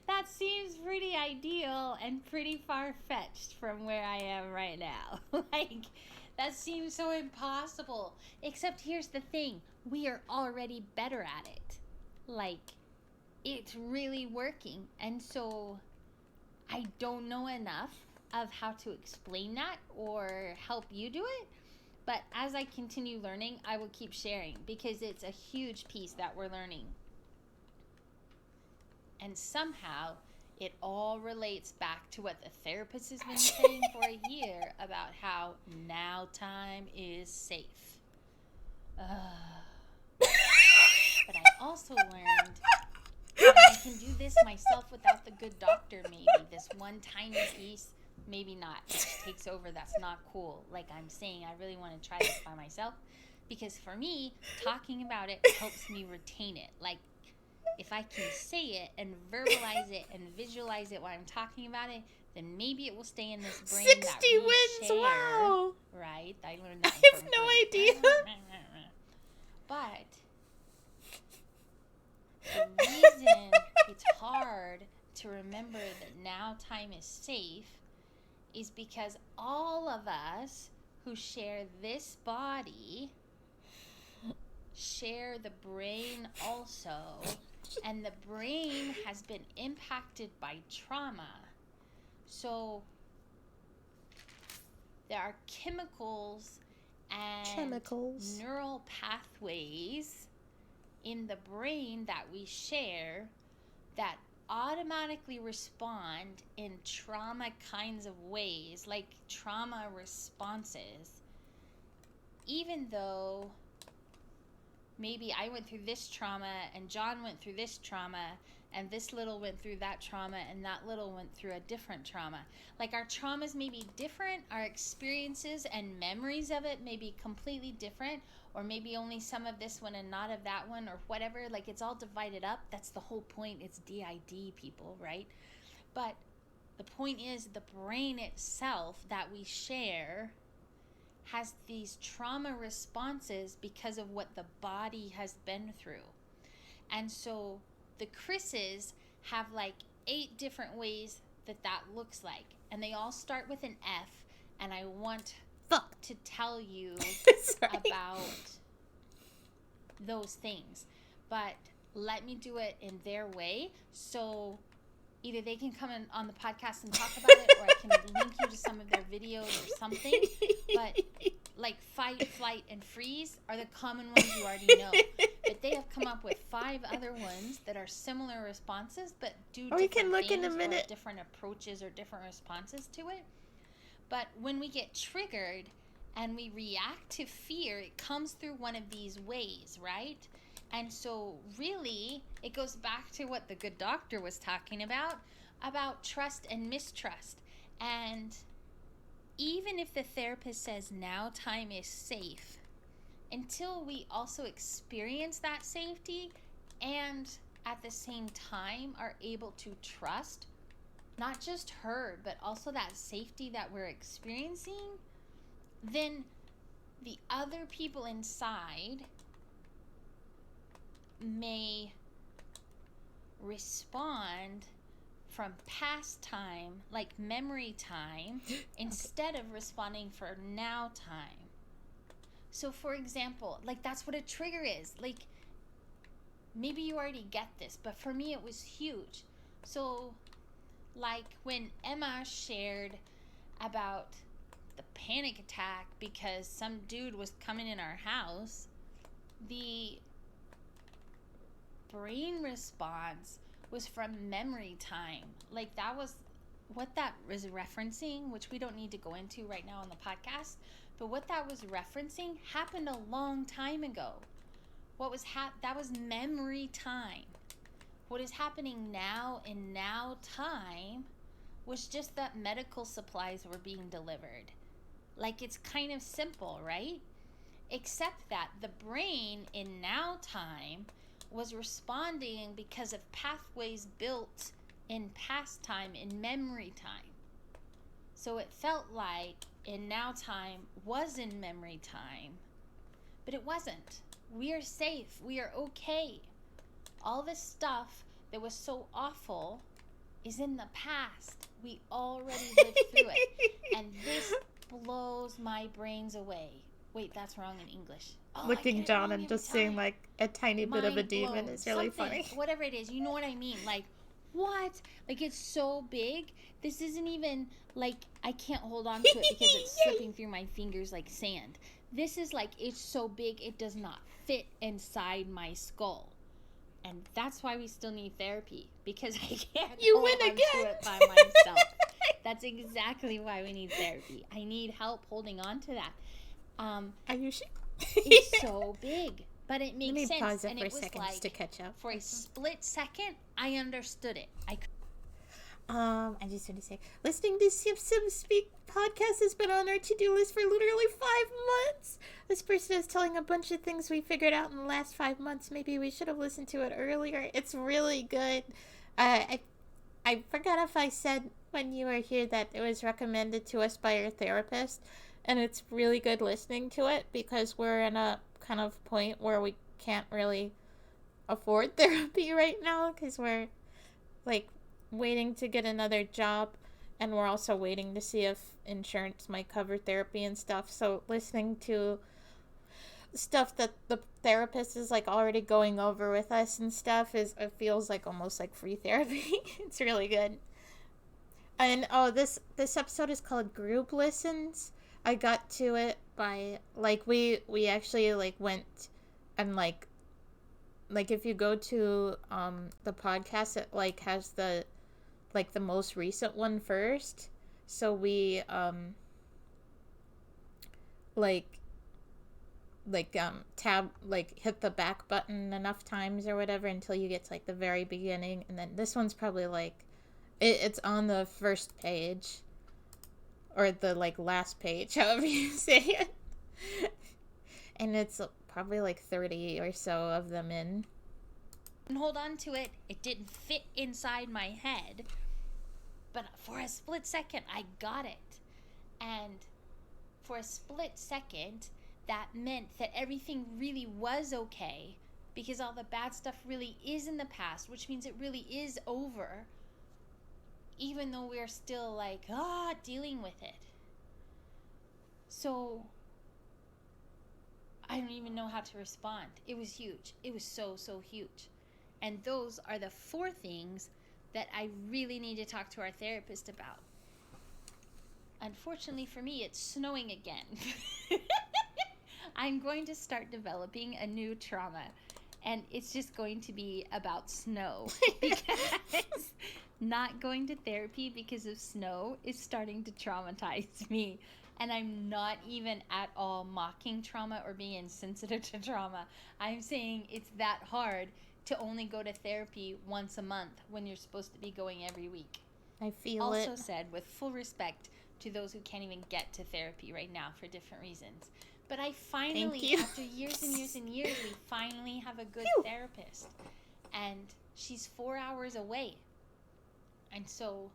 That seems pretty ideal and pretty far-fetched from where I am right now. Like, that seems so impossible. Except here's the thing. We are already better at it. Like, it's really working. And so I don't know enough of how to explain that or help you do it. But as I continue learning, I will keep sharing because it's a huge piece that we're learning. And somehow it all relates back to what the therapist has been saying for a year about how now time is safe. But I also learned that I can do this myself without the good doctor, maybe. This one tiny piece, maybe not. It takes over, that's not cool. Like I'm saying, I really want to try this by myself. Because for me, talking about it helps me retain it. Like, if I can say it and verbalize it and visualize it while I'm talking about it, then maybe it will stay in this brain 60 that we wins, share. wow. Right? I learned that I have no idea. But the reason it's hard to remember that now time is safe is because all of us who share this body share the brain also, and the brain has been impacted by trauma. So there are chemicals and neural pathways in the brain that we share that automatically respond in trauma kinds of ways, like trauma responses, even though maybe I went through this trauma and John went through this trauma and this little went through that trauma and that little went through a different trauma. Like our traumas may be different, our experiences and memories of it may be completely different, or maybe only some of this one and not of that one or whatever. Like it's all divided up. That's the whole point. It's DID, people, right? But the point is the brain itself that we share has these trauma responses because of what the body has been through. And so the Chris's have like 8 different ways that looks like. And they all start with an F. And I want to tell you about those things. But let me do it in their way. So either they can come in on the podcast and talk about it, or I can link you to some of their videos or something. But like fight, flight, and freeze are the common ones you already know. But they have come up with 5 other ones that are similar responses, but do different things or different approaches or different responses to it. But when we get triggered and we react to fear, it comes through one of these ways, right? And so really, it goes back to what the good doctor was talking about trust and mistrust. And even if the therapist says now time is safe, until we also experience that safety and at the same time are able to trust not just her, but also that safety that we're experiencing, then the other people inside may respond from past time, like memory time, instead of responding for now time. So for example, like that's what a trigger is. Like maybe you already get this, but for me it was huge. So like when Emma shared about the panic attack because some dude was coming in our house, the brain response was from memory time. Like that was what that was referencing, which we don't need to go into right now on the podcast, but what that was referencing happened a long time ago. That was memory time. What is happening now in now time was just that medical supplies were being delivered. Like, it's kind of simple, right? Except that the brain in now time was responding because of pathways built in past time, in memory time. So it felt like in now time was in memory time, but it wasn't. We are safe. We are okay. All this stuff that was so awful is in the past. We already lived through it. And this blows my brains away. Wait, that's wrong in English. Oh, Looking John and just seeing like a tiny bit of a demon is really funny. Whatever it is, you know what I mean? Like, what? Like, it's so big. This isn't even like I can't hold on to it because it's slipping through my fingers like sand. This is like, it's so big it does not fit inside my skull. And that's why we still need therapy, because I can't hold on to it by myself. That's exactly why we need therapy. I need help holding on to that. Are you sure? It's so big, but it makes sense. Let me pause it and for it was seconds like, to catch up. For a split second, I understood it. I just want to say, listening to Sim Speak podcast has been on our to-do list for literally 5 months. This person is telling a bunch of things we figured out in the last 5 months. Maybe we should have listened to it earlier. It's really good. I forgot if I said when you were here that it was recommended to us by our therapist, and it's really good listening to it because we're in a kind of point where we can't really afford therapy right now because we're like waiting to get another job, and we're also waiting to see if insurance might cover therapy and stuff. So listening to stuff that the therapist is like already going over with us and stuff it feels like almost like free therapy. It's really good. And this episode is called Group Listens. I got to it by like we actually like went and like if you go to the podcast, it like has the most recent one first. So we tab hit the back button enough times or whatever until you get to like the very beginning, and then this one's probably like it's on the first page or the like last page, however you say it. And it's probably like 30 or so of them in. And hold on to it. It didn't fit inside my head. But for a split second, I got it. And for a split second, that meant that everything really was okay. Because all the bad stuff really is in the past, which means it really is over. Even though we're still like, dealing with it. So I don't even know how to respond. It was huge. It was so, so huge. And those are the 4 things that I really need to talk to our therapist about. Unfortunately for me, it's snowing again. I'm going to start developing a new trauma. And it's just going to be about snow. Because not going to therapy because of snow is starting to traumatize me. And I'm not even at all mocking trauma or being insensitive to trauma. I'm saying it's that hard to only go to therapy once a month when you're supposed to be going every week. I feel also it. Also said with full respect to those who can't even get to therapy right now for different reasons. But I finally, after years and years and years, we finally have a good therapist. And she's 4 hours away. And so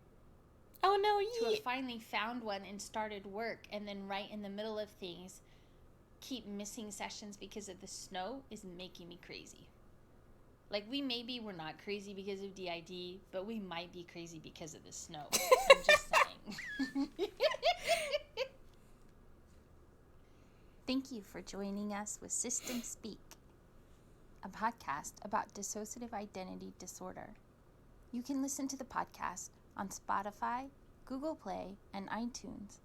to have finally found one and started work, and then right in the middle of things, keep missing sessions because of the snow is making me crazy. Like, we're not crazy because of DID, but we might be crazy because of the snow. I'm just saying. Thank you for joining us with System Speak, a podcast about dissociative identity disorder. You can listen to the podcast on Spotify, Google Play, and iTunes,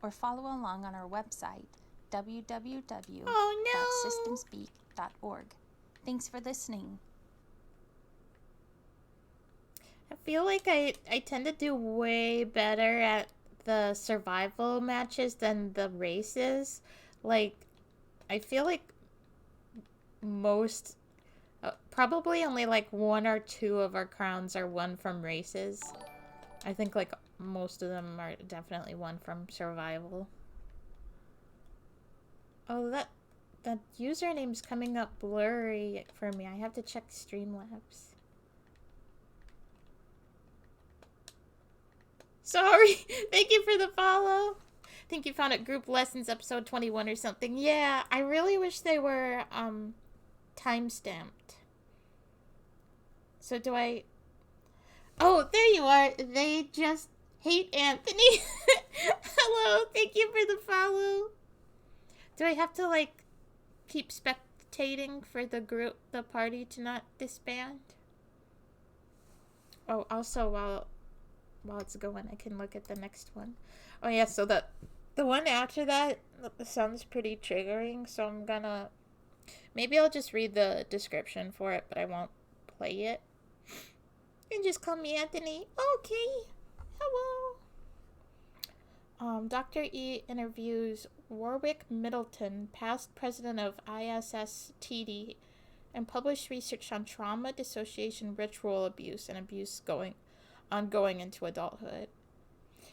or follow along on our website, www.systemspeak.org. Thanks for listening. I feel like I tend to do way better at the survival matches than the races. Like, I feel like most, probably only like 1 or 2 of our crowns are won from races. I think like most of them are definitely won from survival. Oh, that username's coming up blurry for me. I have to check Streamlabs. Sorry. Thank you for the follow. I think you found it Group Lessons episode 21 or something. Yeah, I really wish they were time-stamped. So do I... Oh, there you are. They just hate Anthony. Hello, thank you for the follow. Do I have to, like, keep spectating for the party to not disband? Oh, also, while it's going, I can look at the next one. Oh, yeah, so the one after that sounds pretty triggering, so I'm gonna... Maybe I'll just read the description for it, but I won't play it. You can just call me Anthony. Okay. Hello. Dr. E interviews Warwick Middleton, past president of ISSTD, and published research on trauma, dissociation, ritual abuse, and abuse ongoing into adulthood.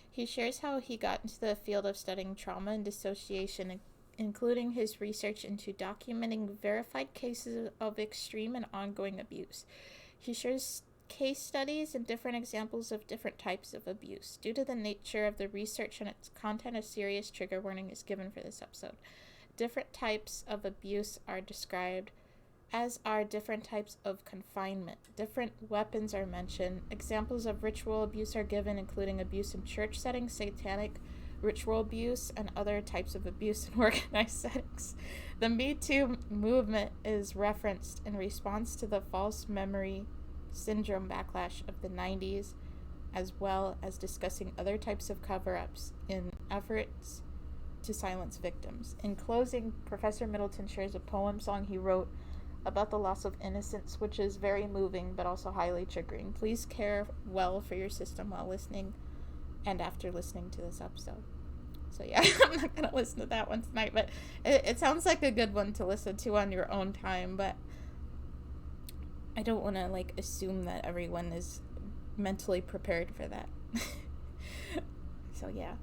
He shares how he got into the field of studying trauma and dissociation, including his research into documenting verified cases of extreme and ongoing abuse. He shares case studies and different examples of different types of abuse. Due to the nature of the research and its content, a serious trigger warning is given for this episode. Different types of abuse are described, as are different types of confinement. Different weapons are mentioned. Examples of ritual abuse are given, including abuse in church settings, satanic ritual abuse, and other types of abuse in organized settings. The Me Too movement is referenced in response to the false memory syndrome backlash of the 90s, as well as discussing other types of cover-ups in efforts to silence victims. In closing, Professor Middleton shares a poem song he wrote about the loss of innocence, which is very moving but also highly triggering. Please care well for your system while listening and after listening to this episode. So yeah, I'm not going to listen to that one tonight, but it sounds like a good one to listen to on your own time, but I don't want to, like, assume that everyone is mentally prepared for that. So, yeah.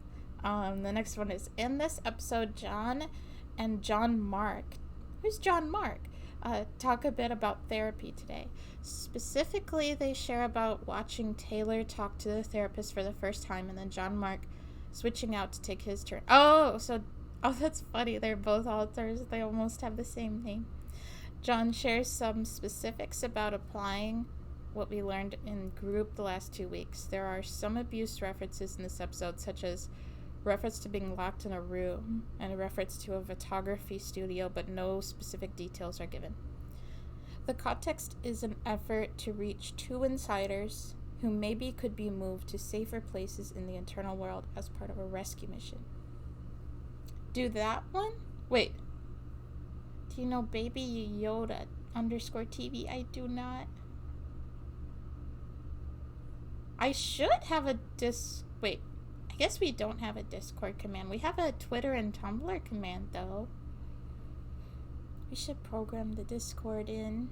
The next one is, in this episode, John and John Mark. Who's John Mark? Talk a bit about therapy today. Specifically, they share about watching Taylor talk to the therapist for the first time, and then John Mark switching out to take his turn. Oh, that's funny. They're both authors. They almost have the same name. John shares some specifics about applying what we learned in group the last 2 weeks. There are some abuse references in this episode, such as reference to being locked in a room and a reference to a photography studio, but no specific details are given. The context is an effort to reach 2 insiders who maybe could be moved to safer places in the internal world as part of a rescue mission. Do that one? Wait. Do you know Baby Yoda _TV? I do not. I should have a wait. I guess we don't have a Discord command. We have a Twitter and Tumblr command, though. We should program the Discord in.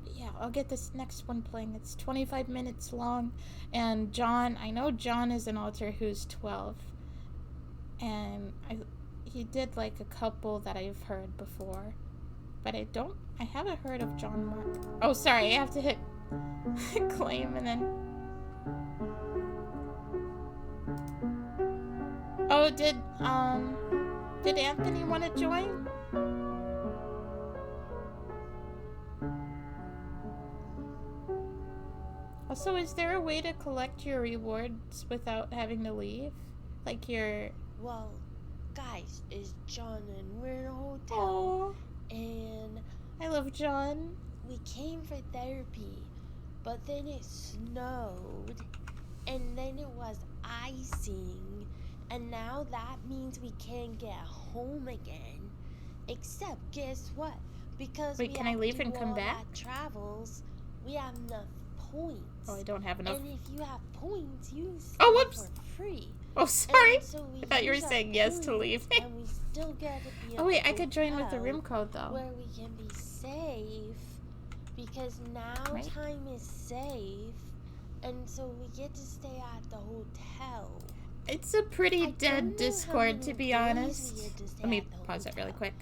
But yeah, I'll get this next one playing. It's 25 minutes long. And John, I know John is an author who's 12. And he did like a couple that I've heard before. But I haven't heard of John Mark. Oh, sorry, I have to hit claim and then... Oh, did Anthony want to join? Also, is there a way to collect your rewards without having to leave? Like your... Well, guys, it's John and we're in a hotel. Aww. And I love John. We came for therapy, but then it snowed, and then it was icing, and now that means we can't get home again. Except, guess what? Because Wait, can I leave and come back? Travels, we have enough points. Oh, I don't have enough. And if you have points, you can Oh, stay whoops. for free. Oh, sorry. And so we I thought you were use our saying yes to points, leave. and we still get to be Oh, at wait, the I could join with the hotel room code, though. where we can be safe, because now Right. time is safe, and so we get to stay at the hotel. It's a pretty I dead don't know how Discord, many to be days honest. we get to stay Let me at the pause it really hotel. quick.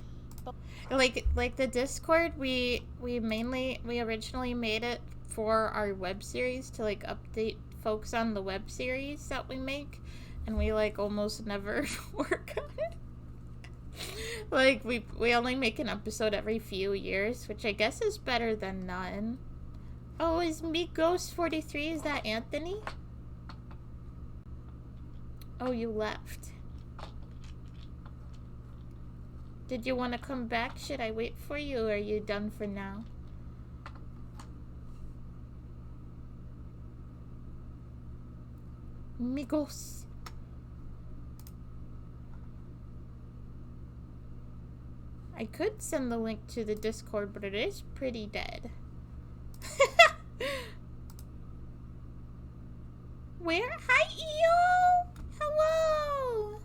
Like the Discord, we originally made it for our web series to like update folks on the web series that we make, and we like almost never work on it. Like we only make an episode every few years, which I guess is better than none. Oh, is me Ghost 43? Is that Anthony? Oh, you left. Did you want to come back? Should I wait for you, or are you done for now? Migos. I could send the link to the Discord, but it is pretty dead. Where? Hi, EO! Hello!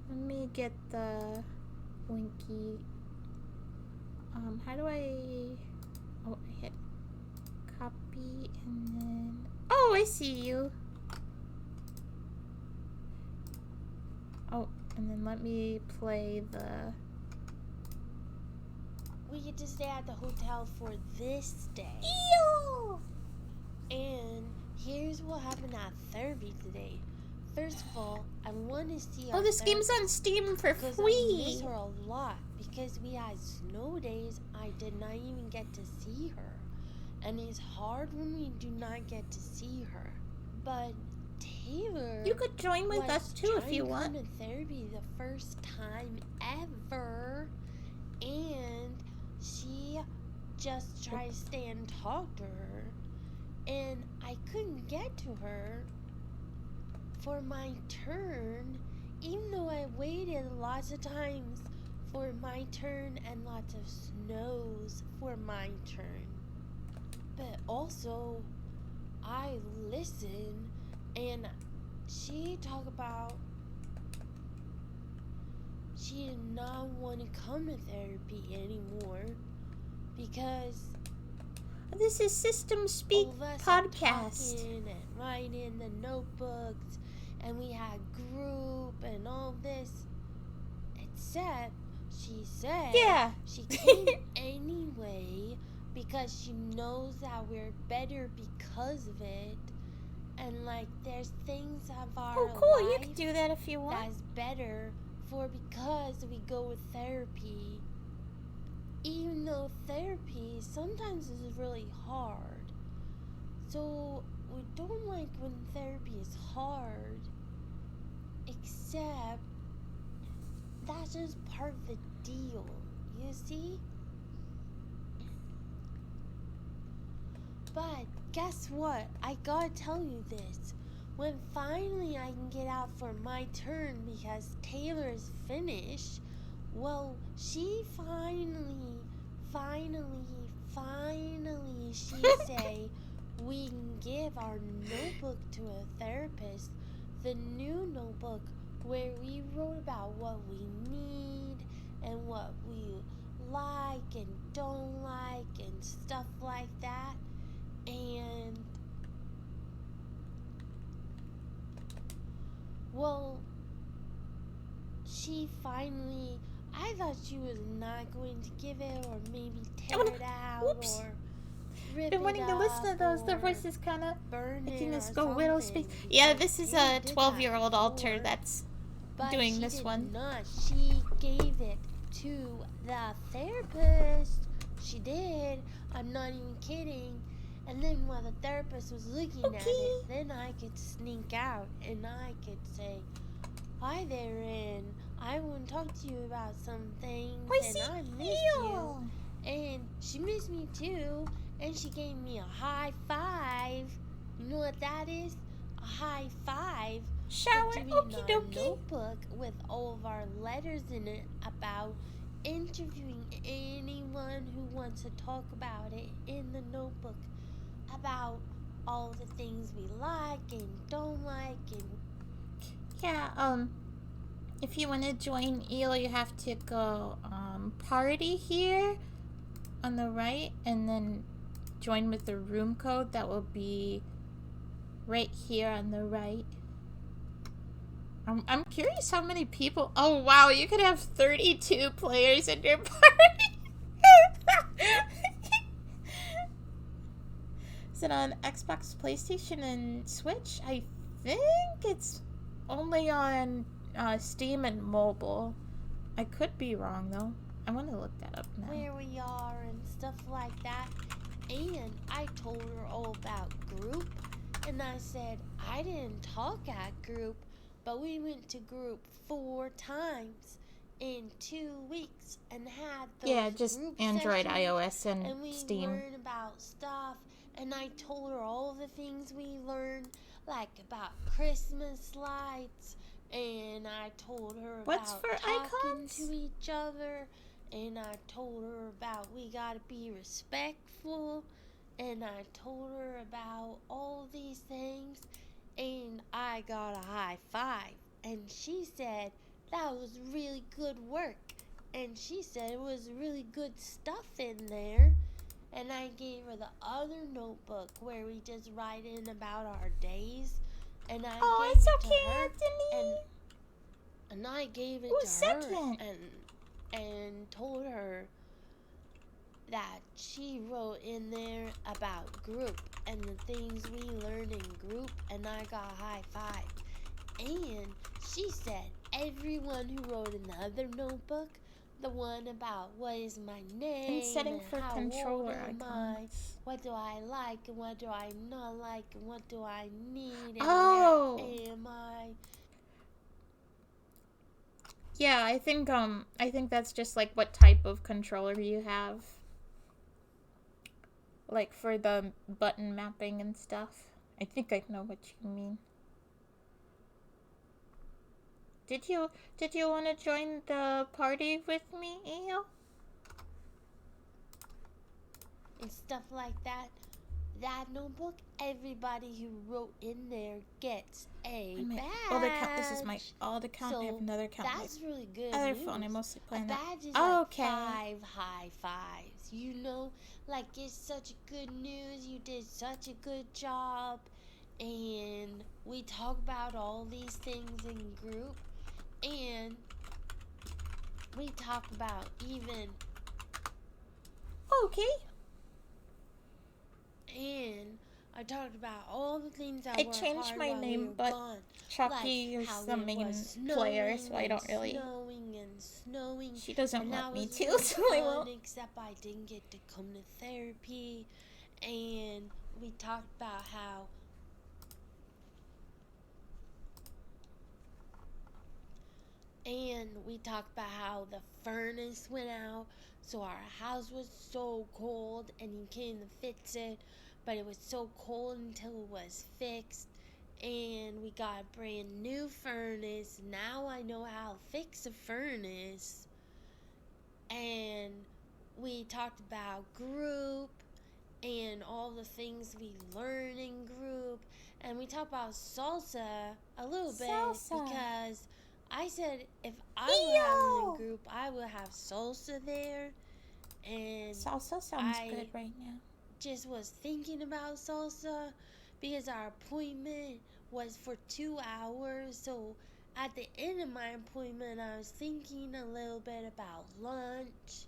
Let me get the linky. How do I... Oh, I hit copy and then... Oh, I see you. Oh, and then let me play the... We get to stay at the hotel for this day. Ew! And here's what happened at therapy today. First of all, I want to see our Oh, this game's on therapist Steam for because I free. miss her a lot. Because we had snow days, I did not even get to see her. And it's hard when we do not get to see her. But Taylor... You could join with us too if you want. was trying to come to therapy the first time ever. And she just tried to stay and talk to her. And I couldn't get to her for my turn, even though I waited lots of times for my turn and lots of snows for my turn. But also, I listened, and she talked about she did not want to come to therapy anymore because This is System Speak all of us Podcast. are talking and writing the notebooks, and we had group and all this. Except she said Yeah. she came anyway because she knows that we're better because of it. And like there's things of our Oh, cool. You life can do that if you want. that's better for because we go with therapy. Even though therapy sometimes is really hard. So we don't like when therapy is hard. Except that's just part of the deal. You see? But guess what? I gotta tell you this. When finally I can get out for my turn because Taylor is finished, well, she finally, she say we can give our notebook to a therapist, the new notebook where we wrote about what we need and what we like and don't like and stuff like that. And well, she finally, I thought she was not going to give it, or maybe tear it out, Whoops. or rip Been it wanting to listen to up, those. Their or voices kind of burn making it us or go whittle something, space. Yeah, because this is Taylor a did that 12-year-old alter before. that's But doing she this did one. Not. She gave it to the therapist. She did. I'm not even kidding. And then while the therapist was looking at it, then I could sneak out and I could say, "Hi there, and I want to talk to you about some things, and I miss you." And she missed me too, and she gave me a high five. You know what that is? A high five. Shower, For doing okie our dokie. notebook with all of our letters in it about interviewing anyone who wants to talk about it in the notebook about all the things we like and don't like and Yeah, if you want to join Eel, you have to go, party here on the right, and then join with the room code. That will be right here on the right. I'm curious how many people... Oh, wow, you could have 32 players in your party. Is it on Xbox, PlayStation, and Switch? I think it's only on Steam and mobile. I could be wrong, though. I want to look that up now. where we are and stuff like that. And I told her all about group, and I said I didn't talk at group, but we went to group 4 times in 2 weeks and had those Yeah, just group Android, sessions, iOS, and and we Steam. learned about stuff. And I told her all the things we learned, like about Christmas lights, and I told her What's about for talking icons? to each other, and I told her about we gotta be respectful, and I told her about all these things, and I got a high five, and she said that was really good work, and she said it was really good stuff in there. And I gave her the other notebook where we just write in about our days, and I Oh, gave it's it okay, to her, Anthony. and I gave it Who's to her, second? and told her that she wrote in there about group and the things we learned in group, and I got a high five. And she said everyone who wrote in the other notebook, the one about what is my name And setting for how controller old am icons. what do I like and what do I not like and what do I need and Oh. where am I. Yeah, I think that's just like what type of controller you have. Like for the button mapping and stuff. I think I know what you mean. Did you want to join the party with me, Eo? And stuff like that. That notebook, everybody who wrote in there gets a On my badge. old account. This is my old account. I have another account. That's really good Other news. phone. I mostly play A on that. badge is Oh, like okay. 5 high fives. You know, like it's such good news. You did such a good job, and we talk about all these things in group, and we talk about even. Okay. And I talked about all the things that I were changed hard my while we name, were but gone. Chucky Like is how the it main was player, so I snowing don't really. and snowing. She doesn't And want that me was to, really so I fun, won't. except I didn't get to come to therapy. And we talked about how the furnace went out, so our house was so cold, and he came to fix it, but it was so cold until it was fixed. And we got a brand new furnace. Now I know how to fix a furnace. And we talked about group and all the things we learn in group. And we talked about salsa a little bit because I said if I were having a group, I would have salsa there. And Salsa sounds good right now. Just was thinking about salsa because our appointment was for 2 hours. So at the end of my appointment, I was thinking a little bit about lunch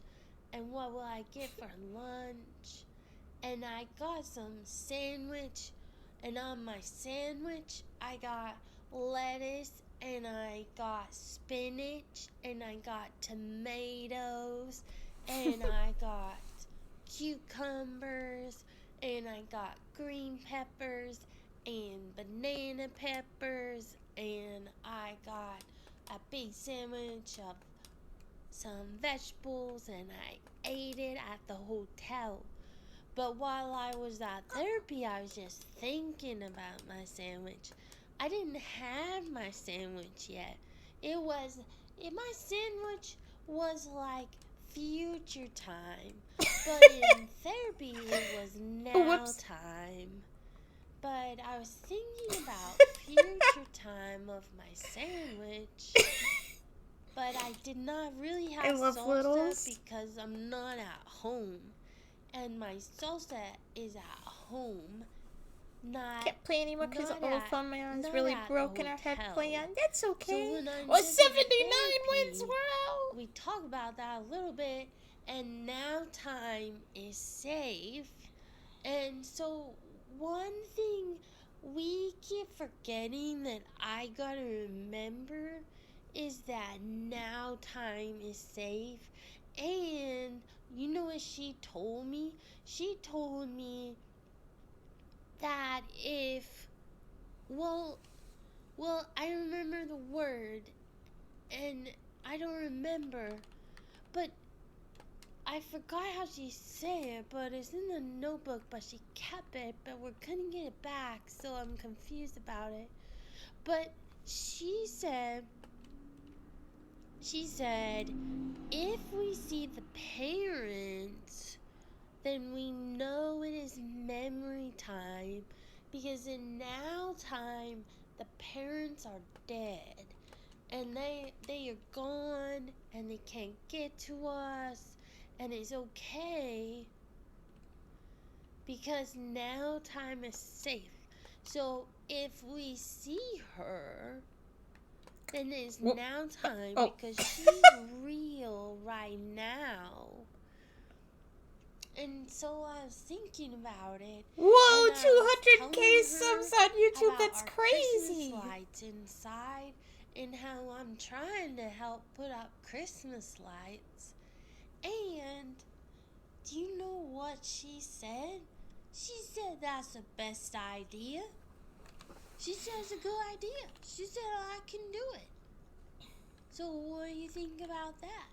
and what will I get for lunch. And I got some sandwich, and on my sandwich I got lettuce, and I got spinach, and I got tomatoes, and I got cucumbers, and I got green peppers and banana peppers, and I got a big sandwich of some vegetables, and I ate it at the hotel. But while I was at therapy, I was just thinking about my sandwich. I didn't have my sandwich yet. My sandwich was like future time. But in therapy, it was now whoops. time. But I was thinking about future time of my sandwich. But I did not really I have love salsa littles. because I'm not at home. And my salsa is at home. Not Can't play anymore because not the old at- phone man is not really at the broken. Our head hotel. plan. That's okay. when I'm Oh, visiting 79 wins. therapy, Wow. we talk about that a little bit, and now time is safe. And so one thing we keep forgetting that I gotta remember is that now time is safe. And you know what she told me? She told me that if, well, I remember the word, and I don't remember, but I forgot how she said it, but it's in the notebook, but she kept it, but we couldn't get it back, so I'm confused about it. But she said, if we see the parents, then we know it is memory time, because in now time, the parents are dead, and they are gone, and they can't get to us, and it's okay, because now time is safe. So if we see her, then it's Whoop. now time, Oh. because she's real right now. And so I was thinking about it. Whoa, and I was 200k telling subs her on YouTube. about That's our crazy. Christmas lights inside, and how I'm trying to help put up Christmas lights. And do you know what she said? She said that's the best idea. She said it's a good idea. She said I can do it. So what do you think about that?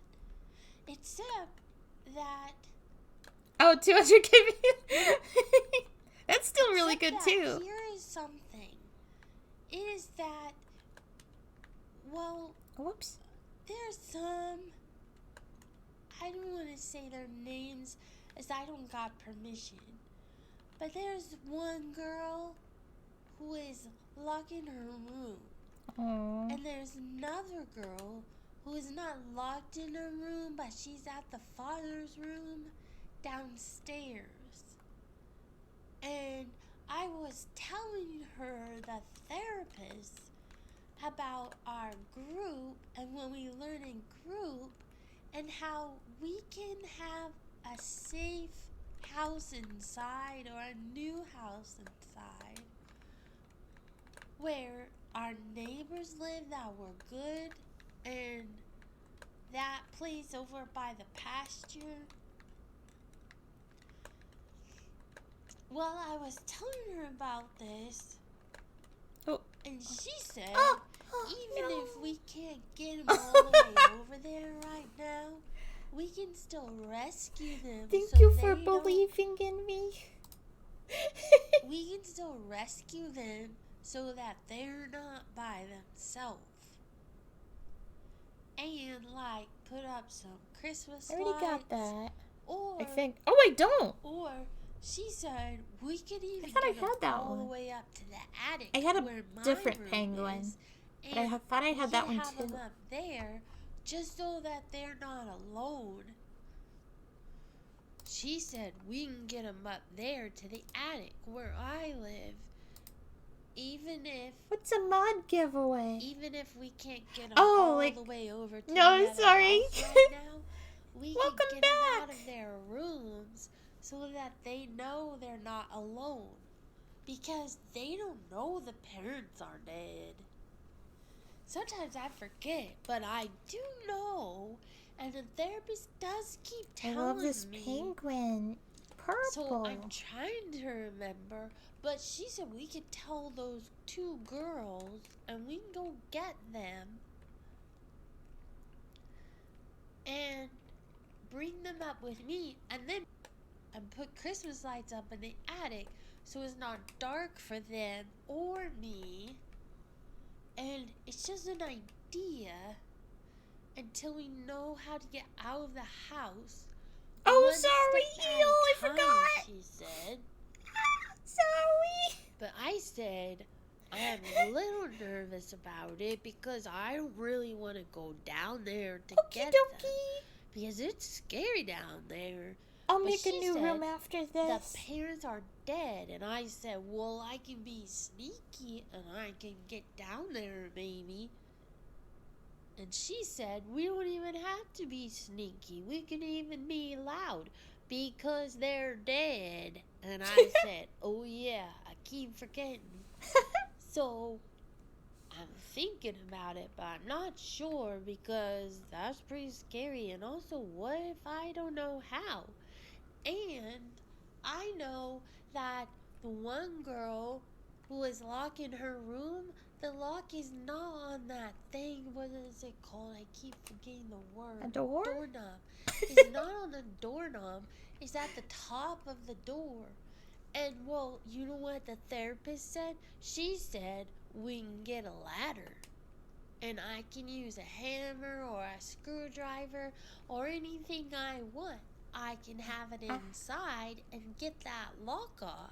Except that Oh, 200k views. That's still really good except that too. here is something. Is that, well, Whoops. there's some, I don't want to say their names as I don't got permission, but there's one girl who is locked in her room, Aww. and there's another girl who is not locked in her room, but she's at the father's room downstairs. And I was telling her, the therapist, about our group, and when we learn in group, and how we can have a safe house inside, or a new house inside, where our neighbors live that were good, and that place over by the pasture. Well, I was telling her about this, Oh. and she said, Oh, even no. if we can't get them all the way over there right now, we can still rescue them. Thank so you for they don't- believing in me. We can still rescue them so that they're not by themselves. And, like, put up some Christmas I already got lights. that. Or, I think. Oh, I don't. Or she said we could even thought I get them had that all the one. way up to the attic. I had a where my different room penguin, is, but I thought I had that one have too. them up there just so that they're not alone. She said we can get them up there to the attic where I live, even if What's a mod giveaway? we can't get them Oh, all like- the way over to No, the other sorry. house right now. We Welcome can get them out back. of their rooms so that they know they're not alone, because they don't know the parents are dead. Sometimes I forget, but I do know, and the therapist does keep I telling love this me. penguin. Purple. So I'm trying to remember, but she said we could tell those two girls, and we can go get them and bring them up with me, and then put Christmas lights up in the attic so it's not dark for them or me. And it's just an idea, until we know how to get out of the house. Oh, One sorry, step at a Eel, I time," forgot. she said. Sorry. But I said, I'm a little nervous about it because I don't really want to go down there to Okie get them. dokie. Because it's scary down there. I'll But make a she new said room after The this. parents are dead. And I said, well, I can be sneaky and I can get down there maybe. And she said, we don't even have to be sneaky. We can even be loud because they're dead. And I said, oh yeah, I keep forgetting. So I'm thinking about it, but I'm not sure because that's pretty scary. And also, what if I don't know how? And I know that the one girl who was locked in her room, the lock is not on that thing. What is it called? I keep forgetting the word. A door? Doorknob. It's not on the doorknob. It's at the top of the door. And, well, you know what the therapist said? She said we can get a ladder. And I can use a hammer or a screwdriver or anything I want. I can have it inside and get that lock off.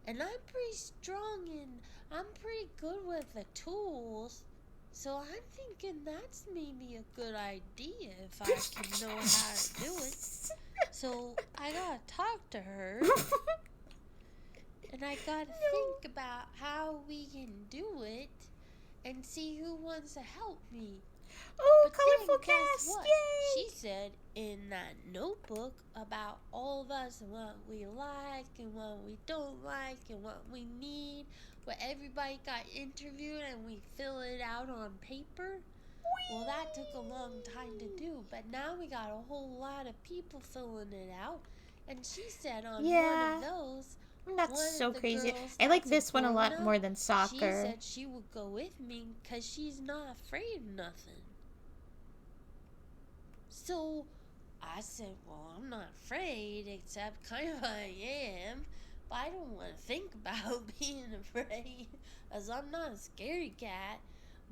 And I'm pretty strong and I'm pretty good with the tools. So I'm thinking that's maybe a good idea if I can know how to do it. So I gotta talk to her. And I gotta think about how we can do it and see who wants to help me. Oh, But colorful then guess cast! what? Yay! She said in that notebook about all of us and what we like and what we don't like and what we need, where everybody got interviewed and we fill it out on paper. Well, that took a long time to do, but now we got a whole lot of people filling it out. And she said on one of those, That's one so of the crazy. girls I like that's this one a lot important more than She soccer. said she would go with me because she's not afraid of nothing. So I said, well, I'm not afraid, except kind of I am. But I don't want to think about being afraid, as I'm not a scary cat,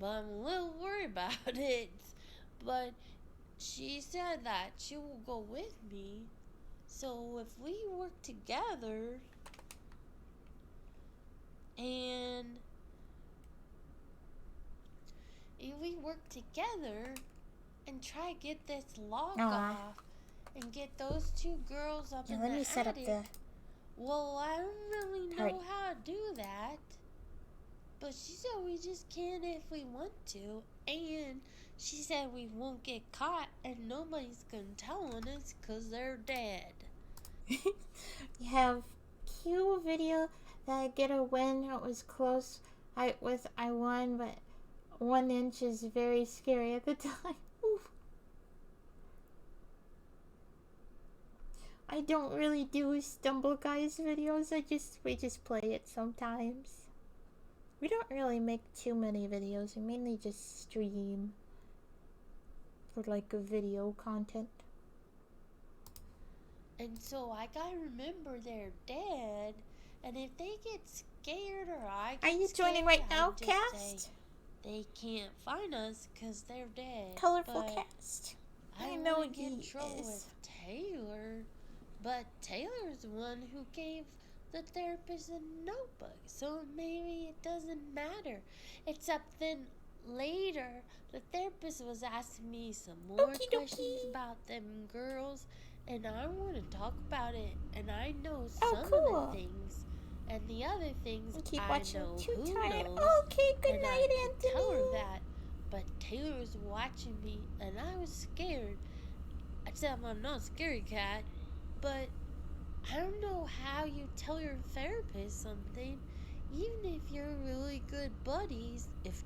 but I'm a little worried about it. But she said that she will go with me. So if we work together and and try to get this lock off and get those two girls up in the attic. Set up the... Well, I don't really know how to do that. But she said we just can if we want to. And she said we won't get caught and nobody's going to tell on us because they're dead. You have cute video that I get a win. It was close. I won, but 1 inch is very scary at the time. Oof. I don't really do Stumble Guys videos. We just play it sometimes. We don't really make too many videos. We mainly just stream for like a video content. And so I gotta remember they're dead. And if they get scared or I get Are you scared, joining right now, just cast? say they can't find us because they're dead. Colorful but cast. I know wanna get in he trouble is. with Taylor. But Taylor's the one who gave the therapist a notebook. So maybe it doesn't matter. Except then later, the therapist was asking me some more questions about them girls. And I want to talk about it. And I know some of the things. And the other things Keep I watching. know Too who tired. knows. Okay, good And night, I could tell her Anthony. that. But Taylor was watching me. And I was scared. Except I'm not a scary cat. But I don't know how you tell your therapist something. Even if you're really good buddies. If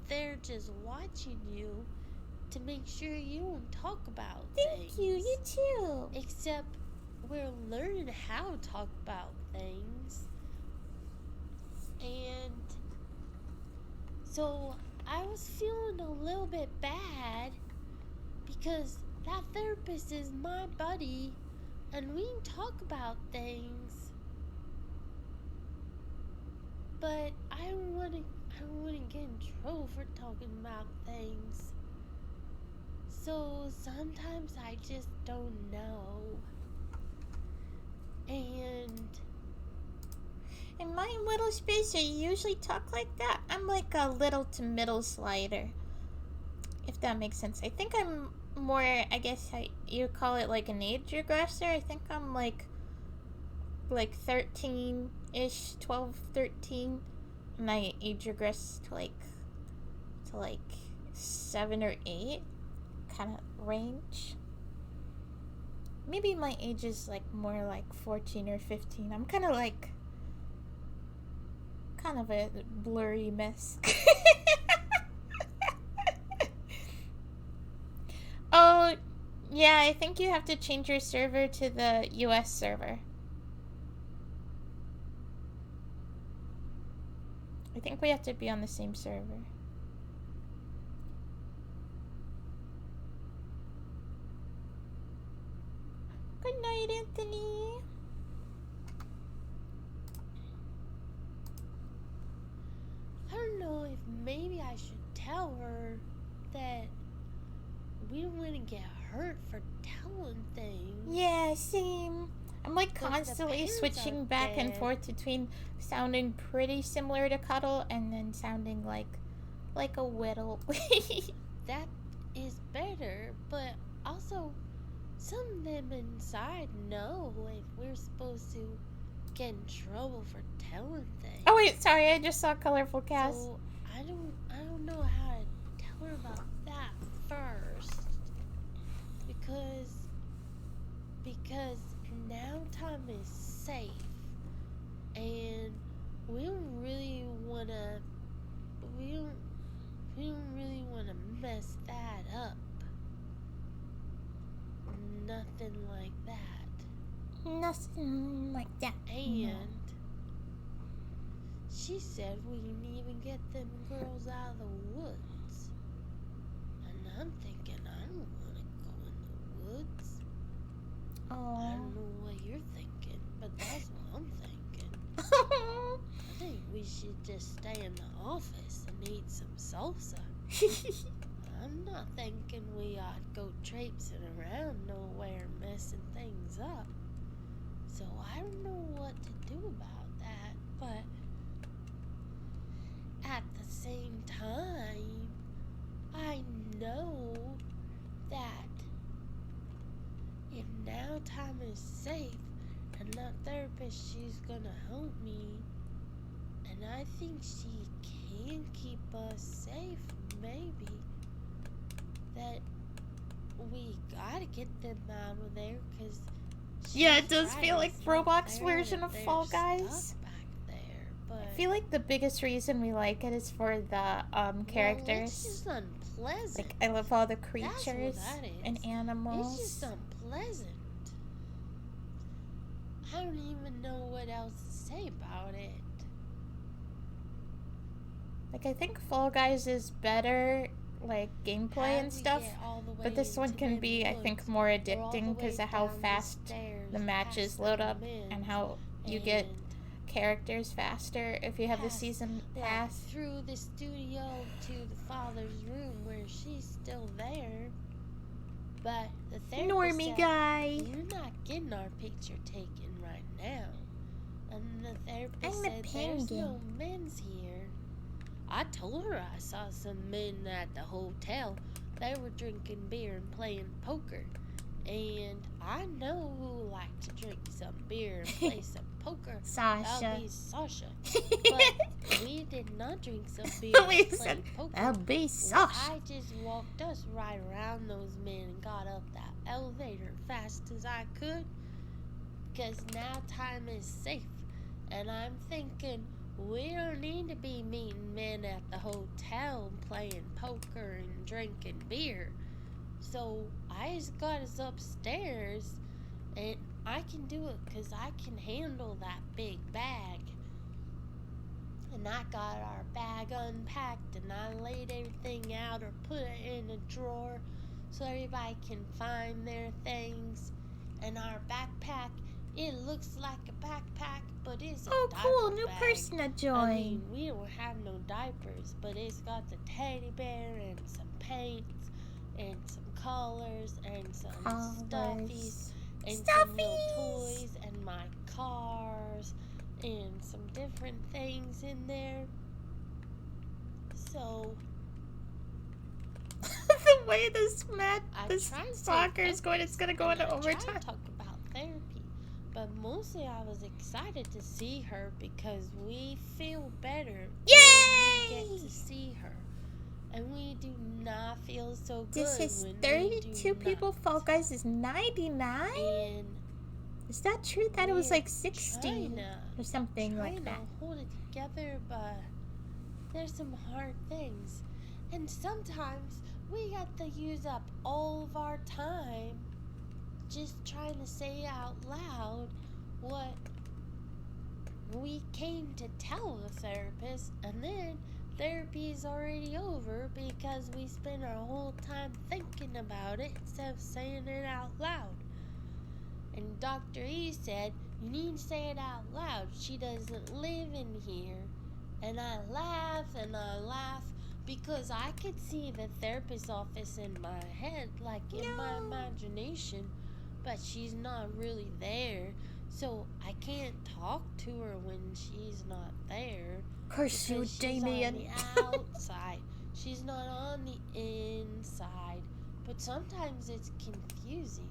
they're just watching you. To make sure you don't talk about things. Thank you, you too. Except we're learning how to talk about things. And so I was feeling a little bit bad because that therapist is my buddy and we can talk about things. But I don't want to get in trouble for talking about things. So sometimes I just don't know. And In my little space, I usually talk like that. I'm like a little to middle slider, if that makes sense. I think I'm more, I guess you call it like an age regressor. I think I'm like 13-ish, 12, 13. And I age regress to like 7 or 8 kind of range. Maybe my age is like more like 14 or 15. I'm kind of a blurry mess. Oh, yeah, I think you have to change your server to the US server. I think we have to be on the same server. Good night, Anthony. I don't know if maybe I should tell her that we don't want to get hurt for telling things. Yeah, same. I'm like 'Cause the constantly parents switching are back and dead. forth between sounding pretty similar to Cuddle and then sounding like a Whittle. That is better, but also some of them inside know if we're supposed to get in trouble for telling things. Oh wait, sorry, I just saw Colorful Cass. So I don't know how to tell her about that first. Because now time is safe and we don't really wanna mess that up. Nothing like that. Nothing like that. And she said we can even get them girls out of the woods. And I'm thinking I don't want to go in the woods. I Oh. don't know what you're thinking, but that's what I'm thinking. I think we should just stay in the office and eat some salsa. I'm not thinking we ought to go traipsing around nowhere messing things up. So I don't know what to do about that, but at the same time, I know that if now time is safe and that therapist, she's gonna help me, and I think she can keep us safe, maybe, that we gotta get them out of there, because Yeah, it does feel like Roblox version of Fall Guys. back there, but I feel like the biggest reason we like it is for the characters. well, it's just unpleasant. Like, I love all the That's what creatures that is. and animals. It's just unpleasant. I don't even know what else to say about it. Like, I think Fall Guys is better, like, gameplay How and we stuff. get all the way But this one into can them be, I think, woods, more or all the addicting because way of how down fast stairs the matches past load the up men, and how you get and characters faster if you have the past, season like, pass. through the studio to the father's room where she's still there. But the therapist Normie said, guy. you're not getting our picture taken right now. And the therapist I'm a said, there's no penguin. men's here. I told her I saw some men at the hotel. They were drinking beer and playing poker. And I know who like to drink some beer and play some poker. Sasha. That'll be Sasha. But we did not drink some beer We and play said, poker. that'll be Well, Sasha. I just walked us right around those men and got up that elevator fast as I could. Because now time is safe. And I'm thinking we don't need to be meeting men at the hotel and playing poker and drinking beer. So I just got us upstairs and I can do it because I can handle that big bag. And I got our bag unpacked and I laid everything out or put it in a drawer so everybody can find their things. And our backpack, it looks like a backpack, but it's a Oh, cool. diaper New bag. person to I join. mean, we don't have no diapers, but it's got the teddy bear and some paints and some collars and some stuffies Collars. and some little Stuffies! toys and my cars and some different things in there. So The way this I tried to soccer is going, it's gonna go and into I tried overtime. to talk about therapy, but mostly I was excited to see her because we feel better when we Yay! get to see her, and we do not feel so good This is when 32 we do people. not. Fall Guys is 99? And Is that true? That it was we're like 60 tryna- or something like trying that. to hold it together, but there's some hard things, and sometimes we got to use up all of our time just trying to say out loud what we came to tell the therapist, and then therapy is already over because we spent our whole time thinking about it instead of saying it out loud. And Dr. E said, you need to say it out loud. She doesn't live in here. And I laugh because I could see the therapist's office in my head, like in my imagination, but she's not really there. So I can't talk to her when she's not there. Curse you, Because Damien. she's on the outside. She's not on the inside. But sometimes it's confusing.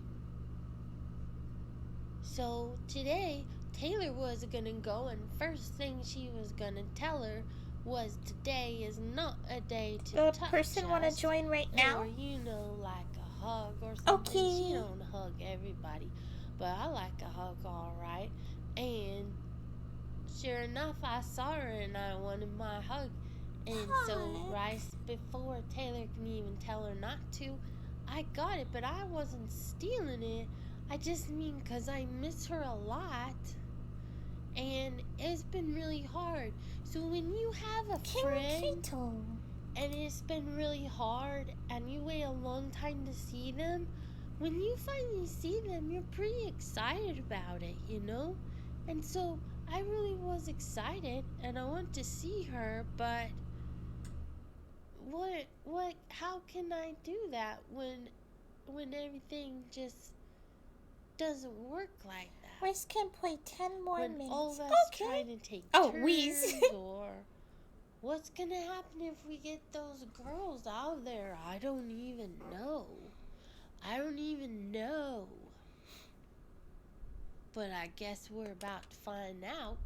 So today, Taylor was gonna go, and first thing she was gonna tell her was today is not a day to The touch person want us, to join right now? or like a hug or something. Okay. She don't hug everybody, but I like a hug all right. And sure enough, I saw her and I wanted my hug. And so right before Taylor can even tell her not to, I got it, but I wasn't stealing it. I just mean because I miss her a lot. And it's been really hard. So when you have a friend and it's been really hard and you wait a long time to see them, when you finally see them, you're pretty excited about it, you know? And so I really was excited and I want to see her, but how can I do that when everything just doesn't work like that? Wes can play 10 more When minutes. all of us trying to take wheeze. turns, or what's gonna happen if we get those girls out there? I don't even know. But I guess we're about to find out.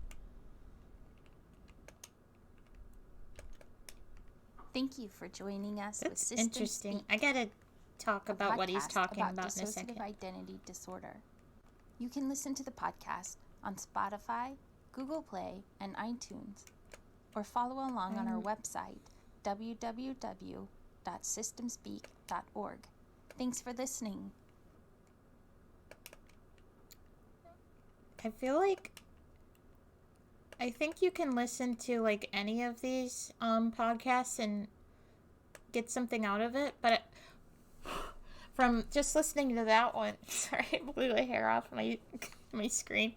Thank you for joining us with That's System interesting. Speak, I gotta talk a about what he's podcast talking about in a dissociative second. identity disorder. You can listen to the podcast on Spotify, Google Play, and iTunes, or follow along on our website, www.systemspeak.org. Thanks for listening. I feel like I think you can listen to like any of these podcasts and get something out of it, but from just listening to that one, sorry, I blew a hair off my screen.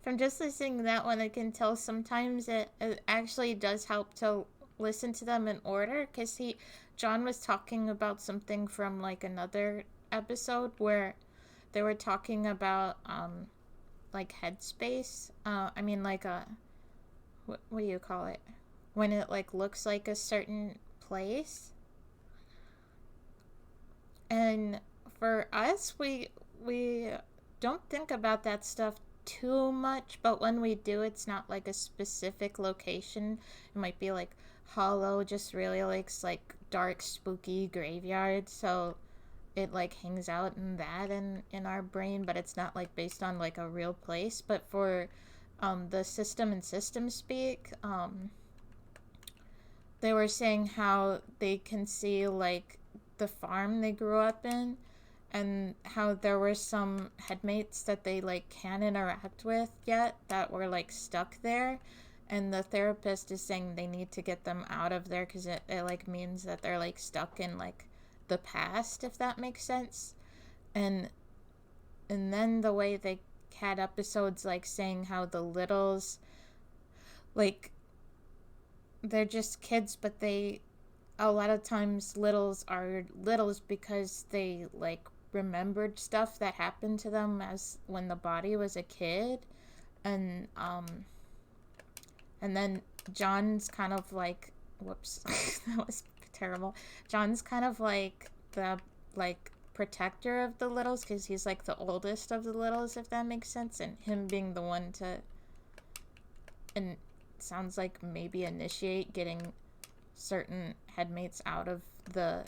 From just listening to that one, I can tell sometimes it actually does help to listen to them in order, because John was talking about something from like another episode where they were talking about like headspace. I mean like a what do you call it? When it like looks like a certain place. And for us, we don't think about that stuff too much, but when we do, it's not like a specific location. It might be like Hollow just really likes like dark, spooky graveyards, so it like hangs out in that in our brain, but it's not like based on like a real place. But for the system and system speak, they were saying how they can see like the farm they grew up in, and how there were some headmates that they like can't interact with yet that were like stuck there, and the therapist is saying they need to get them out of there because it like means that they're like stuck in like the past, if that makes sense. And then the way they had episodes like saying how the littles, like, they're just kids, but they a lot of times littles are littles because they like remembered stuff that happened to them as when the body was a kid, and then John's kind of like, whoops, that was terrible. John's kind of like the like protector of the littles because he's like the oldest of the littles, if that makes sense, and him being the one to, and sounds like maybe initiate getting certain headmates out of the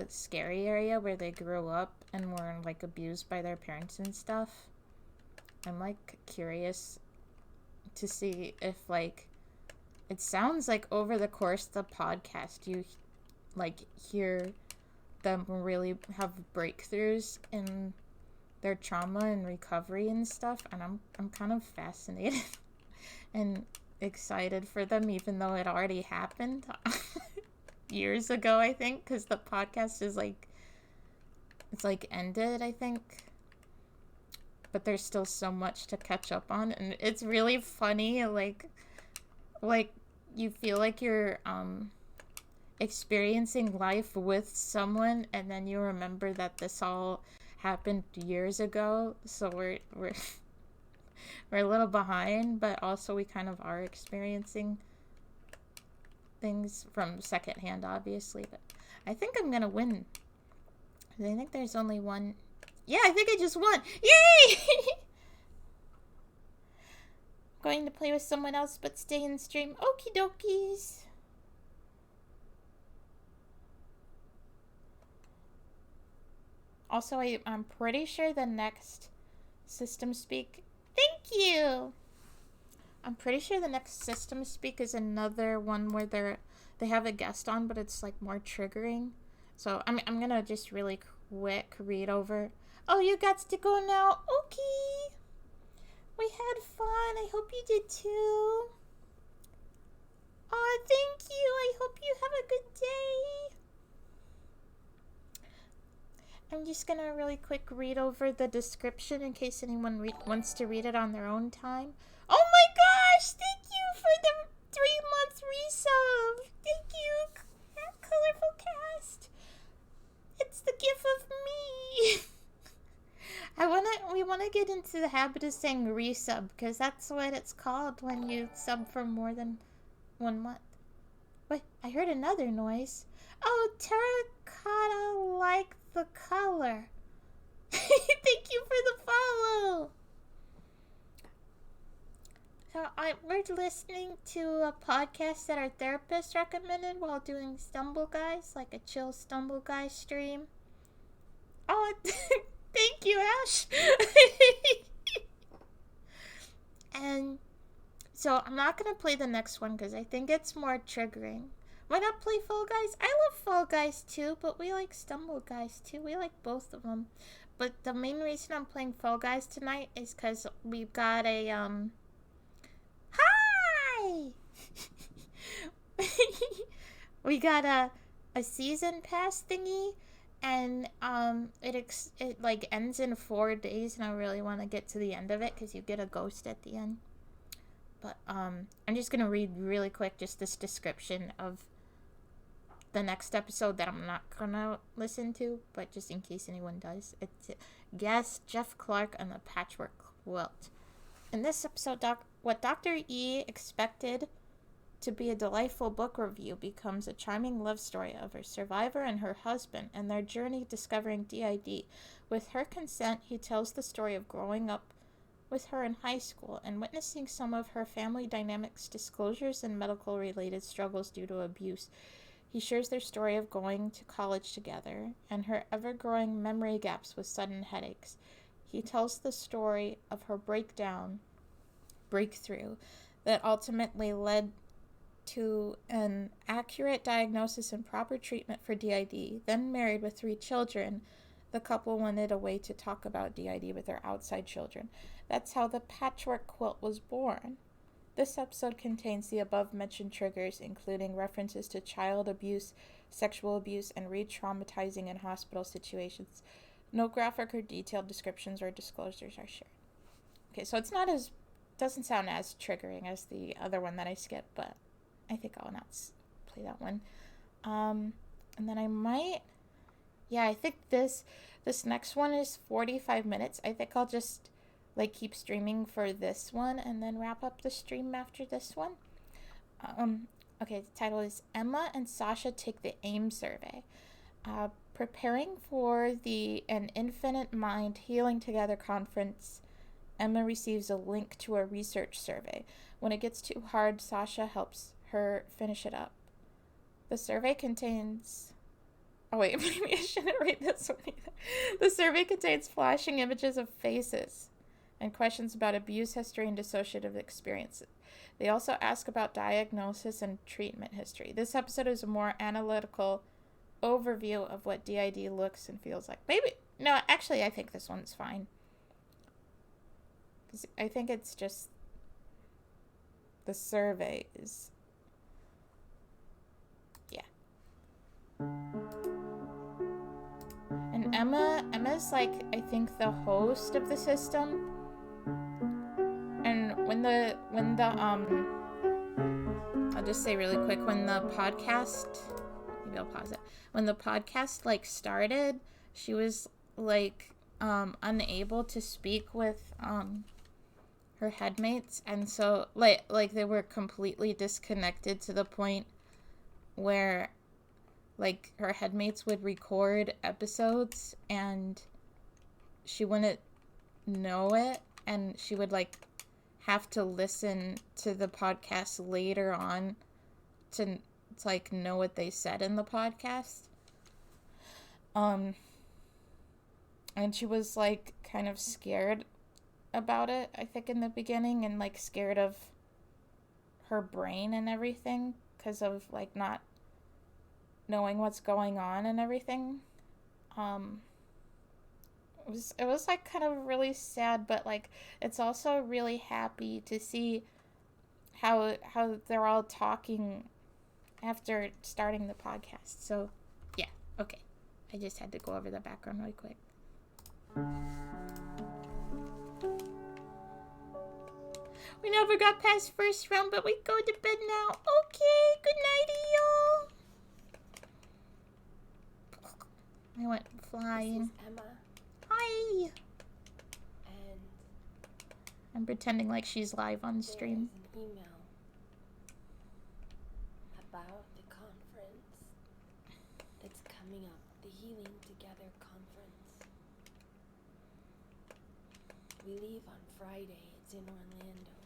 scary area where they grew up and were like abused by their parents and stuff. I'm like curious to see if like, it sounds like over the course of the podcast you like hear them really have breakthroughs in their trauma and recovery and stuff, and I'm kind of fascinated and excited for them, even though it already happened years ago, I think, because the podcast is like, it's like ended, I think, but there's still so much to catch up on, and it's really funny, like you feel like you're experiencing life with someone, and then you remember that this all happened years ago, so we're a little behind, but also we kind of are experiencing things from secondhand, obviously. But I think I'm gonna win. I think there's only one. Yeah, I think I just won. Yay! Going to play with someone else, but stay in stream. Okie dokies. Also, I'm pretty sure the next System Speak. Thank you. I'm pretty sure the next System Speak is another one where they have a guest on, but it's like more triggering. So I'm gonna just really quick read over. Oh, you got to go now. Okay. We had fun. I hope you did too. Oh, thank you. I hope you have a good day. I'm just going to really quick read over the description in case anyone wants to read it on their own time. Oh my gosh! Thank you for the 3-month resub! Thank you, Colorful Cast! It's the gift of me! We want to get into the habit of saying resub, because that's what it's called when you sub for more than 1 month. Wait, I heard another noise. Oh, terracotta like the color. Thank you for the follow. So we're listening to a podcast that our therapist recommended while doing Stumble Guys, like a chill Stumble Guys stream. Oh, thank you, Ash. And so I'm not going to play the next one because I think it's more triggering. Why not play Fall Guys? I love Fall Guys too, but we like Stumble Guys too. We like both of them. But the main reason I'm playing Fall Guys tonight is because we've got a, Hi! We got a season pass thingy, and it like ends in 4 days, and I really want to get to the end of it because you get a ghost at the end. But I'm just gonna read really quick just this description of the next episode that I'm not gonna listen to, but just in case anyone does. It's guest Jeff Clark and the Patchwork Quilt. In this episode, what Dr. E expected to be a delightful book review becomes a charming love story of a survivor and her husband and their journey discovering DID. With her consent, he tells the story of growing up with her in high school and witnessing some of her family dynamics, disclosures, and medical-related struggles due to abuse. He shares their story of going to college together and her ever-growing memory gaps with sudden headaches. He tells the story of her breakthrough that ultimately led to an accurate diagnosis and proper treatment for DID. Then married with 3 children, the couple wanted a way to talk about DID with their outside children. That's how the Patchwork Quilt was born. This episode contains the above-mentioned triggers, including references to child abuse, sexual abuse, and re-traumatizing in hospital situations. No graphic or detailed descriptions or disclosures are shared. Okay, so doesn't sound as triggering as the other one that I skipped, but I think I'll not play that one. And then I think this next one is 45 minutes. I think I'll just like keep streaming for this one and then wrap up the stream after this one. Okay, the title is Emma and Sasha Take the AIM Survey. Preparing for an Infinite Mind Healing Together conference, Emma receives a link to a research survey. When it gets too hard, Sasha helps her finish it up. The survey contains... Oh wait, maybe I shouldn't read this one either. The survey contains flashing images of faces and questions about abuse history and dissociative experiences. They also ask about diagnosis and treatment history. This episode is a more analytical overview of what DID looks and feels like. Maybe... No, actually, I think this one's fine. I think it's just... The survey is... Yeah. And Emma's like, I think, the host of the system. And when the I'll just say really quick, when the podcast, maybe I'll pause it. When the podcast like started, she was like unable to speak with her headmates, and so like they were completely disconnected to the point where like her headmates would record episodes and she wouldn't know it, and she would like have to listen to the podcast later on to like know what they said in the podcast. And she was like kind of scared about it, I think, in the beginning, and like scared of her brain and everything because of like not knowing what's going on and everything. It was like kind of really sad, but like it's also really happy to see how they're all talking after starting the podcast. So yeah, okay, I just had to go over the background really quick. We never got past first round, but we go to bed now. Okay, good night, y'all. I went flying. This is Emma. Hi. And I'm pretending like she's live on stream. there's an email about the conference that's coming up, the Healing Together conference. We leave on Friday. It's in Orlando.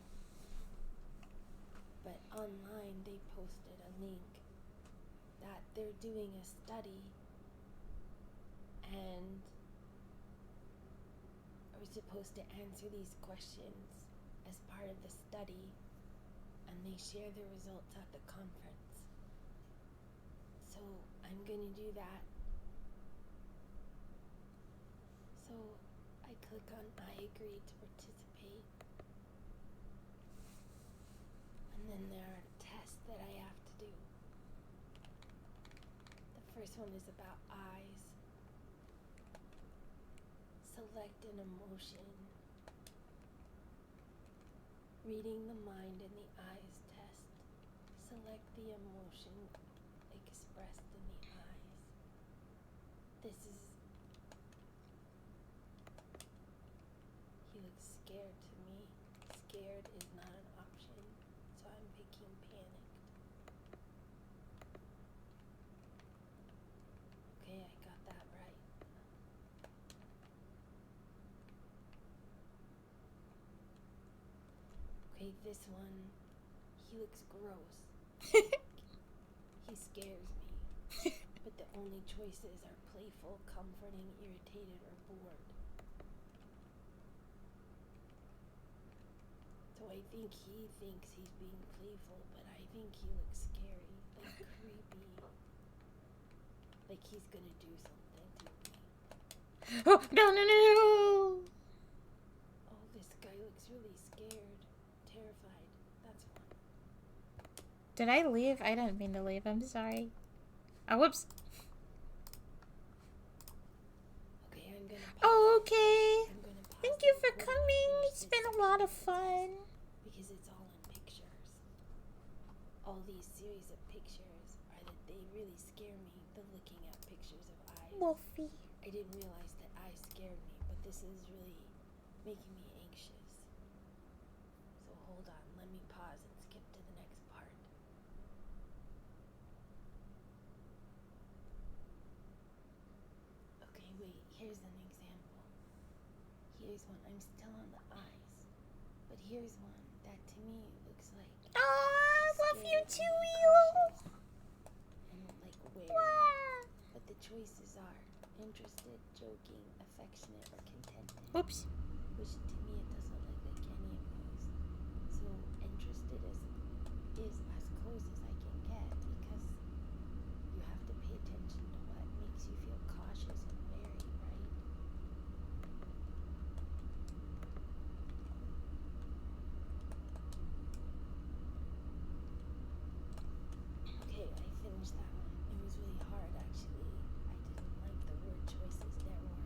But online they posted a link that they're doing a study, and we're supposed to answer these questions as part of the study, and they share the results at the conference. So I'm gonna do that. So I click on I agree to participate. And then there are tests that I have to do. The first one is about eyes. Select an emotion. Reading the mind in the eyes test. Select the emotion expressed in the eyes. This is... He looks scared to me. Scared is not an option, so I'm picking panicked. Okay, I got that right. Okay, this one, he looks gross. He scares me. But the only choices are playful, comforting, irritated, or bored. So I think he thinks he's being playful, but I think he looks scary, like creepy. Like he's gonna do something to me. Oh, no. Oh, this guy looks really scared. Terrified. That's one. Did I leave? I didn't mean to leave. I'm sorry. Oh, whoops. Okay, I'm gonna pause. Oh, okay. I'm gonna pause Thank you the for recording coming. and finish It's this been a lot of fun. because it's all in pictures. All these series of pictures are they really scare me, the looking at pictures of eyes. Wolfie. I didn't realize that eyes scared me, but this is really making me anxious. So hold on, let me pause and skip to the next part. Okay, wait, here's an example. Here's one, I'm still on the eyes, but here's one that to me looks like Oh, I love you scared too, and Elo. cautious and like wary. Wow. But the choices are interested, joking, affectionate, or contented. Oops. Which to me it doesn't look like any of those. So interested is as close as I can get because you have to pay attention to what makes you feel cautious and wary, right? Okay, I finished that one. It was really hard actually. I didn't like the word choices there were.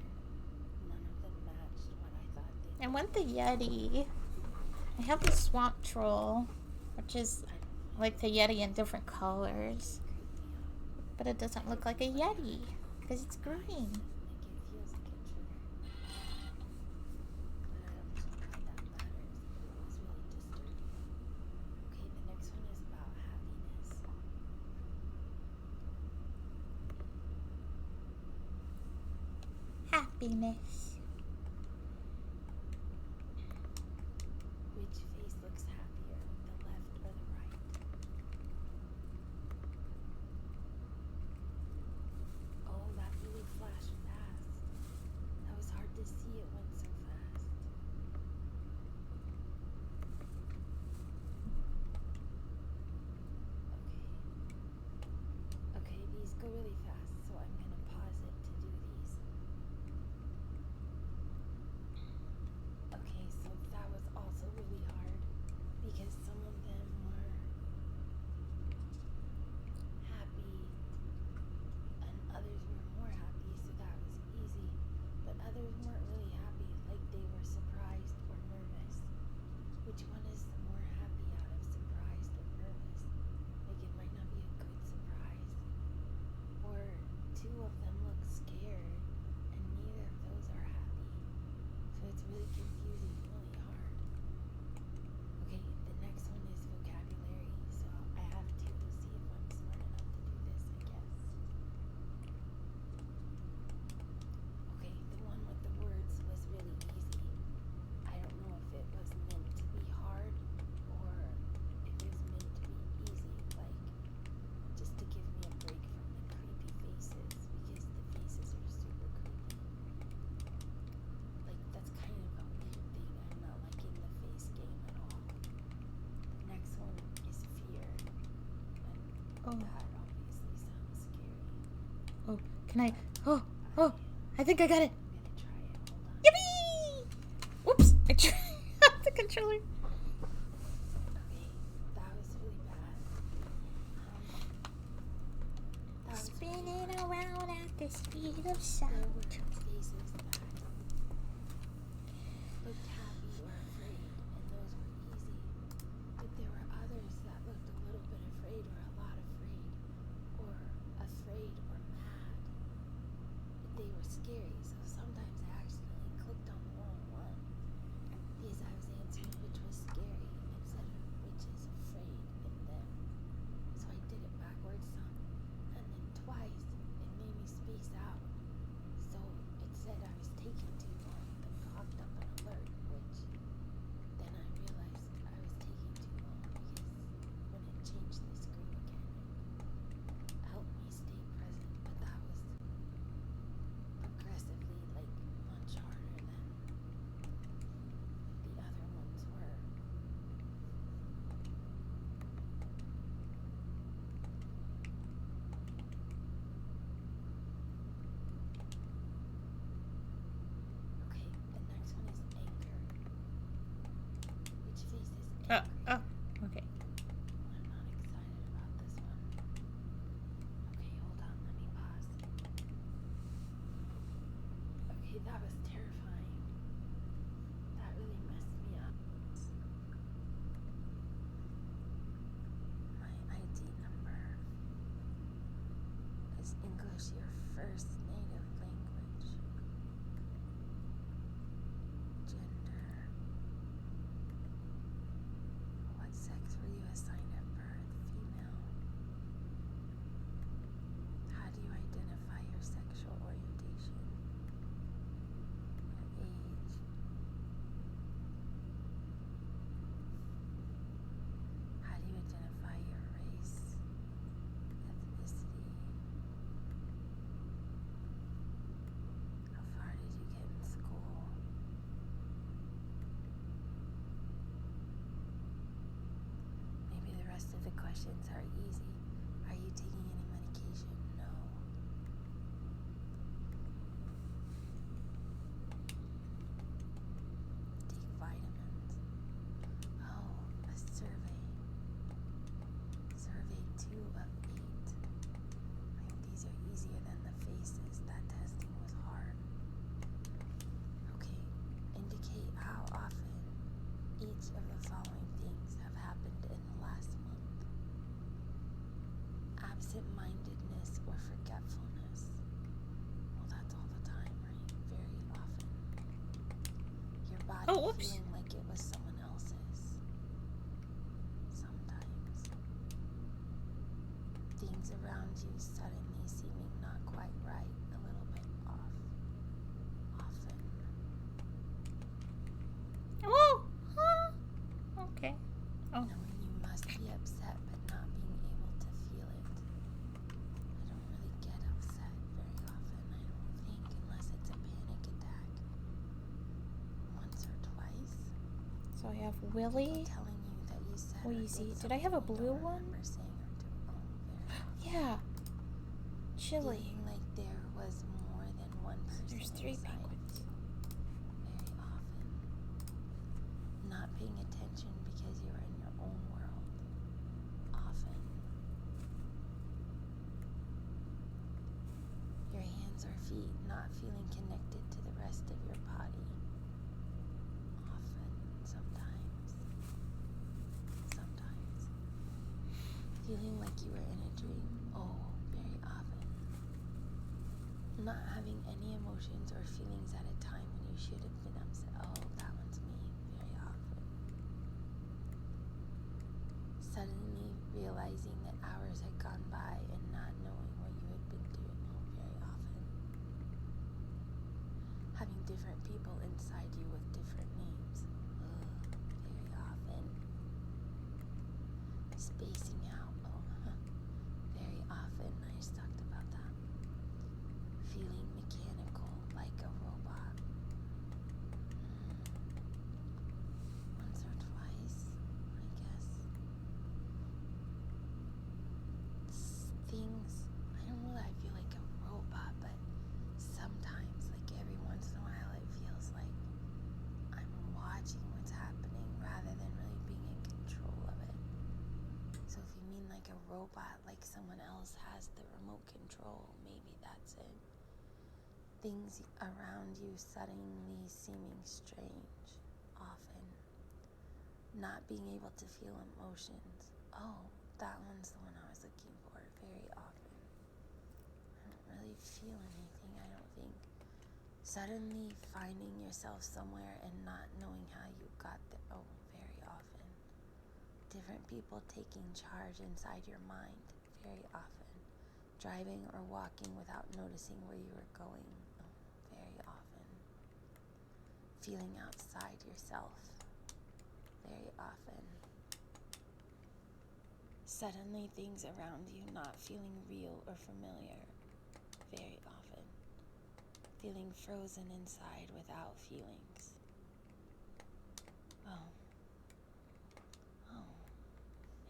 None of them matched what I thought they I want the Yeti. I have the swamp troll, which is like the Yeti in different colors. But it doesn't look like a Yeti because it's green. Like it feels like a trigger. But I don't know why that matters. But it was really disturbing. Okay, the next one is about happiness. Happiness. Which face looks happier, the left or the right? Oh, that really flashed fast. That was hard to see, it went so fast. Okay, these go really fast, so I'm gonna pause it to do these. Okay, so that was also really hard because some of them were happy and others were more happy, so that was easy. But others weren't really happy, like they were surprised or nervous. Which one is the more happy out of surprised or nervous? Like it might not be a good surprise. Or two of them look scared and neither of those are happy. So it's really confusing, really hard. Okay, the next one is vocabulary, so I have to see if I'm smart enough to do this, I guess. Okay, the one with the words was really easy. I don't know if it was meant to be hard or if it was meant to be easy, like just to give me a break from the creepy faces because the faces are super creepy. Like that's kind of a weird thing. I'm not liking the face game at all. The next one is fear. And that obviously sounds scary. Oh, can I? Oh, I think I got it. I'm gonna try it. Hold on. Yippee! Oops, I tried the controller. Okay, that was really bad. That was really Spinning hard. around at the speed of There sound. were faces that looked happy or afraid, and those were easy. But there were others that looked a little bit afraid or a lot afraid, or afraid or mad. But they were scary, so sometimes I accidentally clicked on the wrong one because I was answering which was scary instead of which is afraid in them. So I did it backwards some, and then twice. It made me space out. So English your first native language. Gender. What sex were you assigned at birth? Female. How do you identify your sexual orientation? Your age. How do you identify your race? Ethnicity. How far did you get in school? Maybe the rest of the questions are easy. Are you taking any medication? No. Take vitamins. Oh, a survey. Survey 2 of 8. I think these are easier than the faces. That testing was hard. Okay, indicate how often each of the following things have happened in the last month. Absent-mindedness or forgetfulness. Well, that's all the time, right? Very often. Your body Oh, whoops. feeling like it was someone else's. Sometimes. Things around you suddenly seeming not quite right, a little bit off. Often. Whoa! Huh? Okay. Oh. Knowing you must be upset but not being able to feel it. I don't really get upset very often, I don't think, unless it's a panic attack. Once or twice. So I have People Willie. telling you that you said or Wheezy. did Did I have a something you blue don't one? remember saying or doing. Oh, very Yeah. Chili. feeling like there was more than one person There's 3 inside of penguins. you. Very often. Not paying attention because you're in your own world. Often. Your hands or feet not feeling connected to the rest of your body. Often. Sometimes. Sometimes. Feeling like you were in a dream. Oh, very often. Not having any emotions or feelings at a time when you should have been upset. Oh, that one's me. Very often. Suddenly realizing that hours had gone by and not knowing what you had been doing. Oh, very often. Having different people inside you with different names. Ugh, very often. Spacing out. Oh, very often. I just talked about that. Feeling mechanical, like a robot. Once or twice, I guess. Things, I don't know that I feel like a robot, but sometimes, like every once in a while, it feels like I'm watching what's happening rather than really being in control of it. So if you mean like a robot, like someone else has the remote control, maybe that's it. Things around you suddenly seeming strange, often. Not being able to feel emotions. Oh, that one's the one I was looking for. Very often. I don't really feel anything, I don't think. Suddenly finding yourself somewhere and not knowing how you got there. Oh, very often. Different people taking charge inside your mind. Very often. Driving or walking without noticing where you were going. Oh, very often. Feeling outside yourself. Very often. Suddenly things around you not feeling real or familiar. Very often. Feeling frozen inside without feelings. Oh. Oh.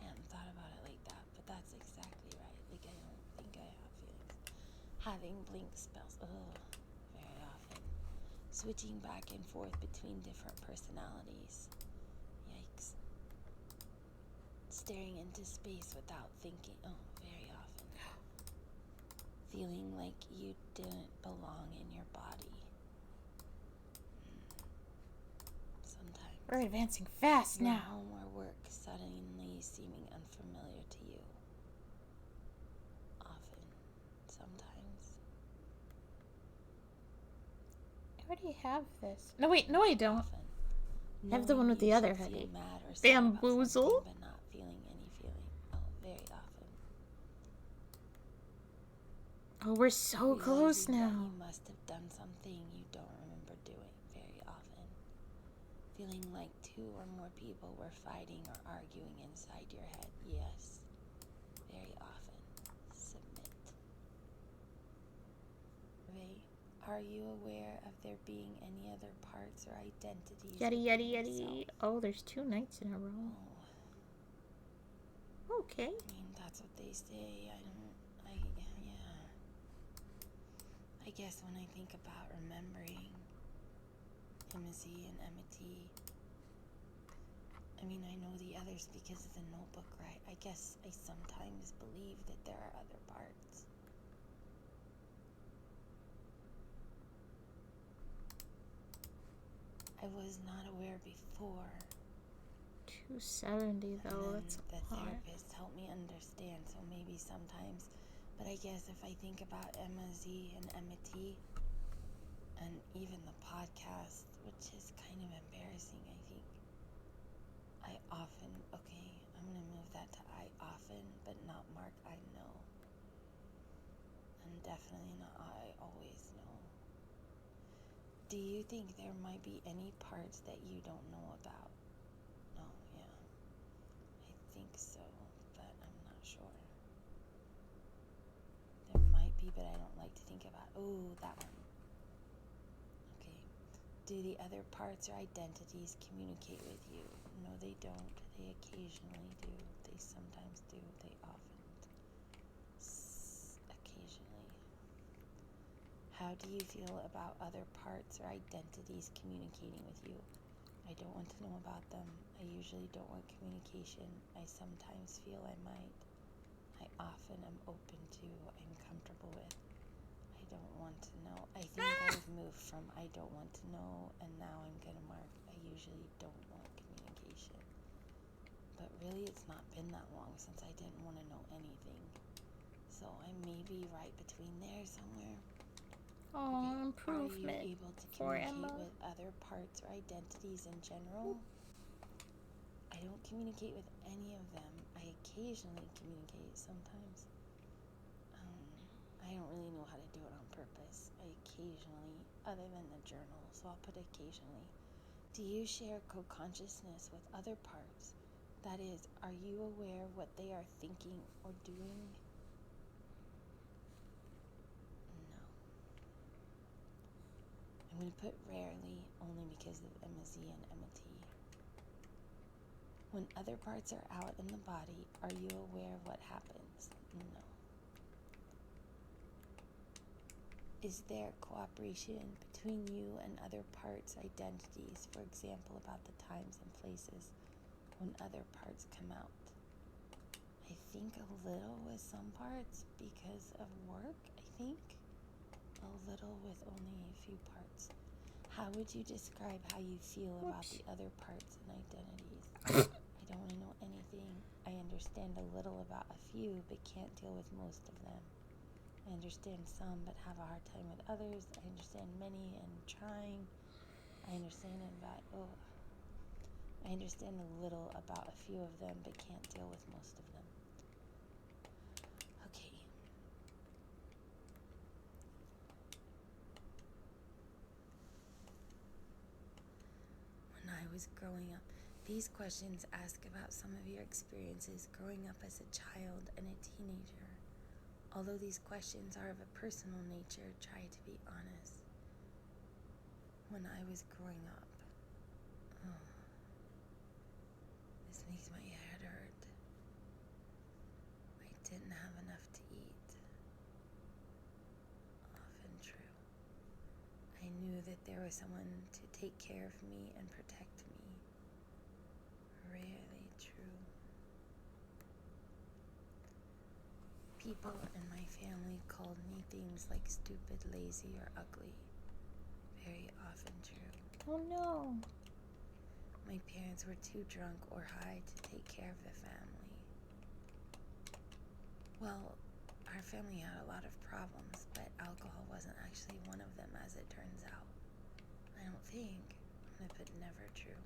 I hadn't thought about it like that, but that's exactly right. Like, I don't think I have feelings. Having blink spells. Ugh. Very often. Switching back and forth between different personalities. Yikes. Staring into space without thinking. Oh, very often. Feeling like you didn't belong in your body. Sometimes. We're advancing fast Your now. home or work suddenly seeming unfamiliar to you. Often. Sometimes. already have this. No, wait, no, I don't. Often. I have the one with the other Feel hoodie. mad or sad about Bamboozle? something, but not feeling any feeling. Oh, very often. Oh, we're so close Realizing that now. you must have done something you don't remember doing. Very often. Feeling like two or more people were fighting or arguing inside your head. Yes. Very often. Submit. Ray, are you aware of there being any other parts or identities? Yeti, within yeti, yeti. yourself? Oh, there's 2 nights in a row. Oh, Okay. I mean, that's what they say. yeah. I guess when I think about remembering Timothy and Amity, I mean, I know the others because of the notebook, right? I guess I sometimes believe that there are other parts. I was not aware before. 270 though. And then That's the a lot. therapist helped me understand, so maybe sometimes. But I guess if I think about Emma Z and Emma T, and even the podcast, which is kind of embarrassing, I think. I often, okay, I'm going to move that to I often, but not Mark, I know. And definitely not I always know. Do you think there might be any parts that you don't know about? Oh, yeah. I think so, but I'm not sure. There might be, but I don't like to think about. Oh, that one. Okay. Do the other parts or identities communicate with you? No, they don't. They occasionally do. They sometimes do. They often occasionally. How do you feel about other parts or identities communicating with you? I don't want to know about them. I usually don't want communication. I sometimes feel I might. I often am open to, I'm comfortable with. I don't want to know. I think I've moved from I don't want to know, and now I'm gonna mark I usually don't want communication. But really, it's not been that long since I didn't want to know anything. So I may be right between there somewhere. Oh, Okay. improvement. Are you able to for communicate Emma. with other parts or identities in general? I don't communicate with any of them. I occasionally communicate sometimes. I don't really know how to do it on purpose. I occasionally, other than the journal, so I'll put occasionally. Do you share co-consciousness with other parts? That is, are you aware of what they are thinking or doing? No. I'm going to put rarely, only because of Emma Z and Emma T. When other parts are out in the body, are you aware of what happens? No. Is there cooperation between you and other parts' identities, for example, about the times and places when other parts come out? I think a little with some parts because of work, I think. A little with only a few parts. How would you describe how you feel about the other parts and identities? I don't want to know anything. I understand a little about a few, but can't deal with most of them. I understand some, but have a hard time with others. I understand many and trying. I understand I understand a little about a few of them, but can't deal with most of them. Okay. When I was growing up, these questions ask about some of your experiences growing up as a child and a teenager. Although these questions are of a personal nature, try to be honest. When I was growing up, this makes my head hurt. I didn't have enough to eat. Often true. I knew that there was someone to take care of me and protect me. Rarely true. People in my family called me things like stupid, lazy, or ugly. Very often true. Oh no. My parents were too drunk or high to take care of the family. Well, our family had a lot of problems, but alcohol wasn't actually one of them, as it turns out. I don't think. I'm gonna put never true.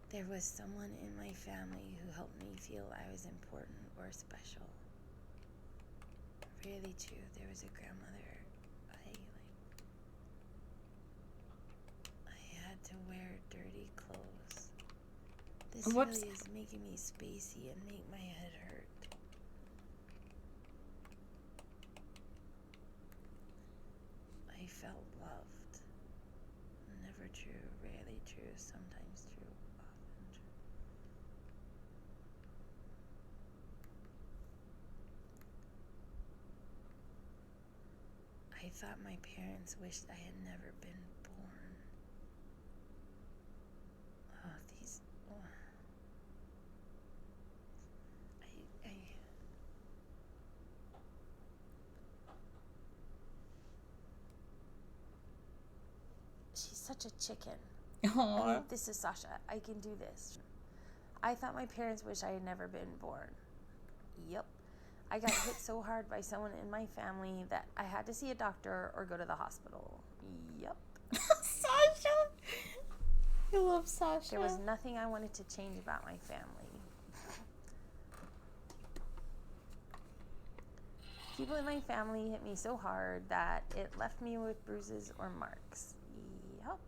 There was someone in my family who helped me feel I was important or special. Really true. There was a grandmother. I had to wear dirty clothes. This Whoops. really is making me spacey and make my head hurt. I felt loved. Never true, rarely true, sometimes true, often true. I thought my parents wished I had never been born. Oh, these. Oh. She's such a chicken. Aww. This is Sasha. I can do this. I thought my parents wished I had never been born. Yep. I got hit so hard by someone in my family that I had to see a doctor or go to the hospital. Yep. Sasha. I love Sasha. There was nothing I wanted to change about my family. People in my family hit me so hard that it left me with bruises or marks. Yep.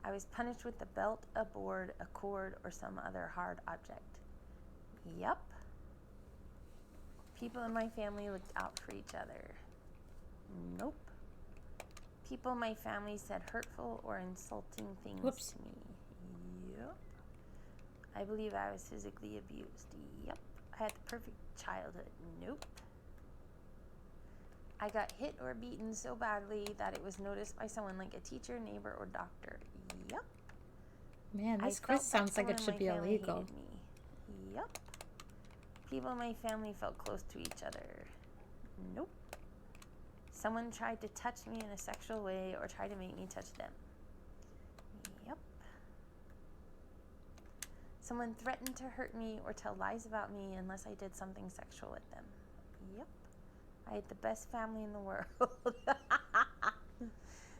I was punished with a belt, a board, a cord, or some other hard object. Yep. People in my family looked out for each other. Nope. People in my family said hurtful or insulting things to me. Yep. I believe I was physically abused. Yep. I had the perfect childhood. Nope. I got hit or beaten so badly that it was noticed by someone like a teacher, neighbor, or doctor. Yep. Man, this I quiz felt sounds that like it someone should in be my family illegal. hated me. Yep. People in my family felt close to each other. Nope. Someone tried to touch me in a sexual way or tried to make me touch them. Yep. Someone threatened to hurt me or tell lies about me unless I did something sexual with them. Yep. I had the best family in the world.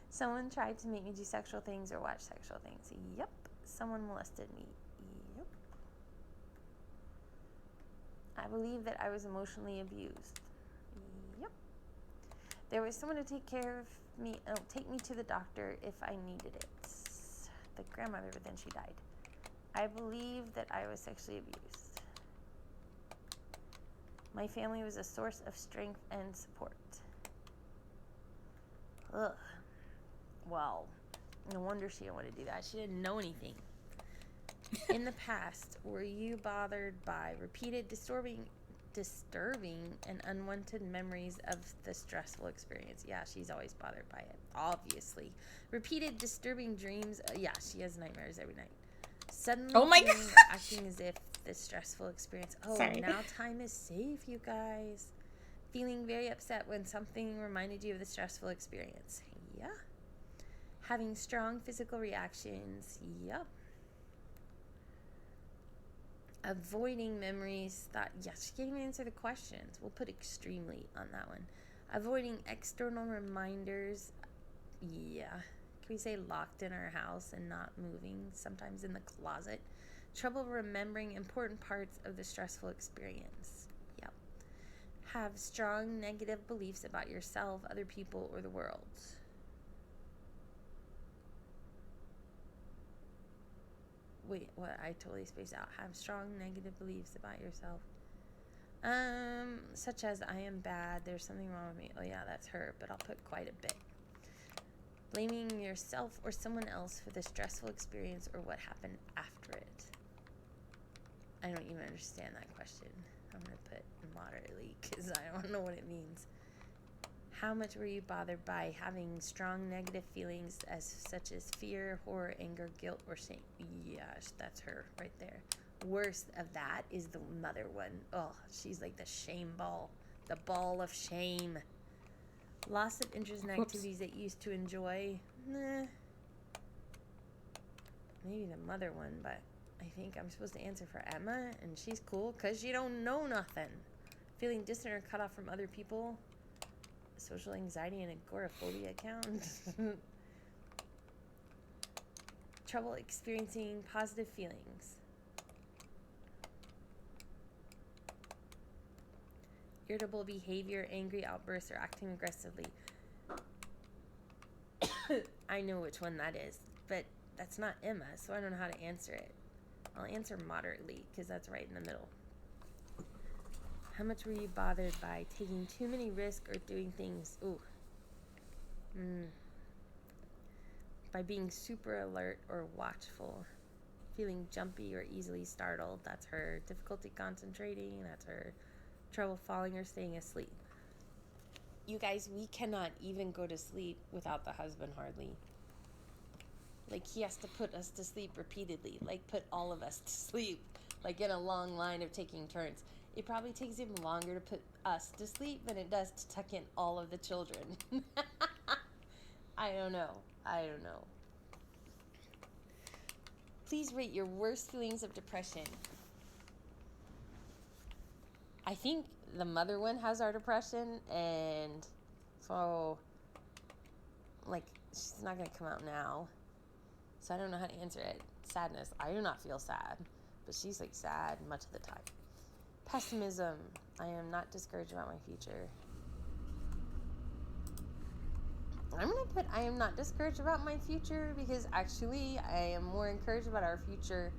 Someone tried to make me do sexual things or watch sexual things. Yep. Someone molested me. Yep. I believe that I was emotionally abused. Yep. There was someone to take care of me, take me to the doctor if I needed it. The grandmother, but then she died. I believe that I was sexually abused. My family was a source of strength and support. Ugh. Well, no wonder she didn't want to do that. She didn't know anything. In the past, were you bothered by repeated disturbing and unwanted memories of the stressful experience? Yeah, she's always bothered by it, obviously. Repeated disturbing dreams. Yeah, she has nightmares every night. Suddenly Oh my feeling or gosh. acting as if the stressful experience. Oh, Sorry. now time is safe, you guys. Feeling very upset when something reminded you of the stressful experience. Yeah. Having strong physical reactions. Yep. Avoiding memories that, yes, she can't even answer the questions. We'll put extremely on that one. Avoiding external reminders. Yeah. Can we say locked in our house and not moving, sometimes in the closet? Trouble remembering important parts of the stressful experience. Yep. Have strong negative beliefs about yourself, other people, or the world. Wait, what? I totally spaced out. Have strong negative beliefs about yourself. Such as I am bad, there's something wrong with me. Oh yeah, that's her, but I'll put quite a bit. Blaming yourself or someone else for the stressful experience or what happened after it. I don't even understand that question. I'm going to put moderately because I don't know what it means. How much were you bothered by having strong negative feelings such as fear, horror, anger, guilt, or shame? Yes, that's her right there. Worst of that is the mother one. Oh, she's like the shame ball. The ball of shame. Loss of interest in activities that you used to enjoy. Nah. Maybe the mother one, but I think I'm supposed to answer for Emma, and she's cool because she don't know nothing. Feeling distant or cut off from other people. Social anxiety and agoraphobia count. Trouble experiencing positive feelings. Irritable behavior, angry outbursts, or acting aggressively. I know which one that is, but that's not Emma, so I don't know how to answer it. I'll answer moderately, because that's right in the middle. How much were you bothered by taking too many risks or doing things? By being super alert or watchful. Feeling jumpy or easily startled. That's her. Difficulty concentrating. That's her. Trouble falling or staying asleep. You guys, we cannot even go to sleep without the husband hardly. Like, he has to put us to sleep repeatedly. Like, put all of us to sleep. Like, in a long line of taking turns. It probably takes him longer to put us to sleep than it does to tuck in all of the children. I don't know. Please rate your worst feelings of depression. I think the mother one has our depression, and so, like, she's not going to come out now. So I don't know how to answer it. Sadness. I do not feel sad, but she's, like, sad much of the time. Pessimism. I am not discouraged about my future. I'm going to put I am not discouraged about my future because actually I am more encouraged about our future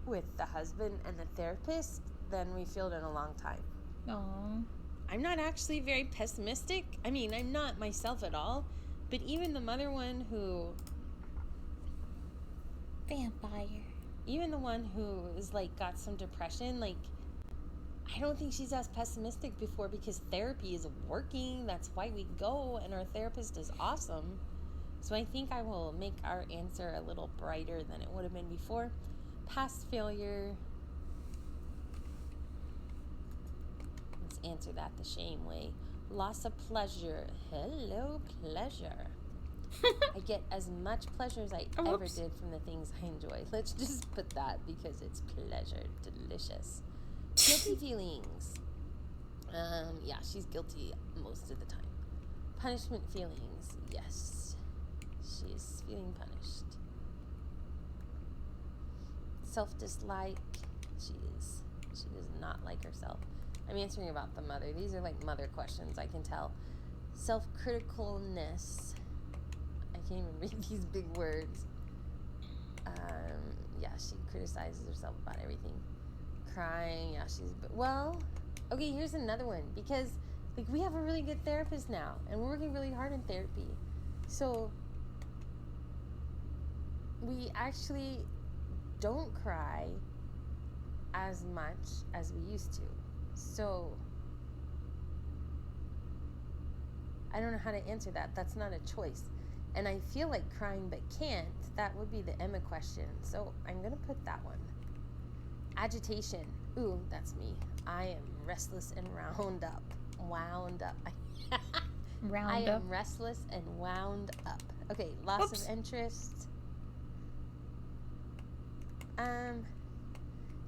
with the husband and the therapist than we feel in a long time. Aww. I'm not actually very pessimistic. I mean, I'm not myself at all. But even the mother one who... Vampire. Even the one who is, like, got some depression, like... I don't think she's as pessimistic before because therapy is working. That's why we go, and our therapist is awesome. So I think I will make our answer a little brighter than it would have been before. Past failure. Let's answer that the shame way. Loss of pleasure. Hello, pleasure. I get as much pleasure as I ever did from the things I enjoy. Let's just put that because it's pleasure. Delicious. Guilty feelings. Yeah, she's guilty most of the time. Punishment feelings. Yes, she's feeling punished. Self-dislike. She does not like herself. I'm answering about the mother. These are like mother questions, I can tell. Self-criticalness. I can't even read these big words. Yeah, she criticizes herself about everything. Crying, yeah, okay, here's another one, because like we have a really good therapist now and we're working really hard in therapy, so we actually don't cry as much as we used to. So I don't know how to answer that. That's not a choice, and I feel like crying but can't. That would be the Emma question, so I'm gonna put that one. Agitation. Ooh, that's me. I am restless and wound up. I am restless and wound up. Okay, loss of interest.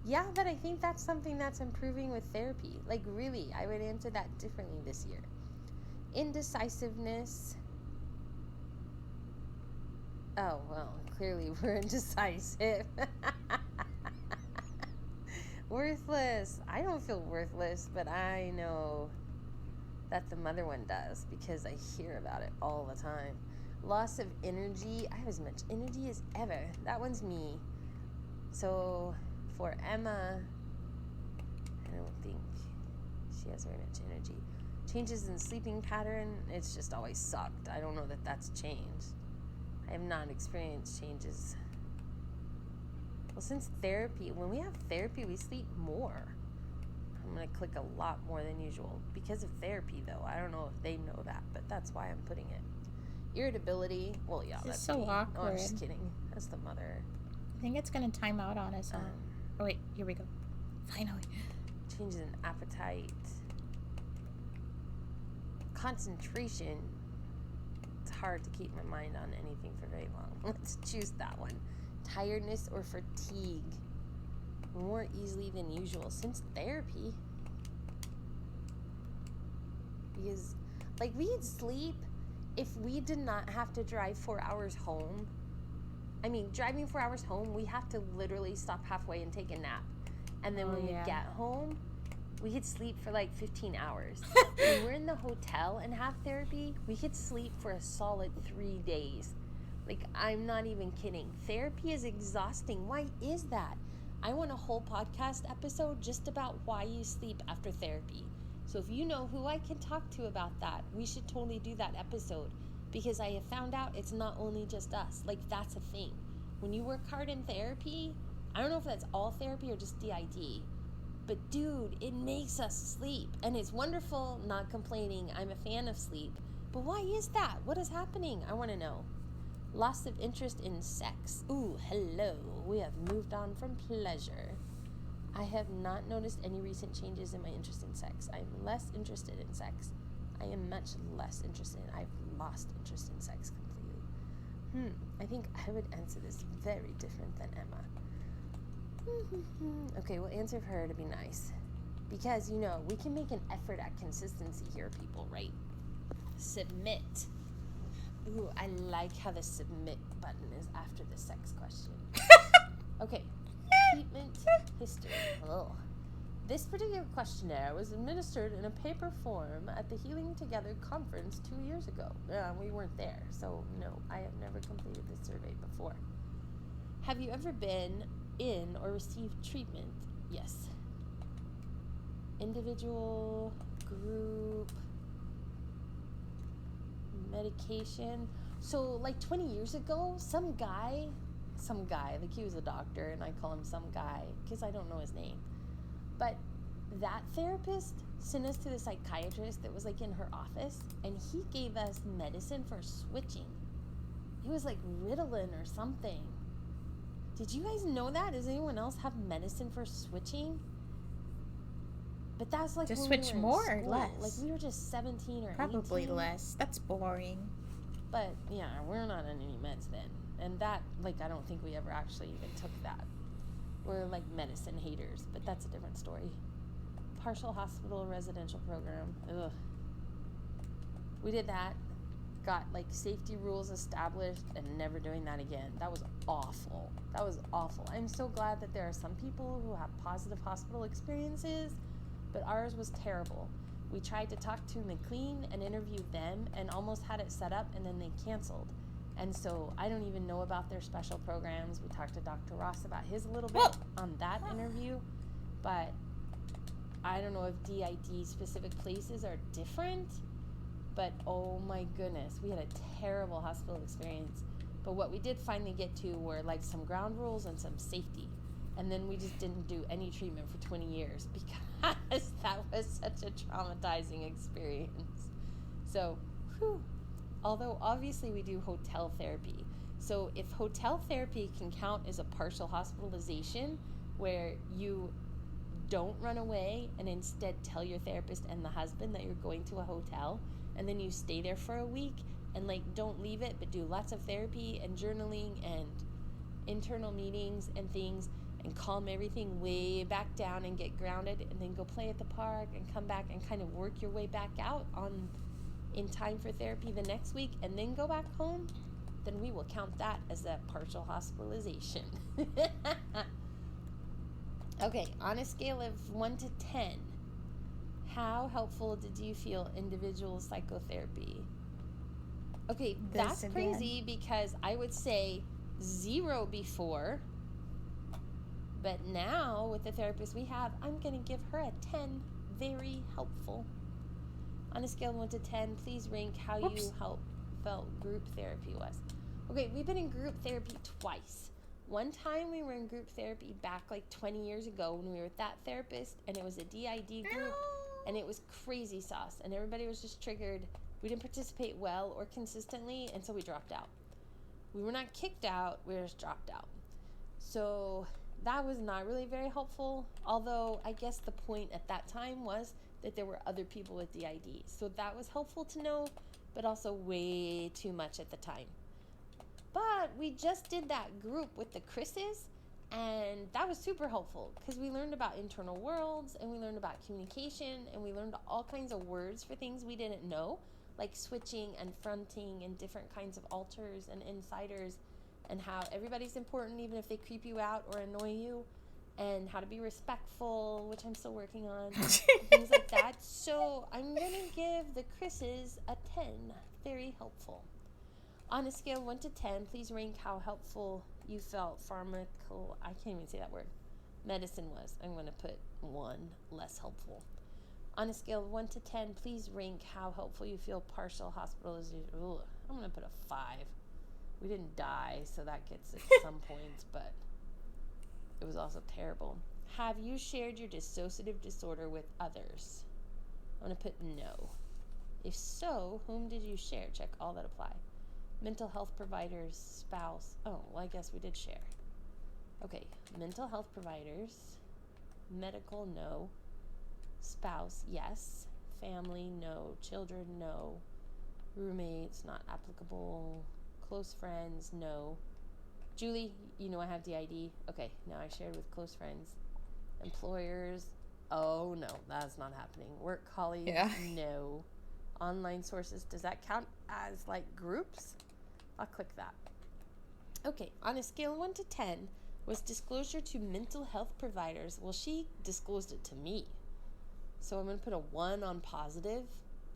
Yeah, but I think that's something that's improving with therapy. Like, really, I would answer that differently this year. Indecisiveness. Oh, well, clearly we're indecisive. Worthless. I don't feel worthless, but I know that the mother one does because I hear about it all the time. Loss of energy. I have as much energy as ever. That one's me. So for Emma, I don't think she has very much energy. Changes in sleeping pattern. It's just always sucked. I don't know that that's changed. I have not experienced changes. Well, since therapy, when we have therapy, we sleep more. I'm going to click a lot more than usual. Because of therapy, though. I don't know if they know that, but that's why I'm putting it. Irritability. Well, yeah, that's so me. awkward. Oh, I'm just kidding. That's the mother. I think it's going to time out on us. Oh, wait. Here we go. Finally. Changes in appetite. Concentration. It's hard to keep my mind on anything for very long. Let's choose that one. Tiredness or fatigue. More easily than usual since therapy. because, like, we'd sleep if we did not have to drive 4 hours home. I mean, driving 4 hours home, we have to literally stop halfway and take a nap. And then when we get home, we could sleep for like 15 hours. When we're in the hotel and have therapy, we could sleep for a solid 3 days. Like, I'm not even kidding. Therapy is exhausting. Why is that? I want a whole podcast episode just about why you sleep after therapy. So if you know who I can talk to about that, we should totally do that episode. Because I have found out it's not only just us. Like, that's a thing. When you work hard in therapy, I don't know if that's all therapy or just DID, but dude, it makes us sleep. And it's wonderful, not complaining. I'm a fan of sleep. But why is that? What is happening? I want to know. Loss of interest in sex. Ooh, hello. We have moved on from pleasure. I have not noticed any recent changes in my interest in sex. I am less interested in sex. I am much less interested in. I've lost interest in sex completely. I think I would answer this very different than Emma. Okay, we'll answer for her to be nice. Because, you know, we can make an effort at consistency here, people, right? Submit. Ooh, I like how the submit button is after the sex question. Okay, treatment history. Ugh. This particular questionnaire was administered in a paper form at the Healing Together conference 2 years ago. We weren't there, so no, I have never completed this survey before. Have you ever been in or received treatment? Yes. Individual, group, medication. So like 20 years ago, some guy, like he was a doctor and I call him some guy because I don't know his name. But that therapist sent us to the psychiatrist that was like in her office, and he gave us medicine for switching. It was like Ritalin or something. Did you guys know that? Does anyone else have medicine for switching? But that's like To when switch we were in more or school. less? Like we were just 17 or Probably 18. less. That's boring. But yeah, we're not on any meds then. And that, like, I don't think we ever actually even took that. We're like medicine haters, but that's a different story. Partial hospital residential program. Ugh. We did that. Got like safety rules established and never doing that again. That was awful. That was awful. I'm so glad that there are some people who have positive hospital experiences, but ours was terrible. We tried to talk to McLean and interview them and almost had it set up, and then they canceled. And so I don't even know about their special programs. We talked to Dr. Ross about his a little bit on that interview, but I don't know if DID specific places are different, but oh my goodness, we had a terrible hospital experience. But what we did finally get to were like some ground rules and some safety. And then we just didn't do any treatment for 20 years because that was such a traumatizing experience. So, although obviously we do hotel therapy. So if hotel therapy can count as a partial hospitalization where you don't run away and instead tell your therapist and the husband that you're going to a hotel, and then you stay there for a week and like don't leave it but do lots of therapy and journaling and internal meetings and things and calm everything way back down and get grounded and then go play at the park and come back and kind of work your way back out on in time for therapy the next week and then go back home, then we will count that as a partial hospitalization. Okay, on a scale of 1 to 10, how helpful did you feel individual psychotherapy? Okay, that's crazy because I would say 0 before, but now with the therapist we have, I'm going to give her a 10. Very helpful. On a scale of 1 to 10, please rank how you felt group therapy was. Okay, we've been in group therapy twice. One time we were in group therapy back like 20 years ago when we were with that therapist, and it was a DID group, and it was crazy sauce, and everybody was just triggered. We didn't participate well or consistently, and so we dropped out. We were not kicked out, we were just dropped out. So that was not really very helpful, although I guess the point at that time was that there were other people with DID. So that was helpful to know, but also way too much at the time. But we just did that group with the Chris's, And that was super helpful because we learned about internal worlds and we learned about communication and we learned all kinds of words for things we didn't know, like switching and fronting and different kinds of alters and insiders, and how everybody's important even if they creep you out or annoy you, and how to be respectful, which I'm still working on, things like that. So I'm going to give the Chris's a 10. Very helpful. On a scale of 1 to 10, please rank how helpful you felt I can't even say that word. Medicine was. I'm going to put 1, less helpful. On a scale of 1 to 10, please rank how helpful you feel partial hospitalization. Ugh, I'm going to put a 5. We didn't die, so that gets it some points, but it was also terrible. Have you shared your dissociative disorder with others? I'm going to put no. If so, whom did you share? Check all that apply. Mental health providers, spouse. Oh, well, I guess we did share. Okay, mental health providers, medical, no. Spouse, yes. Family, no. Children, no. Roommates, not applicable. Close friends, no. Julie, you know I have DID. Okay, now I shared with close friends. Employers, oh no, that's not happening. Work colleagues, no. Online sources, does that count as like groups? I'll click that. Okay, on a scale of 1 to 10, was disclosure to mental health providers? Well, she disclosed it to me. So I'm going to put a 1 on positive.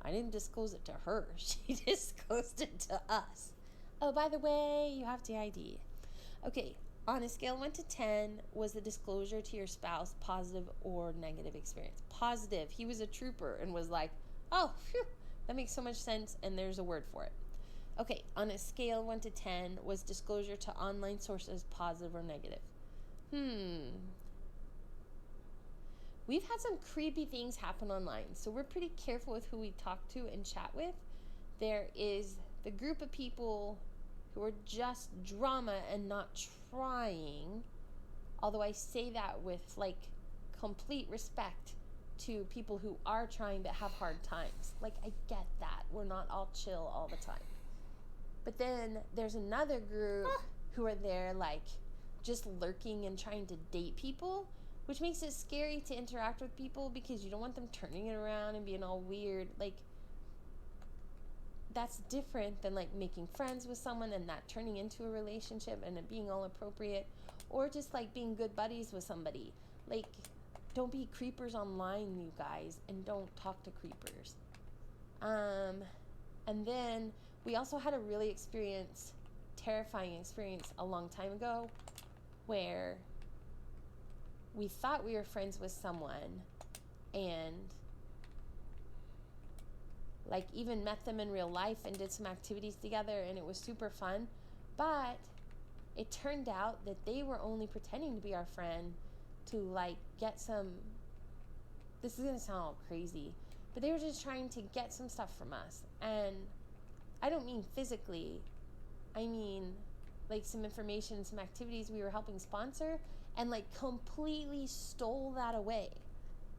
I didn't disclose it to her. She disclosed it to us. Oh, by the way, you have DID. Okay, on a scale of 1 to 10, was the disclosure to your spouse positive or negative experience? Positive. He was a trooper and was like, oh, phew, that makes so much sense, and there's a word for it. Okay, on a scale of 1 to 10, was disclosure to online sources positive or negative? We've had some creepy things happen online, so we're pretty careful with who we talk to and chat with. There is the group of people who are just drama and not trying, although I say that with like complete respect to people who are trying but have hard times. Like, I get that. We're not all chill all the time. But then there's another group who are there like just lurking and trying to date people, which makes it scary to interact with people because you don't want them turning it around and being all weird. Like, that's different than like making friends with someone and that turning into a relationship and it being all appropriate, or just like being good buddies with somebody. Like, don't be creepers online, you guys, and don't talk to creepers. And then we also had a really terrifying experience a long time ago where we thought we were friends with someone and like even met them in real life and did some activities together, and it was super fun. But it turned out that they were only pretending to be our friend to like get some, this is gonna sound all crazy, but they were just trying to get some stuff from us. And I don't mean physically, I mean like some information, some activities we were helping sponsor, and like completely stole that away.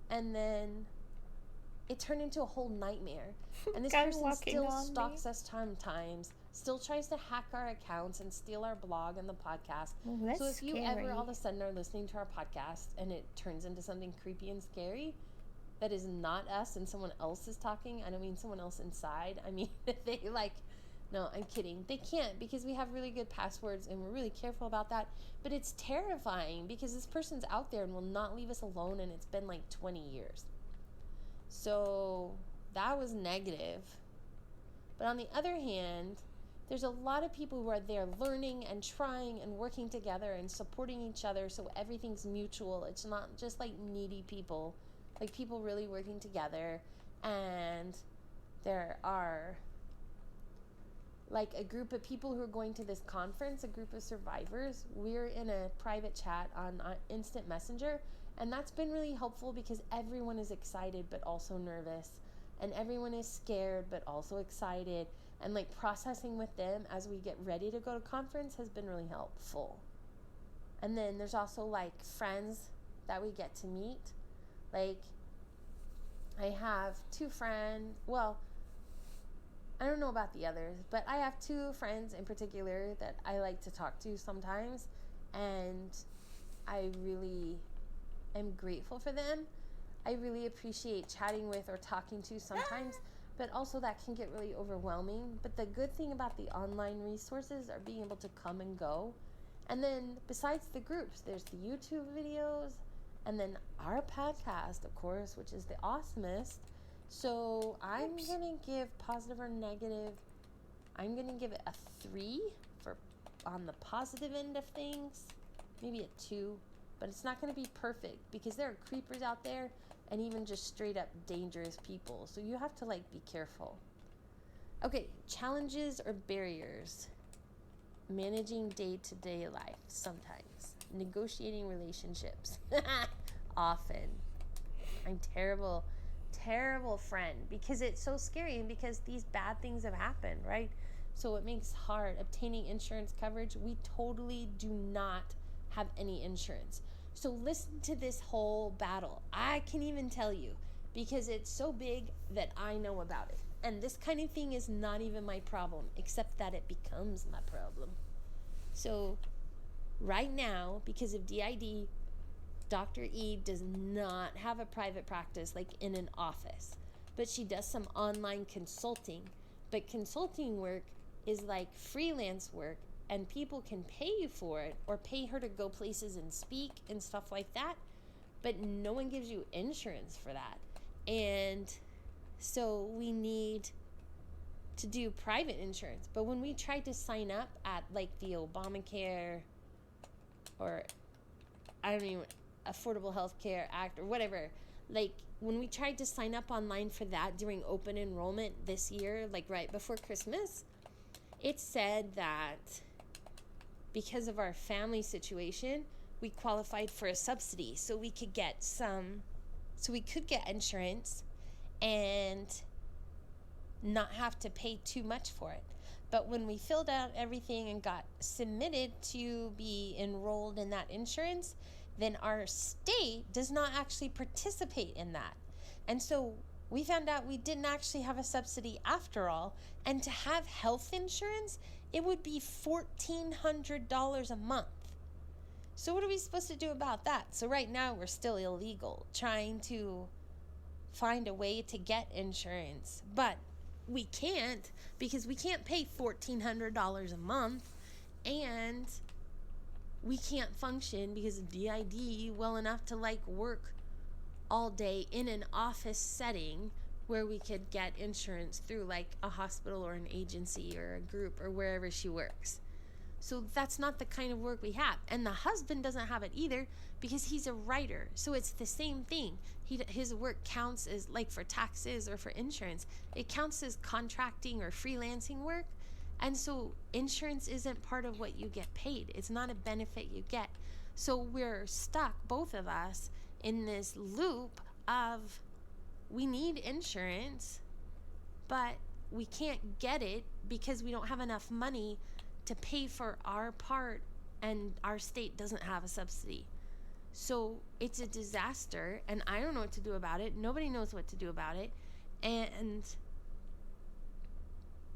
And then it turned into a whole nightmare. And this person still stalks us sometimes, still tries to hack our accounts and steal our blog and the podcast. That's so if you scary. ever all of a sudden are listening to our podcast and it turns into something creepy and scary that is not us and someone else is talking, I don't mean someone else inside, I mean they like, no, I'm kidding. They can't, because we have really good passwords and we're really careful about that. But it's terrifying because this person's out there and will not leave us alone, and it's been like 20 years. So that was negative. But on the other hand, there's a lot of people who are there learning and trying and working together and supporting each other, so everything's mutual. It's not just like needy people, like people really working together. And there are like a group of people who are going to this conference, a group of survivors. We're in a private chat on Instant Messenger, and that's been really helpful because everyone is excited but also nervous, and everyone is scared but also excited, and like processing with them as we get ready to go to conference has been really helpful. And then there's also like friends that we get to meet. Like, I have 2 friends, well, I don't know about the others, but I have 2 friends in particular that I like to talk to sometimes, and I really am grateful for them. I really appreciate chatting with or talking to sometimes, but also that can get really overwhelming. But the good thing about the online resources are being able to come and go. And then besides the groups, there's the YouTube videos, and then our podcast, of course, which is the awesomest. So I'm going to give positive or negative, I'm going to give it a 3 for on the positive end of things, maybe a 2, but it's not going to be perfect because there are creepers out there and even just straight up dangerous people. So you have to be careful. Okay, challenges or barriers. Managing day-to-day life sometimes. Negotiating relationships. Often. I'm terrible friend because it's so scary and because these bad things have happened, right? So it makes hard. Obtaining insurance coverage. We totally do not have any insurance. So listen to this whole battle. I can even tell you because it's so big that I know about it. And this kind of thing is not even my problem, except that it becomes my problem. So right now, because of DID, Dr. E does not have a private practice like in an office, but she does some online consulting. But consulting work is like freelance work, and people can pay you for it or pay her to go places and speak and stuff like that, but no one gives you insurance for that. And so we need to do private insurance. But when we tried to sign up at the Obamacare or Affordable Health Care Act or whatever, when we tried to sign up online for that during open enrollment this year, right before Christmas, it said that because of our family situation, we qualified for a subsidy so we could get insurance and not have to pay too much for it. But when we filled out everything and got submitted to be enrolled in that insurance, then our state does not actually participate in that. And so we found out we didn't actually have a subsidy after all. And to have health insurance, it would be $1,400 a month. So what are we supposed to do about that? So right now we're still illegal, trying to find a way to get insurance. But we can't because we can't pay $1,400 a month, and we can't function because of DID well enough to work all day in an office setting where we could get insurance through a hospital or an agency or a group or wherever she works. So that's not the kind of work we have. And the husband doesn't have it either because he's a writer. So it's the same thing. His work counts as for taxes or for insurance. It counts as contracting or freelancing work. And so insurance isn't part of what you get paid. It's not a benefit you get. So we're stuck, both of us, in this loop of we need insurance, but we can't get it because we don't have enough money to pay for our part, and our state doesn't have a subsidy. So it's a disaster, and I don't know what to do about it. Nobody knows what to do about it. And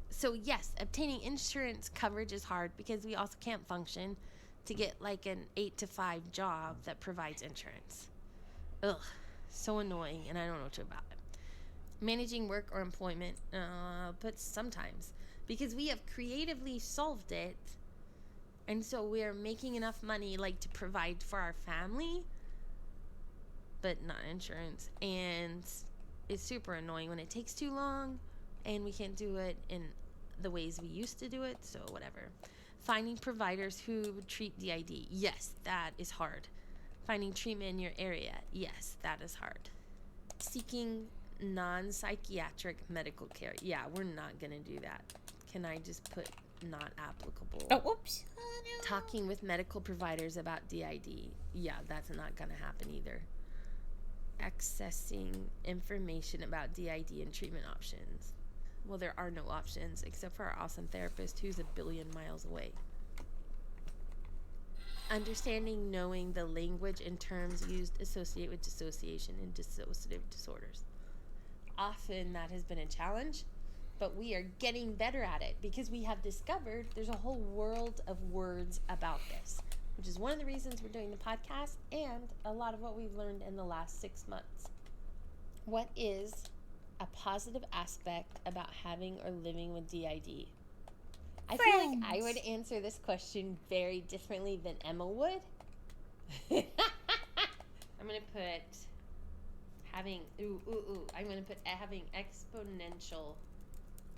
so yes, obtaining insurance coverage is hard because we also can't function to get an 8-to-5 job that provides insurance. Ugh, so annoying, and I don't know what to do about it. Managing work or employment, but sometimes, because we have creatively solved it, and so we are making enough money to provide for our family, but not insurance. And it's super annoying when it takes too long and we can't do it in the ways we used to do it. So whatever. Finding providers who would treat DID, yes, that is hard. Finding treatment in your area, yes, that is hard. Seeking non-psychiatric medical care, yeah, we're not gonna do that. Can I just put not applicable? Oh, whoops. Oh, no. Talking with medical providers about DID, yeah, that's not gonna happen either. Accessing information about DID and treatment options. Well, there are no options except for our awesome therapist who's 1 billion miles away. Understanding, knowing the language and terms used associate with dissociation and dissociative disorders. Often that has been a challenge, but we are getting better at it because we have discovered there's a whole world of words about this. which is one of the reasons we're doing the podcast and a lot of what we've learned in the last 6 months. What is a positive aspect about having or living with DID? I feel like I would answer this question very differently than Emma would. I'm going to put having having exponential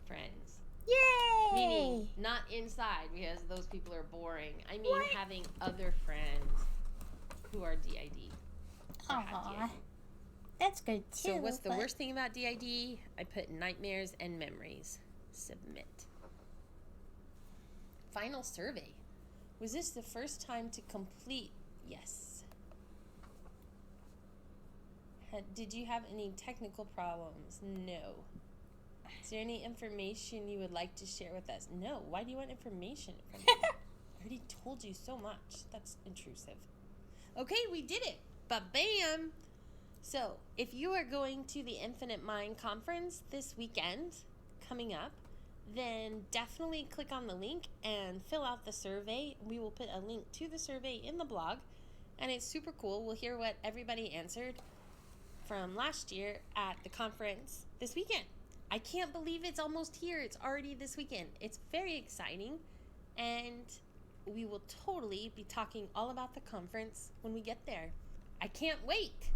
friends. Yay! Meaning not inside, because those people are boring. I mean having other friends who are DID. Aww. That's good too. So what's the worst thing about DID? I put nightmares and memories. Submit. Final survey. Was this the first time to complete? Yes. Did you have any technical problems? No. Is there any information you would like to share with us? No. Why do you want information from me? I already told you so much. That's intrusive. Okay, we did it. Ba-bam! So, if you are going to the Infinite Mind Conference this weekend, coming up, then definitely click on the link and fill out the survey. We will put a link to the survey in the blog, and it's super cool. We'll hear what everybody answered from last year at the conference this weekend. I can't believe it's almost here. It's already this weekend. It's very exciting, and we will totally be talking all about the conference when we get there. I can't wait.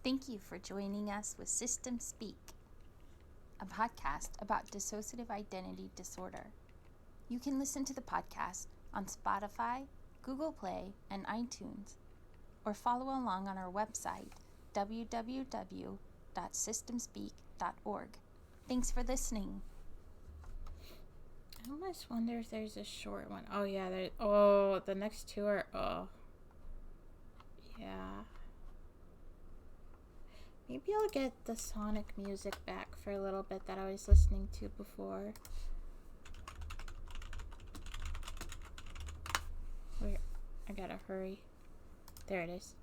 Thank you for joining us with System Speak, a podcast about dissociative identity disorder. You can listen to the podcast on Spotify, Google Play, and iTunes, or follow along on our website, www.systemspeak.org. Thanks for listening. I almost wonder if there's a short one. Oh, yeah. The next two are... Oh. Yeah. Maybe I'll get the Sonic music back for a little bit that I was listening to before. Wait, I gotta hurry. There it is.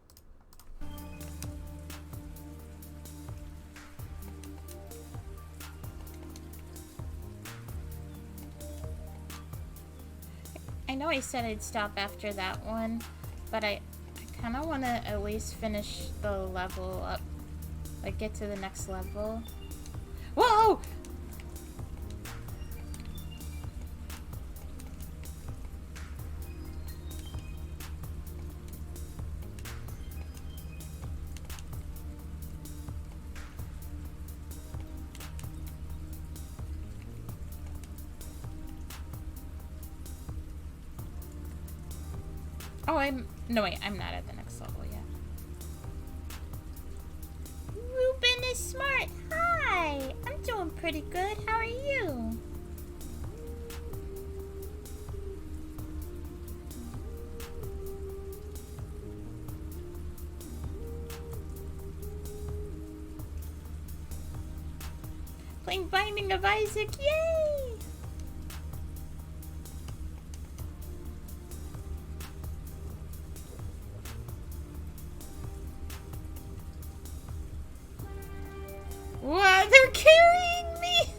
I know I said I'd stop after that one, but I kind of want to at least finish the level up. Like, get to the next level. Whoa! Oh, no, wait, I'm not at the next level yet. Ruben is smart. Hi, I'm doing pretty good. How are you? Playing Binding of Isaac, yay! Wow, they're carrying me!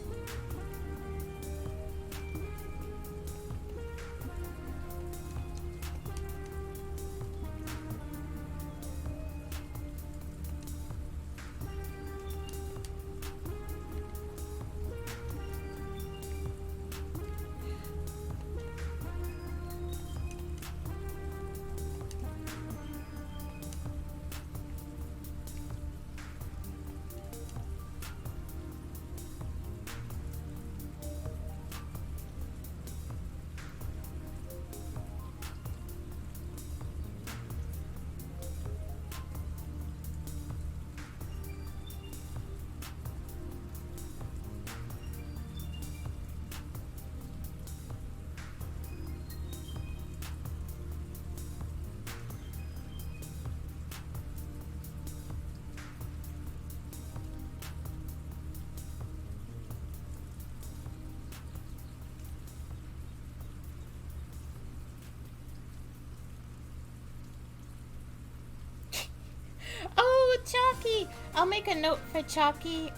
Oh, Chalky! I'll make a note for Chalky.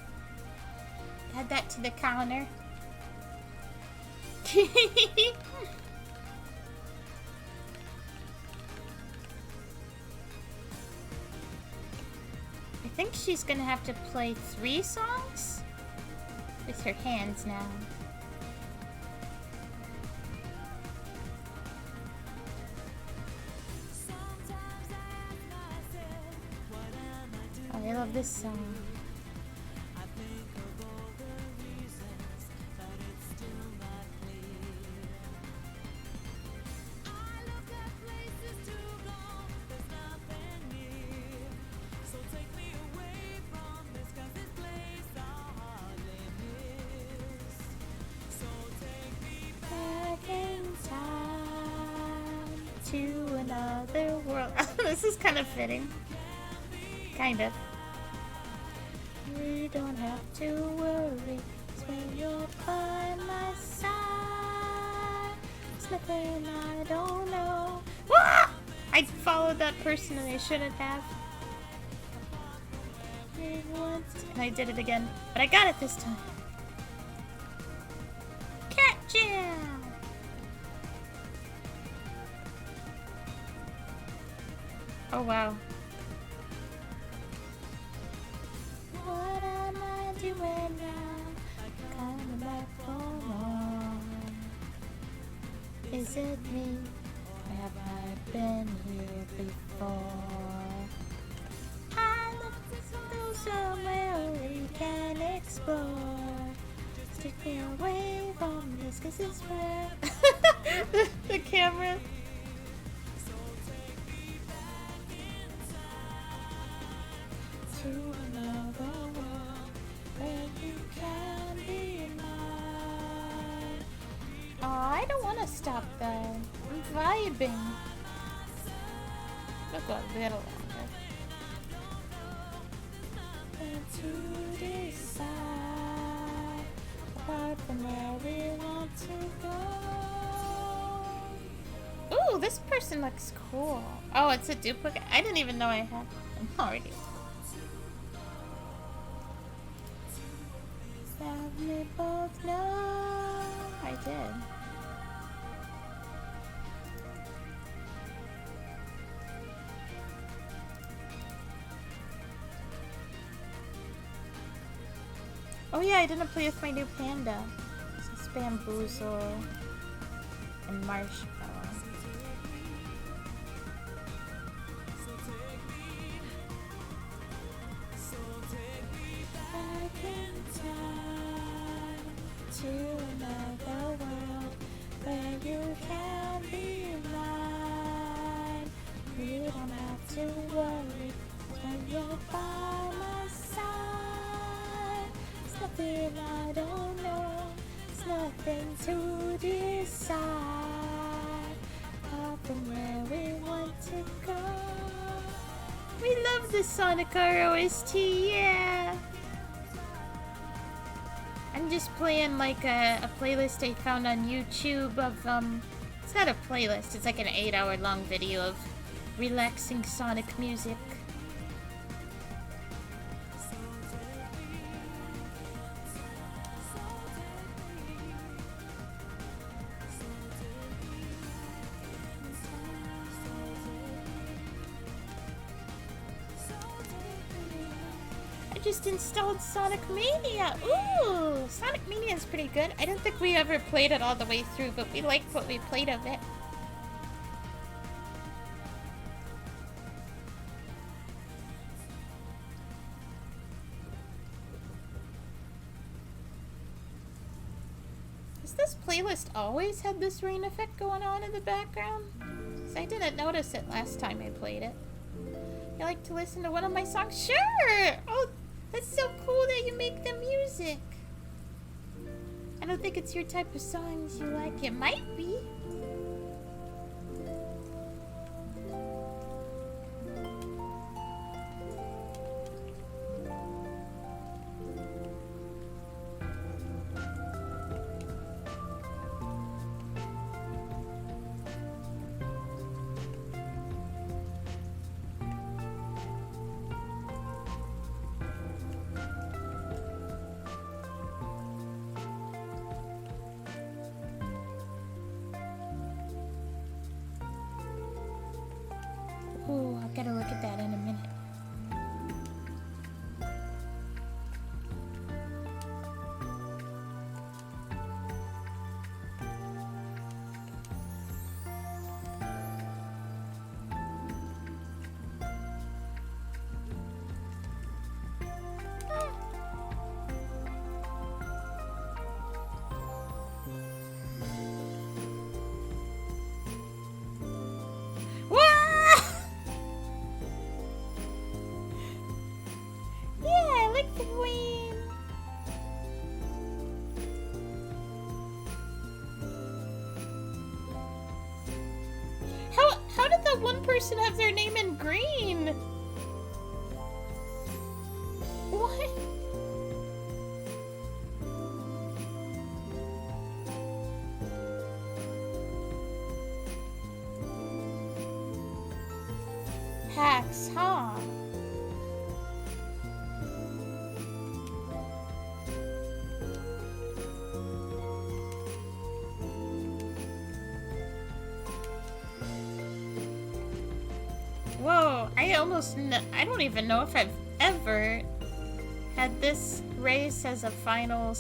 Add that to the counter. I think she's gonna have to play 3 songs with her hands now. Oh, I love this song. To another world. This is kind of fitting. Kind of. You don't have to worry when you're by my side. It's nothing I don't know. Wah! I followed that person and I shouldn't have. And I did it again, but I got it this time. Cat Jam! Oh wow. What am I doing now? Coming back for more. Is it me? Have I been here before? I look somewhere we can explore. Take me away from this, 'cause it's where the camera. To another world where you can be mine. Oh, I don't want to stop though. I'm vibing. Look a little longer. And to decide apart from where we want to go. Ooh, this person looks cool. Oh, it's a duplicate. I didn't even know I had them already. We both know I did. Oh yeah, I didn't play with my new panda. This is Bamboozle and Marshmallow. Back in time to another world where you can be mine. You don't have to worry when you're by my side. It's nothing I don't know. It's nothing to decide. Apart from where we want to go. We love the Sonic ROST, yeah! I'm just playing like a playlist I found on YouTube of, it's not a playlist, it's like an 8-hour long video of relaxing Sonic music. Just installed Sonic Mania. Ooh, Sonic Mania is pretty good. I don't think we ever played it all the way through, but we liked what we played of it. Has this playlist always had this rain effect going on in the background? 'Cause I didn't notice it last time I played it. You like to listen to one of my songs? Sure! Oh, that's so cool that you make the music. I don't think it's your type of songs you like. It might be. gotta look at that in a minute. How did that one person have their name in green? What? Hacks, huh? Whoa, I don't even know if I've ever had this race as a final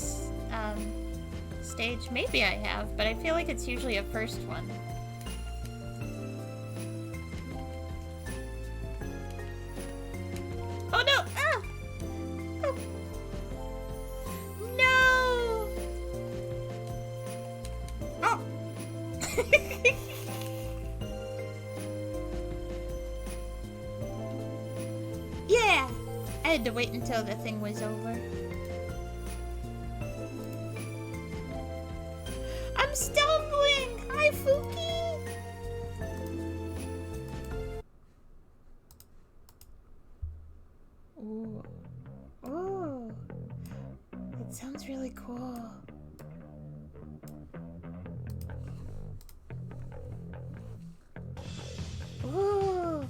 stage. Maybe I have, but I feel like it's usually a first one. Oh no! Ah! Oh. No! Oh! Yeah! I had to wait until the thing was over. I'm stumbling! Hi, Fuki! Ooh. Ooh. It sounds really cool. Ooh.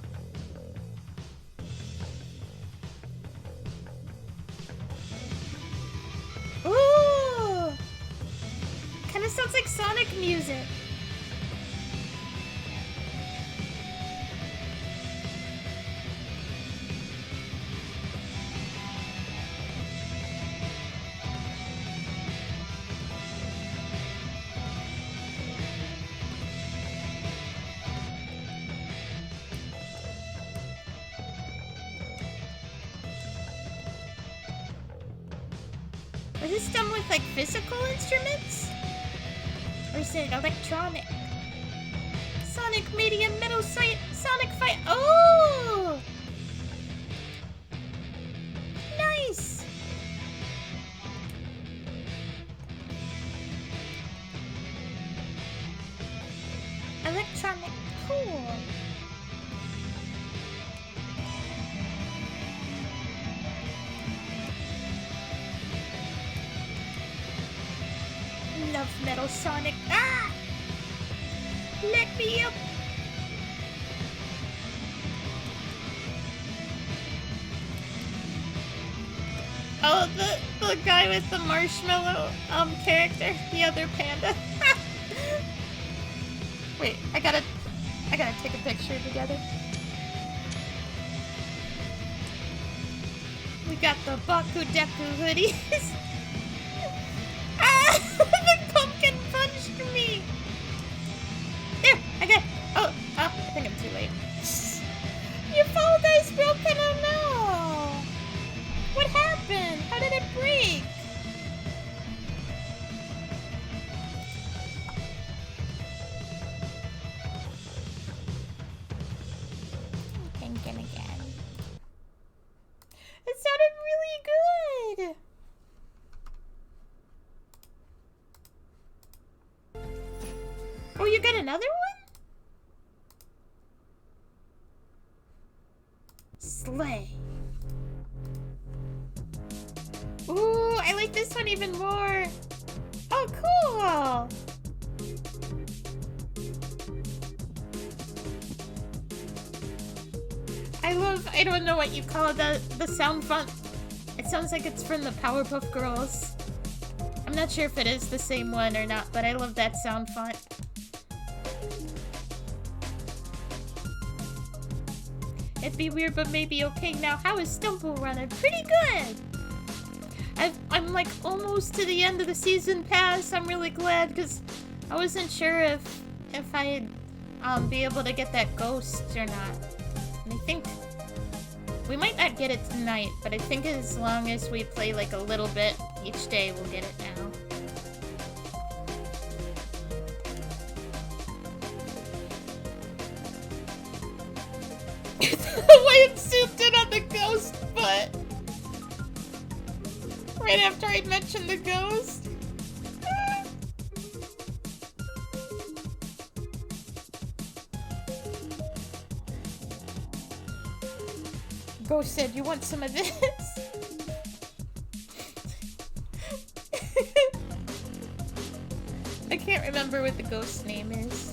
Ooh! Kinda sounds like Sonic music. Is this done with like physical instruments? Or is it electronic? Sonic Medium Metal Sonic Fight. Oh! Nice! Electronic. Cool. Love Metal Sonic. Ah! Let me up. Oh, the guy with the marshmallow character, the other panda. Wait, I gotta take a picture together. We got the Baku Deku hoodies. Ah! The pumpkin punched me! There! I got... Oh, I think I'm too late. Your fall dice broken? Oh no! What happened? How did it break? Thinking again. It sounded really good! Oh, you got another one? Slay. Ooh, I like this one even more. Oh, cool. I don't know what you call the sound font. It sounds like it's from the Powerpuff Girls. I'm not sure if it is the same one or not, but I love that sound font. It'd be weird, but maybe okay. Now, how is Snuggle running? Pretty good! I'm like almost to the end of the season pass. I'm really glad because I wasn't sure if I'd be able to get that ghost or not. And I think we might not get it tonight, but I think as long as we play like a little bit each day, we'll get it now. Why it zoomed in on the ghost butt? Right after I mentioned the ghost. Ghost said, "You want some of this?" I can't remember what the ghost's name is.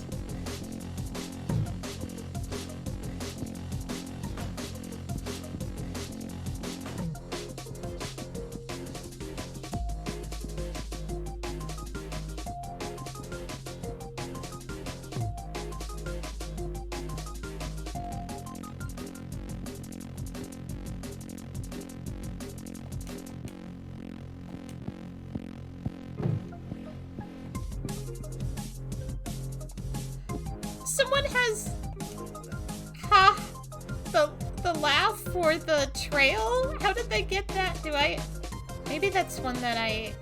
Someone has the laugh for the trail? How did they get that? Maybe that's one that I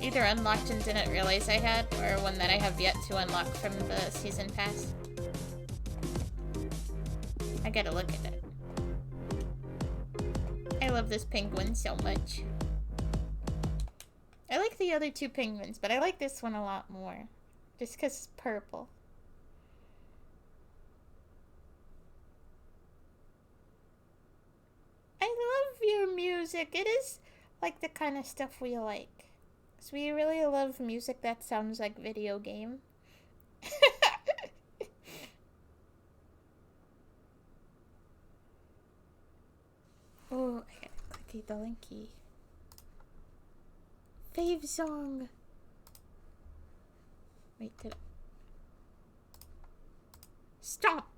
either unlocked and didn't realize I had, or one that I have yet to unlock from the season pass. I gotta look at it. I love this penguin so much. I like the other two penguins, but I like this one a lot more. Just because it's purple. I love your music. It is like the kind of stuff we like. Because we really love music that sounds like video game. Oh, I gotta clicky the linky. Fave song. Wait, Stop!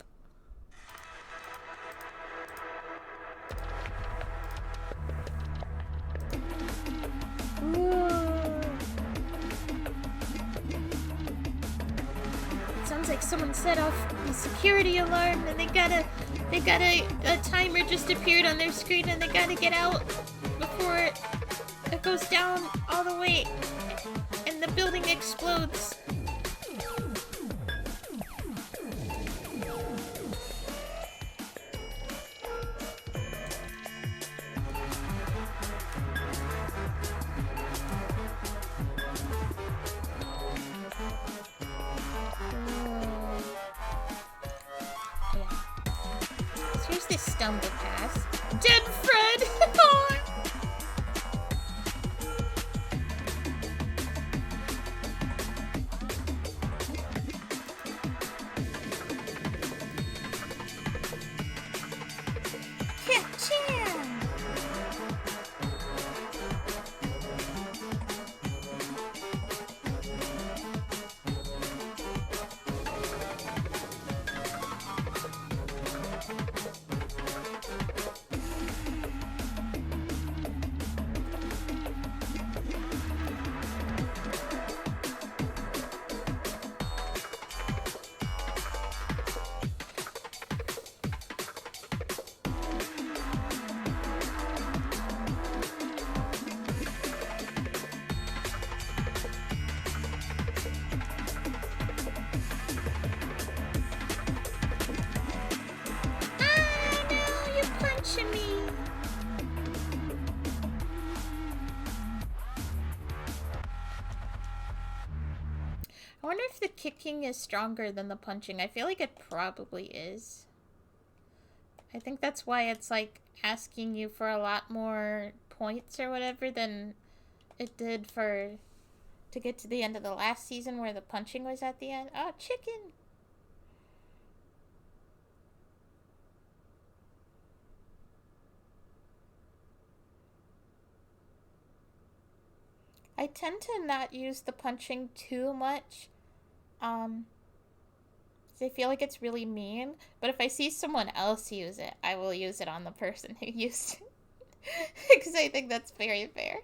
It sounds like someone set off the security alarm and they got a timer just appeared on their screen and they gotta get out before it goes down all the way and the building explodes. Here's this stumble pass. Dead Fred! I wonder if the kicking is stronger than the punching. I feel like it probably is. I think that's why it's like asking you for a lot more points or whatever than it did to get to the end of the last season where the punching was at the end. Oh, chicken! I tend to not use the punching too much. 'Cause I feel like it's really mean, but if I see someone else use it, I will use it on the person who used it. Because I think that's very fair.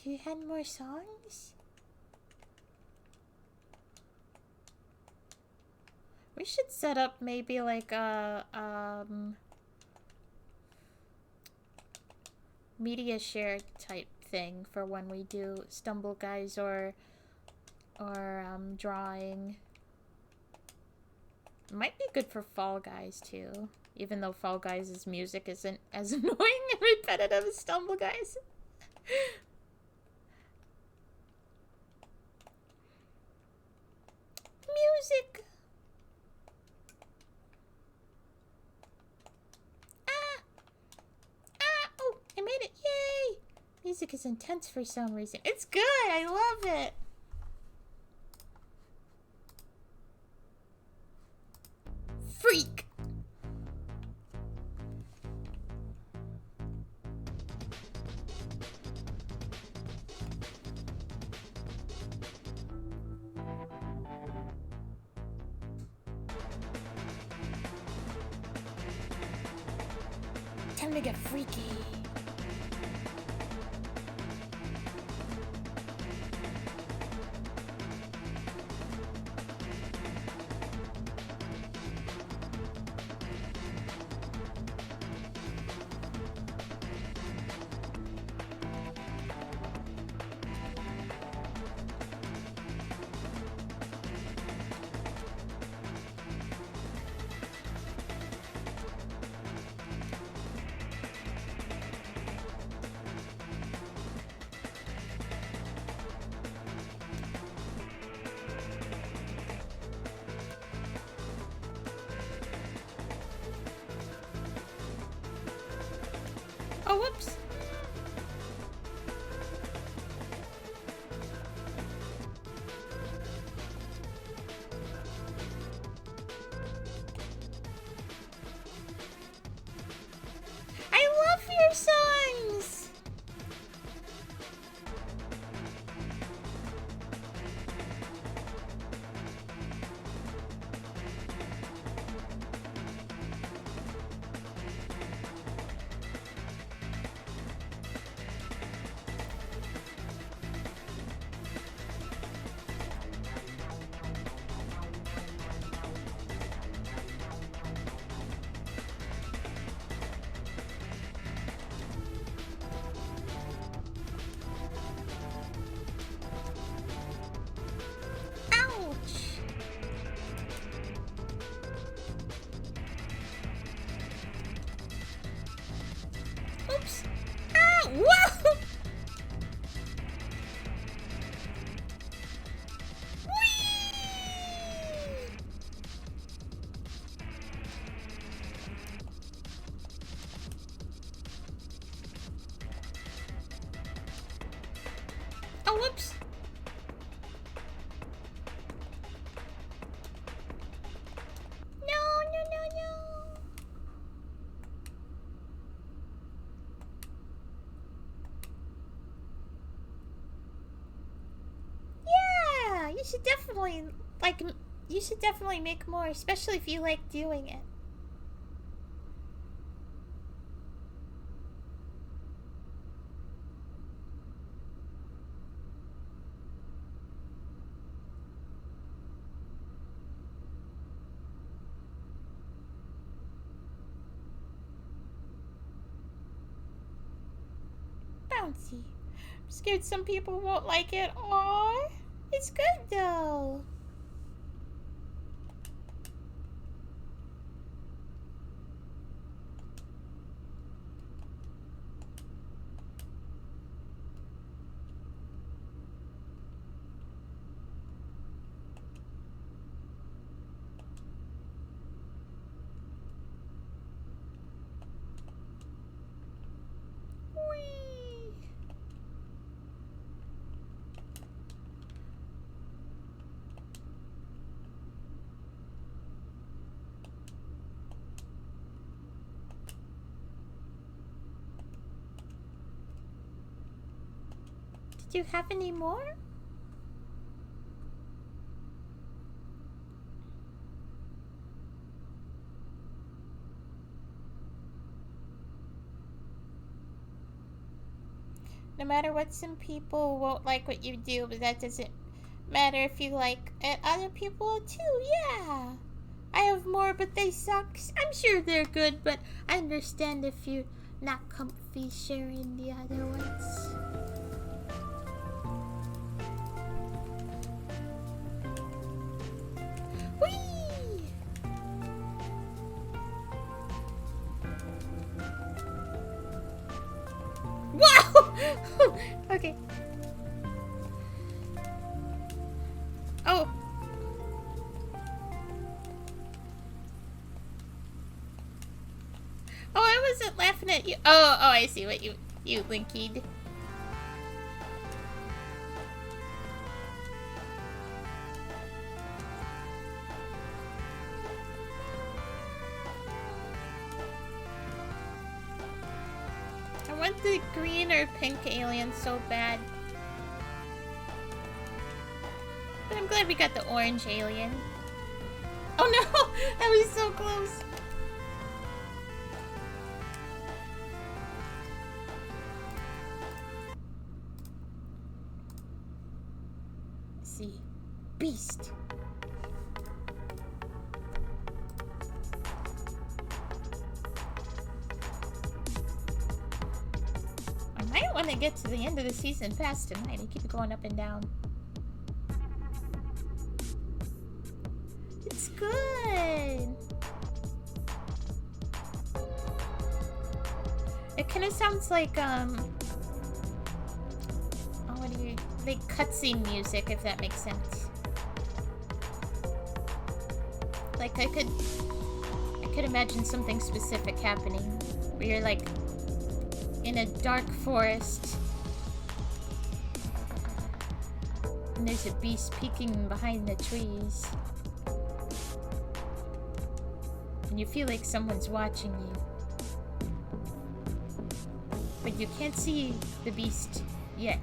Do you have more songs? We should set up maybe like a media share type thing for when we do Stumble Guys or drawing. It might be good for Fall Guys too, even though Fall Guys' music isn't as annoying and repetitive as Stumble Guys. Music. Oh, I made it. Yay! Music is intense for some reason. It's good. I love it. Freak. Time to get freaky. Oh, whoops. I love your songs. Ouch. Oops. Ah, whoa. Whee! Oh, whoops. No, no, no, no. Yeah, you should definitely you should definitely make more, especially if you like doing it. Bouncy. I'm scared some people won't like it. Aww. It's good though. Whee! Do you have any more? No matter what, some people won't like what you do, but that doesn't matter if you like it. Other people too, yeah. I have more, but they suck. I'm sure they're good, but I understand if you're not comfy sharing the other ones. Whee! Wow! Okay. Oh. Oh, I wasn't laughing at you. Oh, I see what you linkied. I want the green or pink alien so bad. But I'm glad we got the orange alien. Oh no! That was so close! Let's see. Beast! I might want to get to the end of the season fast tonight. I keep going up and down. It's good. It kind of sounds like what do you like cutscene music, if that makes sense. Like I could imagine something specific happening where you're like in a dark forest and there's a beast peeking behind the trees. And you feel like someone's watching you. But you can't see the beast yet.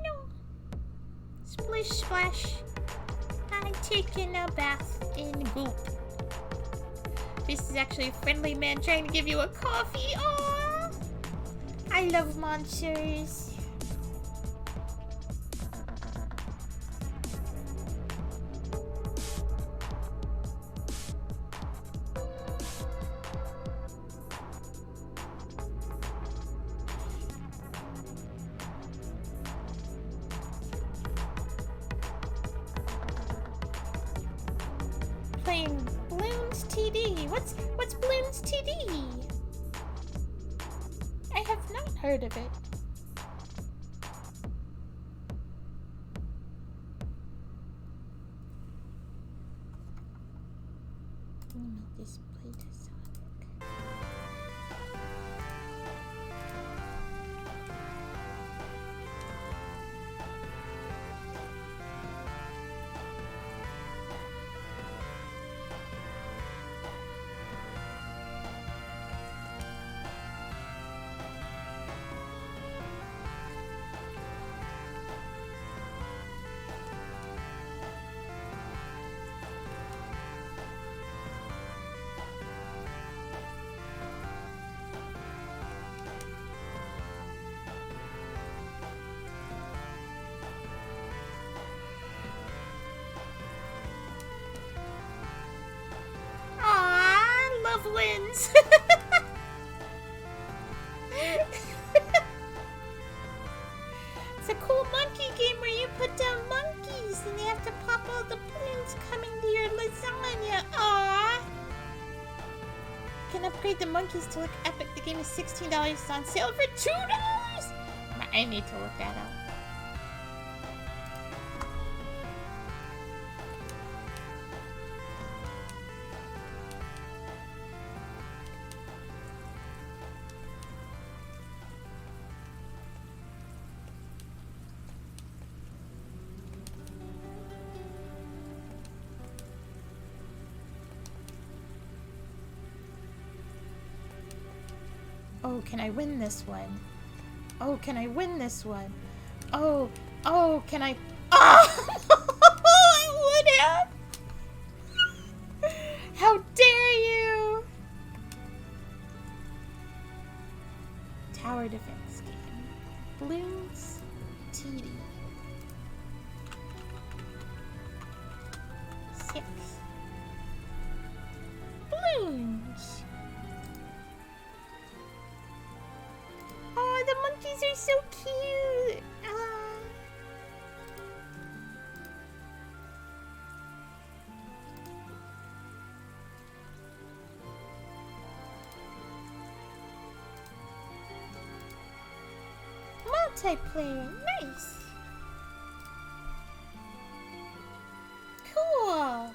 No. Splish splash. I'm taking a bath in goop. This is actually a friendly man trying to give you a coffee. Aww! I love monsters. Playing Bloons TD. What's Bloons TD? I have not heard of it. Let me display this Sonic. Aww, love wins. It's a cool monkey game where you put down monkeys and you have to pop all the balloons coming to your lasagna. Aww. You can upgrade the monkeys to look epic. The game is $16. It's on sale for $2. I need to look that up. Oh, can I win this one? Oh, can I win this one? Oh, can I... Oh! I would have! How dare you! Tower defense game. Balloons. TD. 6. Balloons. Oh, the monkeys are so cute. Multiplayer, nice. Cool.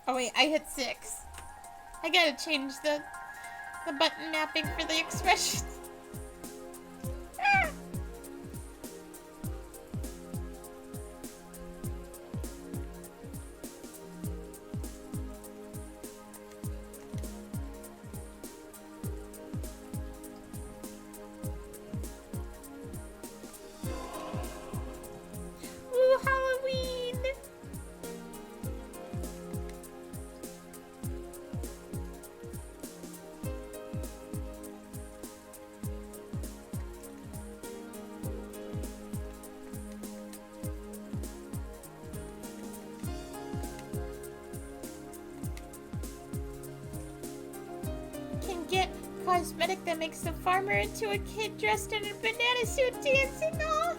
Oh wait, I hit 6. I gotta change the button mapping for the expressions. Ah! Ooh, Halloween! Can get cosmetic that makes the farmer into a kid dressed in a banana suit dancing off.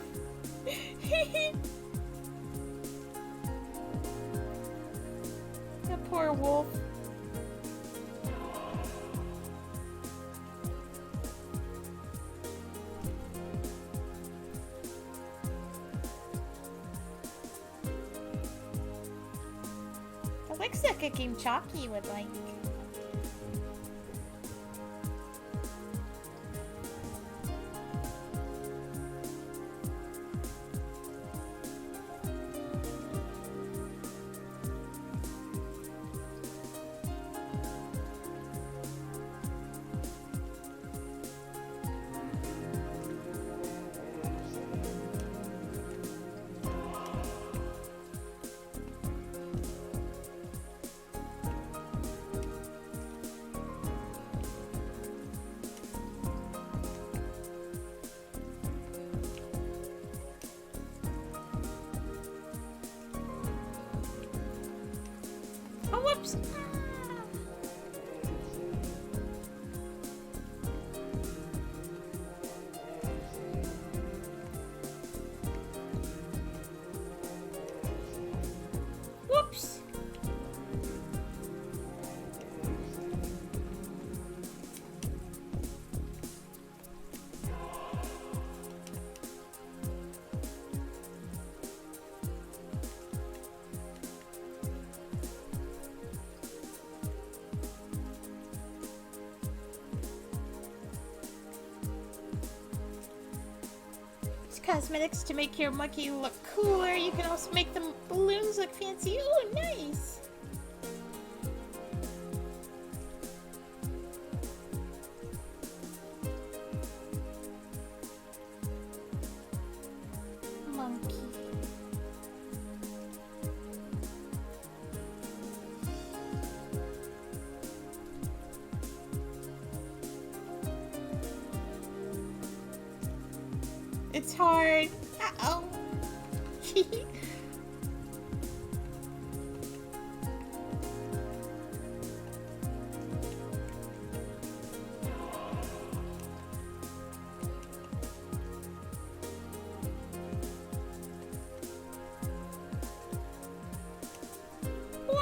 The poor wolf. It looks like a game Chalky would like. Oh, whoops! Whoops! Cosmetics to make your monkey look cooler. You can also make the balloons look fancy. Oh, nice! Monkey. It's hard. Uh-oh. Wow.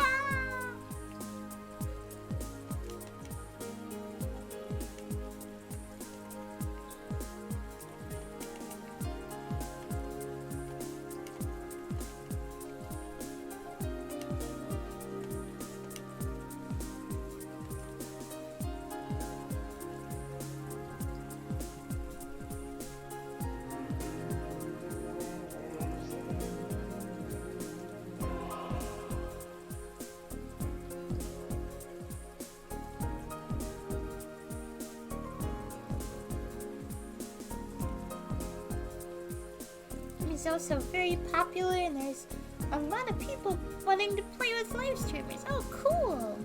is also very popular, and there's a lot of people wanting to play with live streamers. Oh, cool!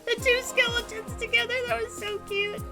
The two skeletons together, that was so cute.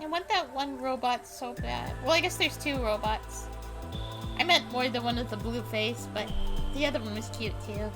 I want that one robot so bad. Well, I guess there's two robots. I meant more the one with the blue face, but the other one was cute too.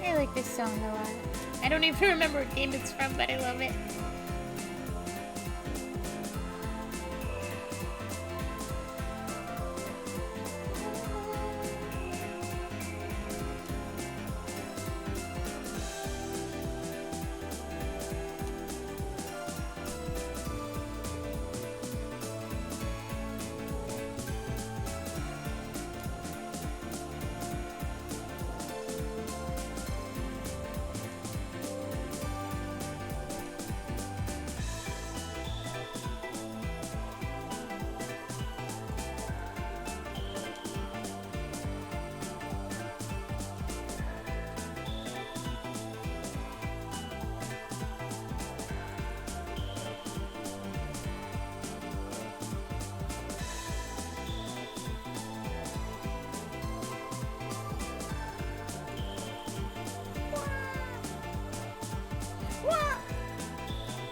I like this song a lot. I don't even remember what game it's from, but I love it.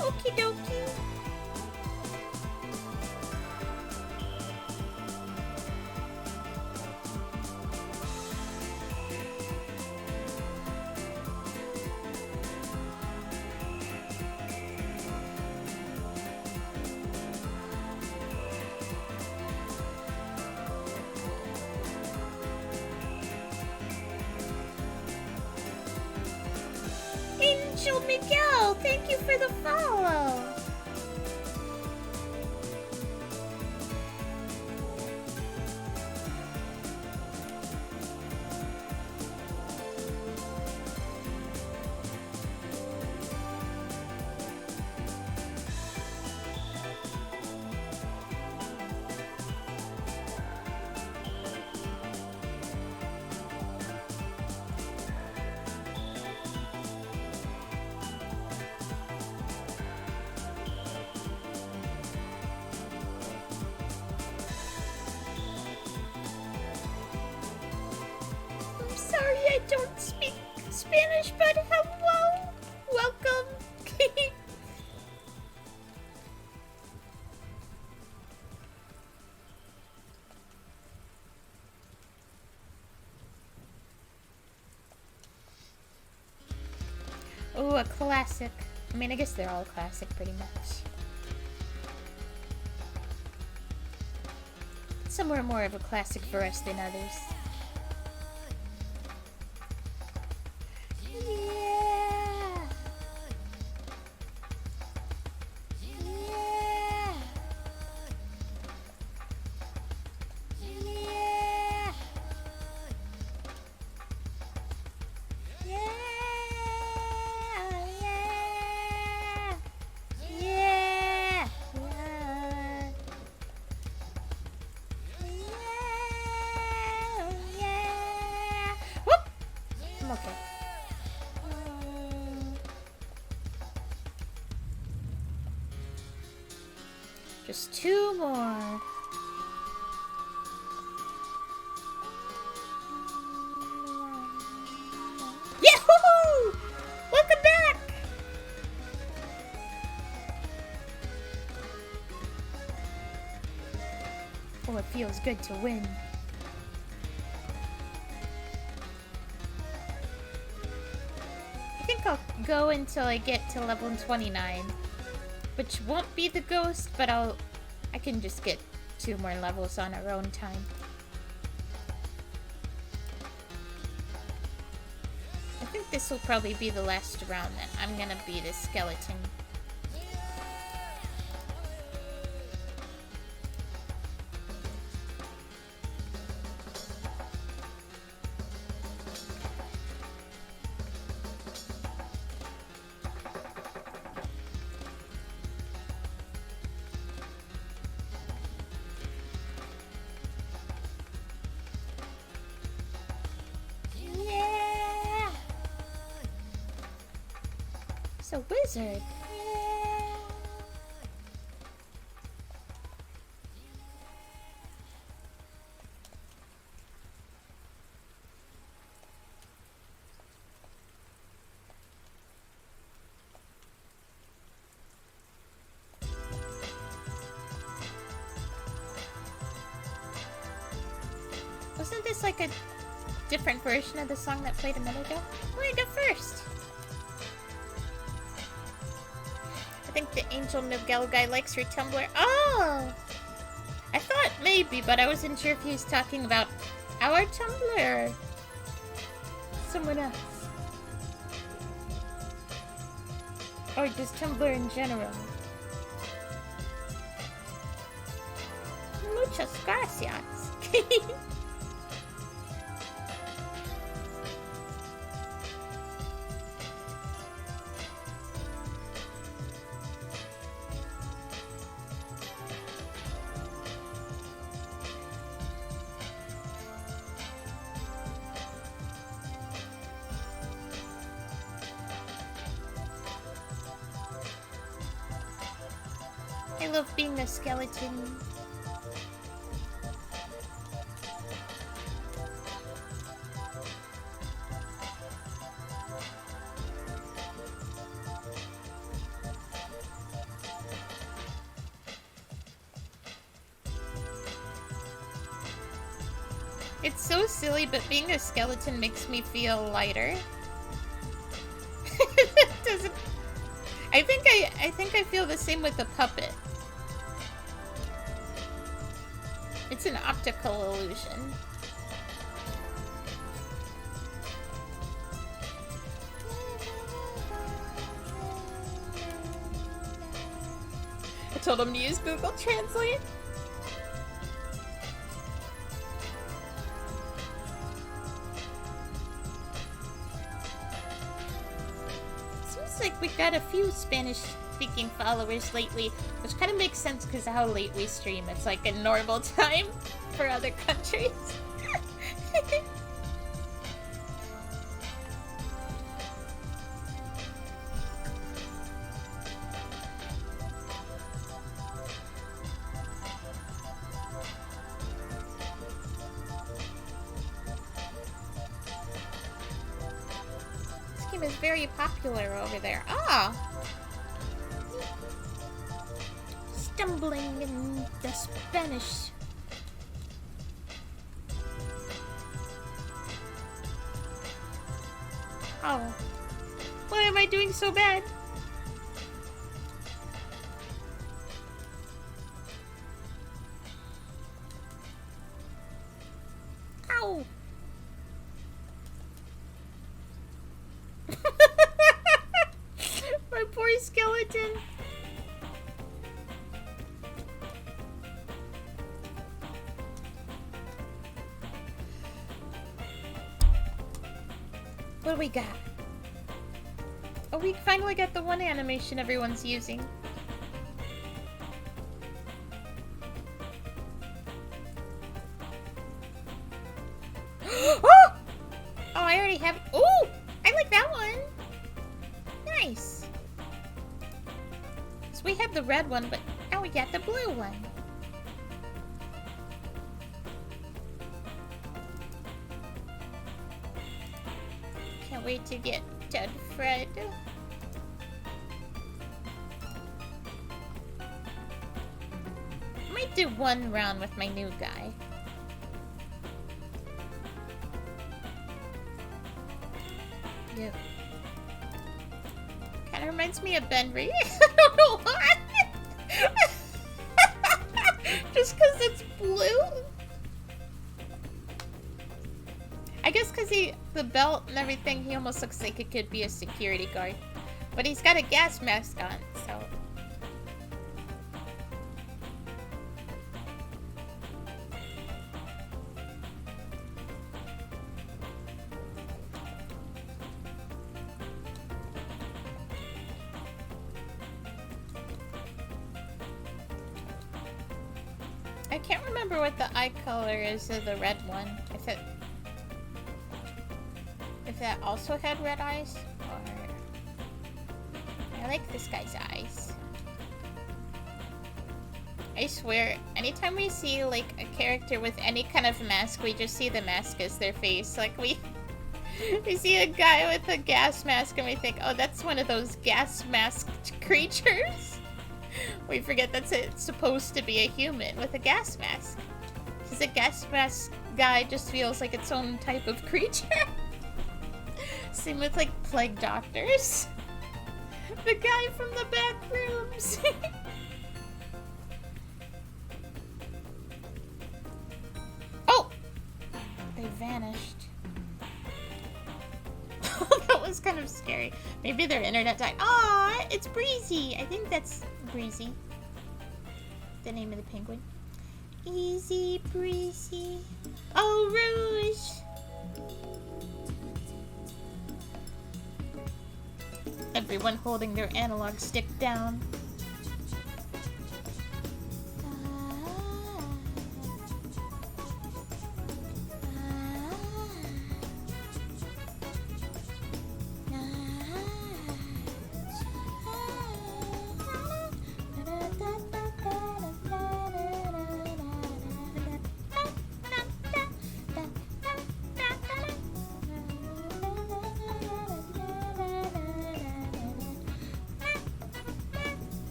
Okie dokie. Angel Miguel, thank you for the follow. Sorry, I don't speak Spanish, but hello! Welcome! Oh, a classic. I mean, I guess they're all classic pretty much. Some are more of a classic for us than others. Just 2 more. Yahoo! Welcome back! Oh, it feels good to win. I think I'll go until I get to level 29. Which won't be the ghost, but I can just get 2 more levels on our own time. I think this will probably be the last round that I'm gonna be the skeleton. A wizard. Wasn't this like a different version of the song that played a minute ago? Who wanna go first? I think the Angel Miguel guy likes her Tumblr. Oh! I thought maybe, but I wasn't sure if he was talking about our Tumblr or someone else. Or just Tumblr in general. Muchas gracias. I love being a skeleton. It's so silly, but being a skeleton makes me feel lighter. Doesn't... I think I feel the same with the puppet. It's an optical illusion. I told him to use Google Translate. Seems like we got a few Spanish-speaking followers lately, which kind of makes sense because of how late we stream. It's like a normal time for other countries. This game is very popular over there. Ah! Stumbling in the Spanish. Oh. Why am I doing so bad? Ow! My poor skeleton. What do we got? Oh, we finally got the one animation everyone's using. Oh! Oh, I already have it. Oh! I like that one. Nice. So we have the red one, but... Ow, now we got the blue one. Can't wait to get done, Fred. Might do one round with my new guy. Yep. Kind of reminds me of Benry. I don't know why. Just because it's blue? I guess because the belt and everything, he almost looks like it could be a security guard. But he's got a gas mask on, so... I can't remember what the eye color is of the red one. If that also had red eyes, or... I like this guy's eyes. I swear, anytime we see, like, a character with any kind of mask, we just see the mask as their face. Like, we see a guy with a gas mask and we think, oh, that's one of those gas masked creatures. We forget that it's supposed to be a human with a gas mask. Because a gas mask guy just feels like its own type of creature. Same with, like, plague doctors. The guy from the back rooms. Oh! They vanished. That was kind of scary. Maybe their internet died. Aw, it's Breezy. I think that's Breezy. The name of the penguin. Easy Breezy. Oh, Rouge. Everyone holding their analog stick down.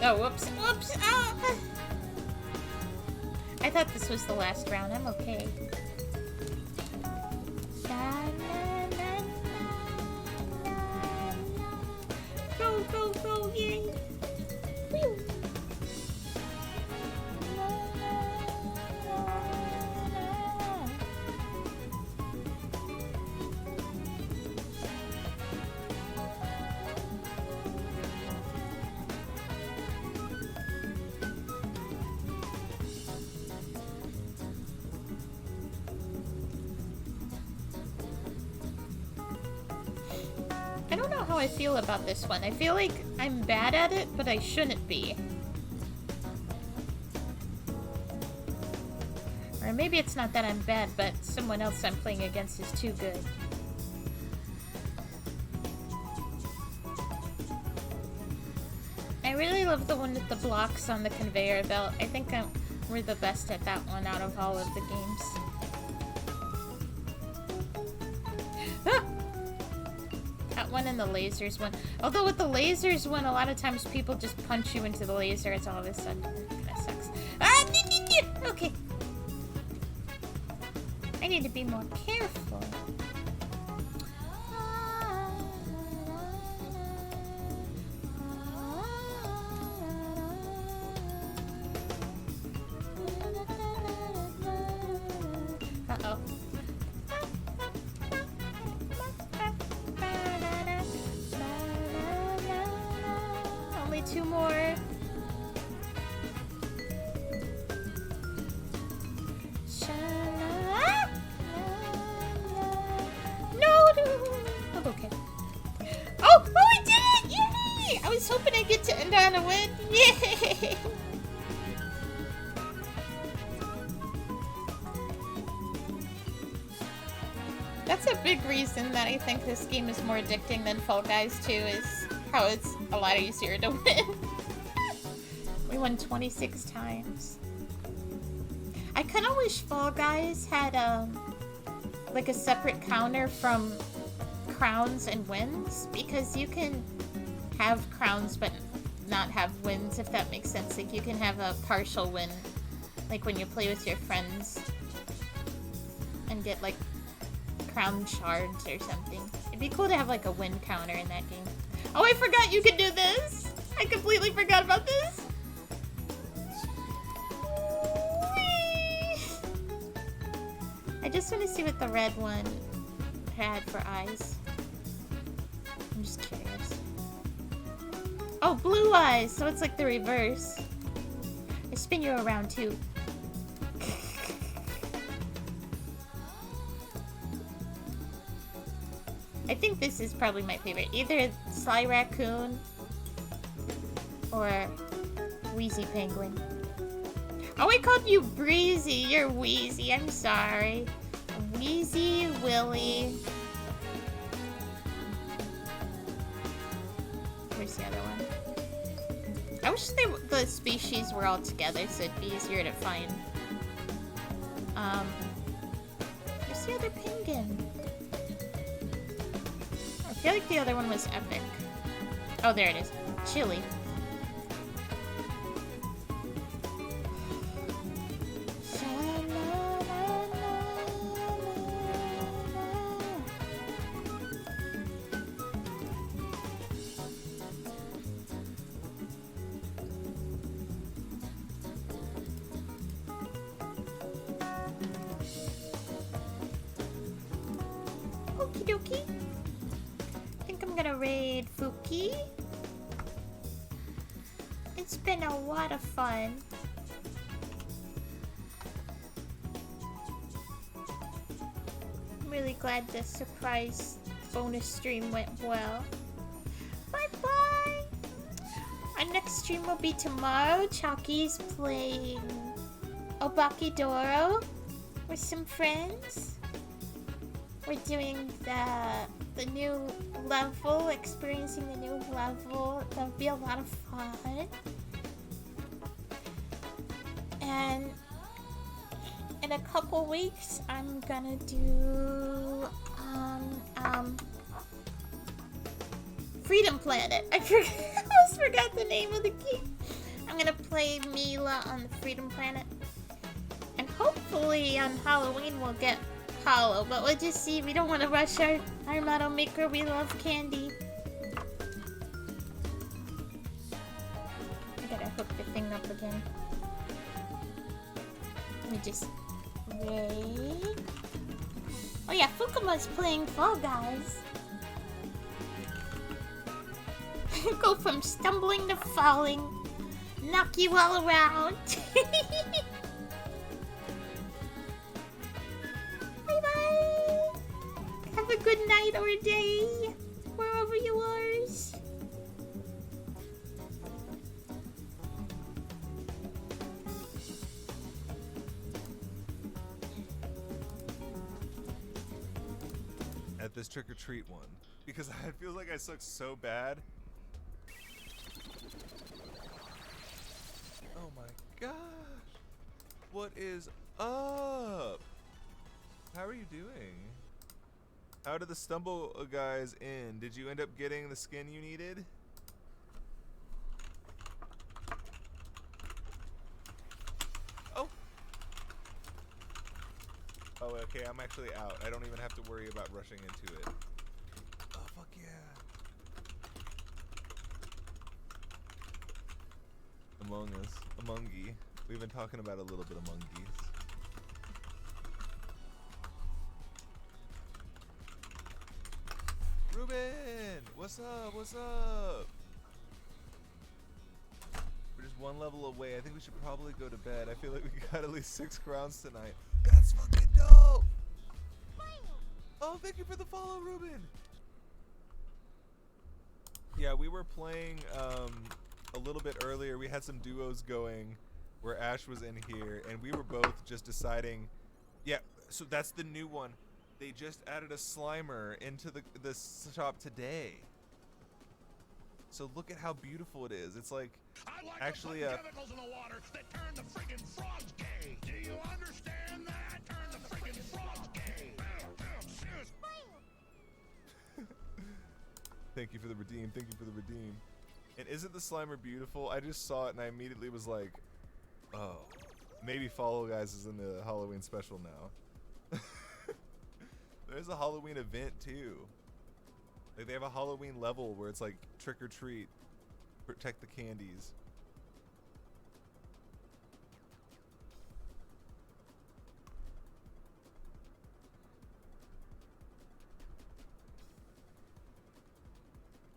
Oh, whoops. Whoops! Ah. I thought this was the last round. I'm okay. Go, go, go, yay! Whew. I don't know how I feel about this one. I feel like I'm bad at it, but I shouldn't be. Or maybe it's not that I'm bad, but someone else I'm playing against is too good. I really love the one with the blocks on the conveyor belt. I think we're the best at that one out of all of the games. Ah! That one and the lasers one. Although with the lasers one, a lot of times people just punch you into the laser. It's all of a sudden. That sucks. Ah! Okay. I need to be more careful. Uh-oh. Only two more. No! I'm okay. Oh! big reason that I think this game is more addicting than Fall Guys 2 is how it's a lot easier to win. We won 26 times. I kind of wish Fall Guys had like a separate counter from crowns and wins, because you can have crowns but not have wins, if that makes sense. Like, you can have a partial win, like when you play with your friends, and get like crown shards or something. It'd be cool to have like a win counter in that game. Oh, I forgot you could do this! I completely forgot about this! Whee! I just want to see what the red one had for eyes. I'm just curious. Oh, blue eyes! So it's like the reverse. I spin you around too. I think this is probably my favorite. Either Sly Raccoon or Wheezy Penguin. Oh, I called you Breezy. You're Wheezy. I'm sorry. Wheezy, Willy. Where's the other one? I wish the species were all together so it'd be easier to find. Where's the other penguin? I feel like the other one was epic. Oh, there it is. Chili. Okie dokie. I think I'm gonna raid Fuki. It's been a lot of fun. I'm really glad the surprise bonus stream went well. Bye-bye! Our next stream will be tomorrow. Chalky's playing Obakidoro with some friends. We're doing the new level, experiencing the new level. That'll be a lot of fun. And in a couple weeks, I'm gonna do Freedom Planet. I almost forgot the name of the game. I'm gonna play Mila on the Freedom Planet, and hopefully on Halloween we'll get Hollow, but we'll just see. We don't want to rush our Model Maker. We love candy. I gotta hook the thing up again. Let me just wait. Oh yeah, Fukuma's playing Fall Guys. Go from stumbling to falling. Knock you all around. Bye-bye. Have a good night or day, wherever you are. At this trick-or-treat one, because I feel like I suck so bad. Oh my gosh! What is up? How are you doing? How did the stumble guys end? Did you end up getting the skin you needed? Oh! Oh, okay, I'm actually out. I don't even have to worry about rushing into it. Oh, fuck yeah. Among Us. Amongy. We've been talking about a little bit of Amongies. Ruben! What's up? What's up? We're just one level away. I think we should probably go to bed. I feel like we got at least 6 crowns tonight. That's fucking dope! Oh, thank you for the follow, Ruben! Yeah, we were playing a little bit earlier. We had some duos going where Ash was in here, and we were both just deciding. Yeah, so that's the new one. They just added a Slimer into the shop today. So look at how beautiful it is. It's like actually chemicals in the water that turn the friggin' frogs gay. Do you understand that? Turn the friggin' frogs gay. Thank you for the redeem. Thank you for the redeem. And isn't the Slimer beautiful? I just saw it and I immediately was like, oh, maybe Follow Guys is in the Halloween special now. There's a Halloween event too. Like they have a Halloween level where it's like trick or treat, protect the candies.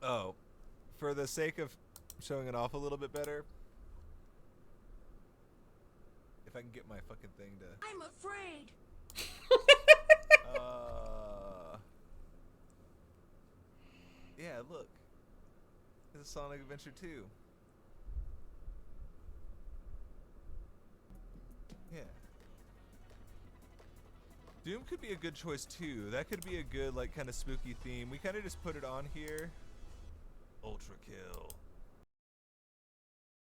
Oh, for the sake of showing it off a little bit better, if I can get my fucking thing to. I'm afraid. Yeah, look. It's a Sonic Adventure 2. Yeah. Doom could be a good choice too. That could be a good, like, kind of spooky theme. We kind of just put it on here. Ultra kill.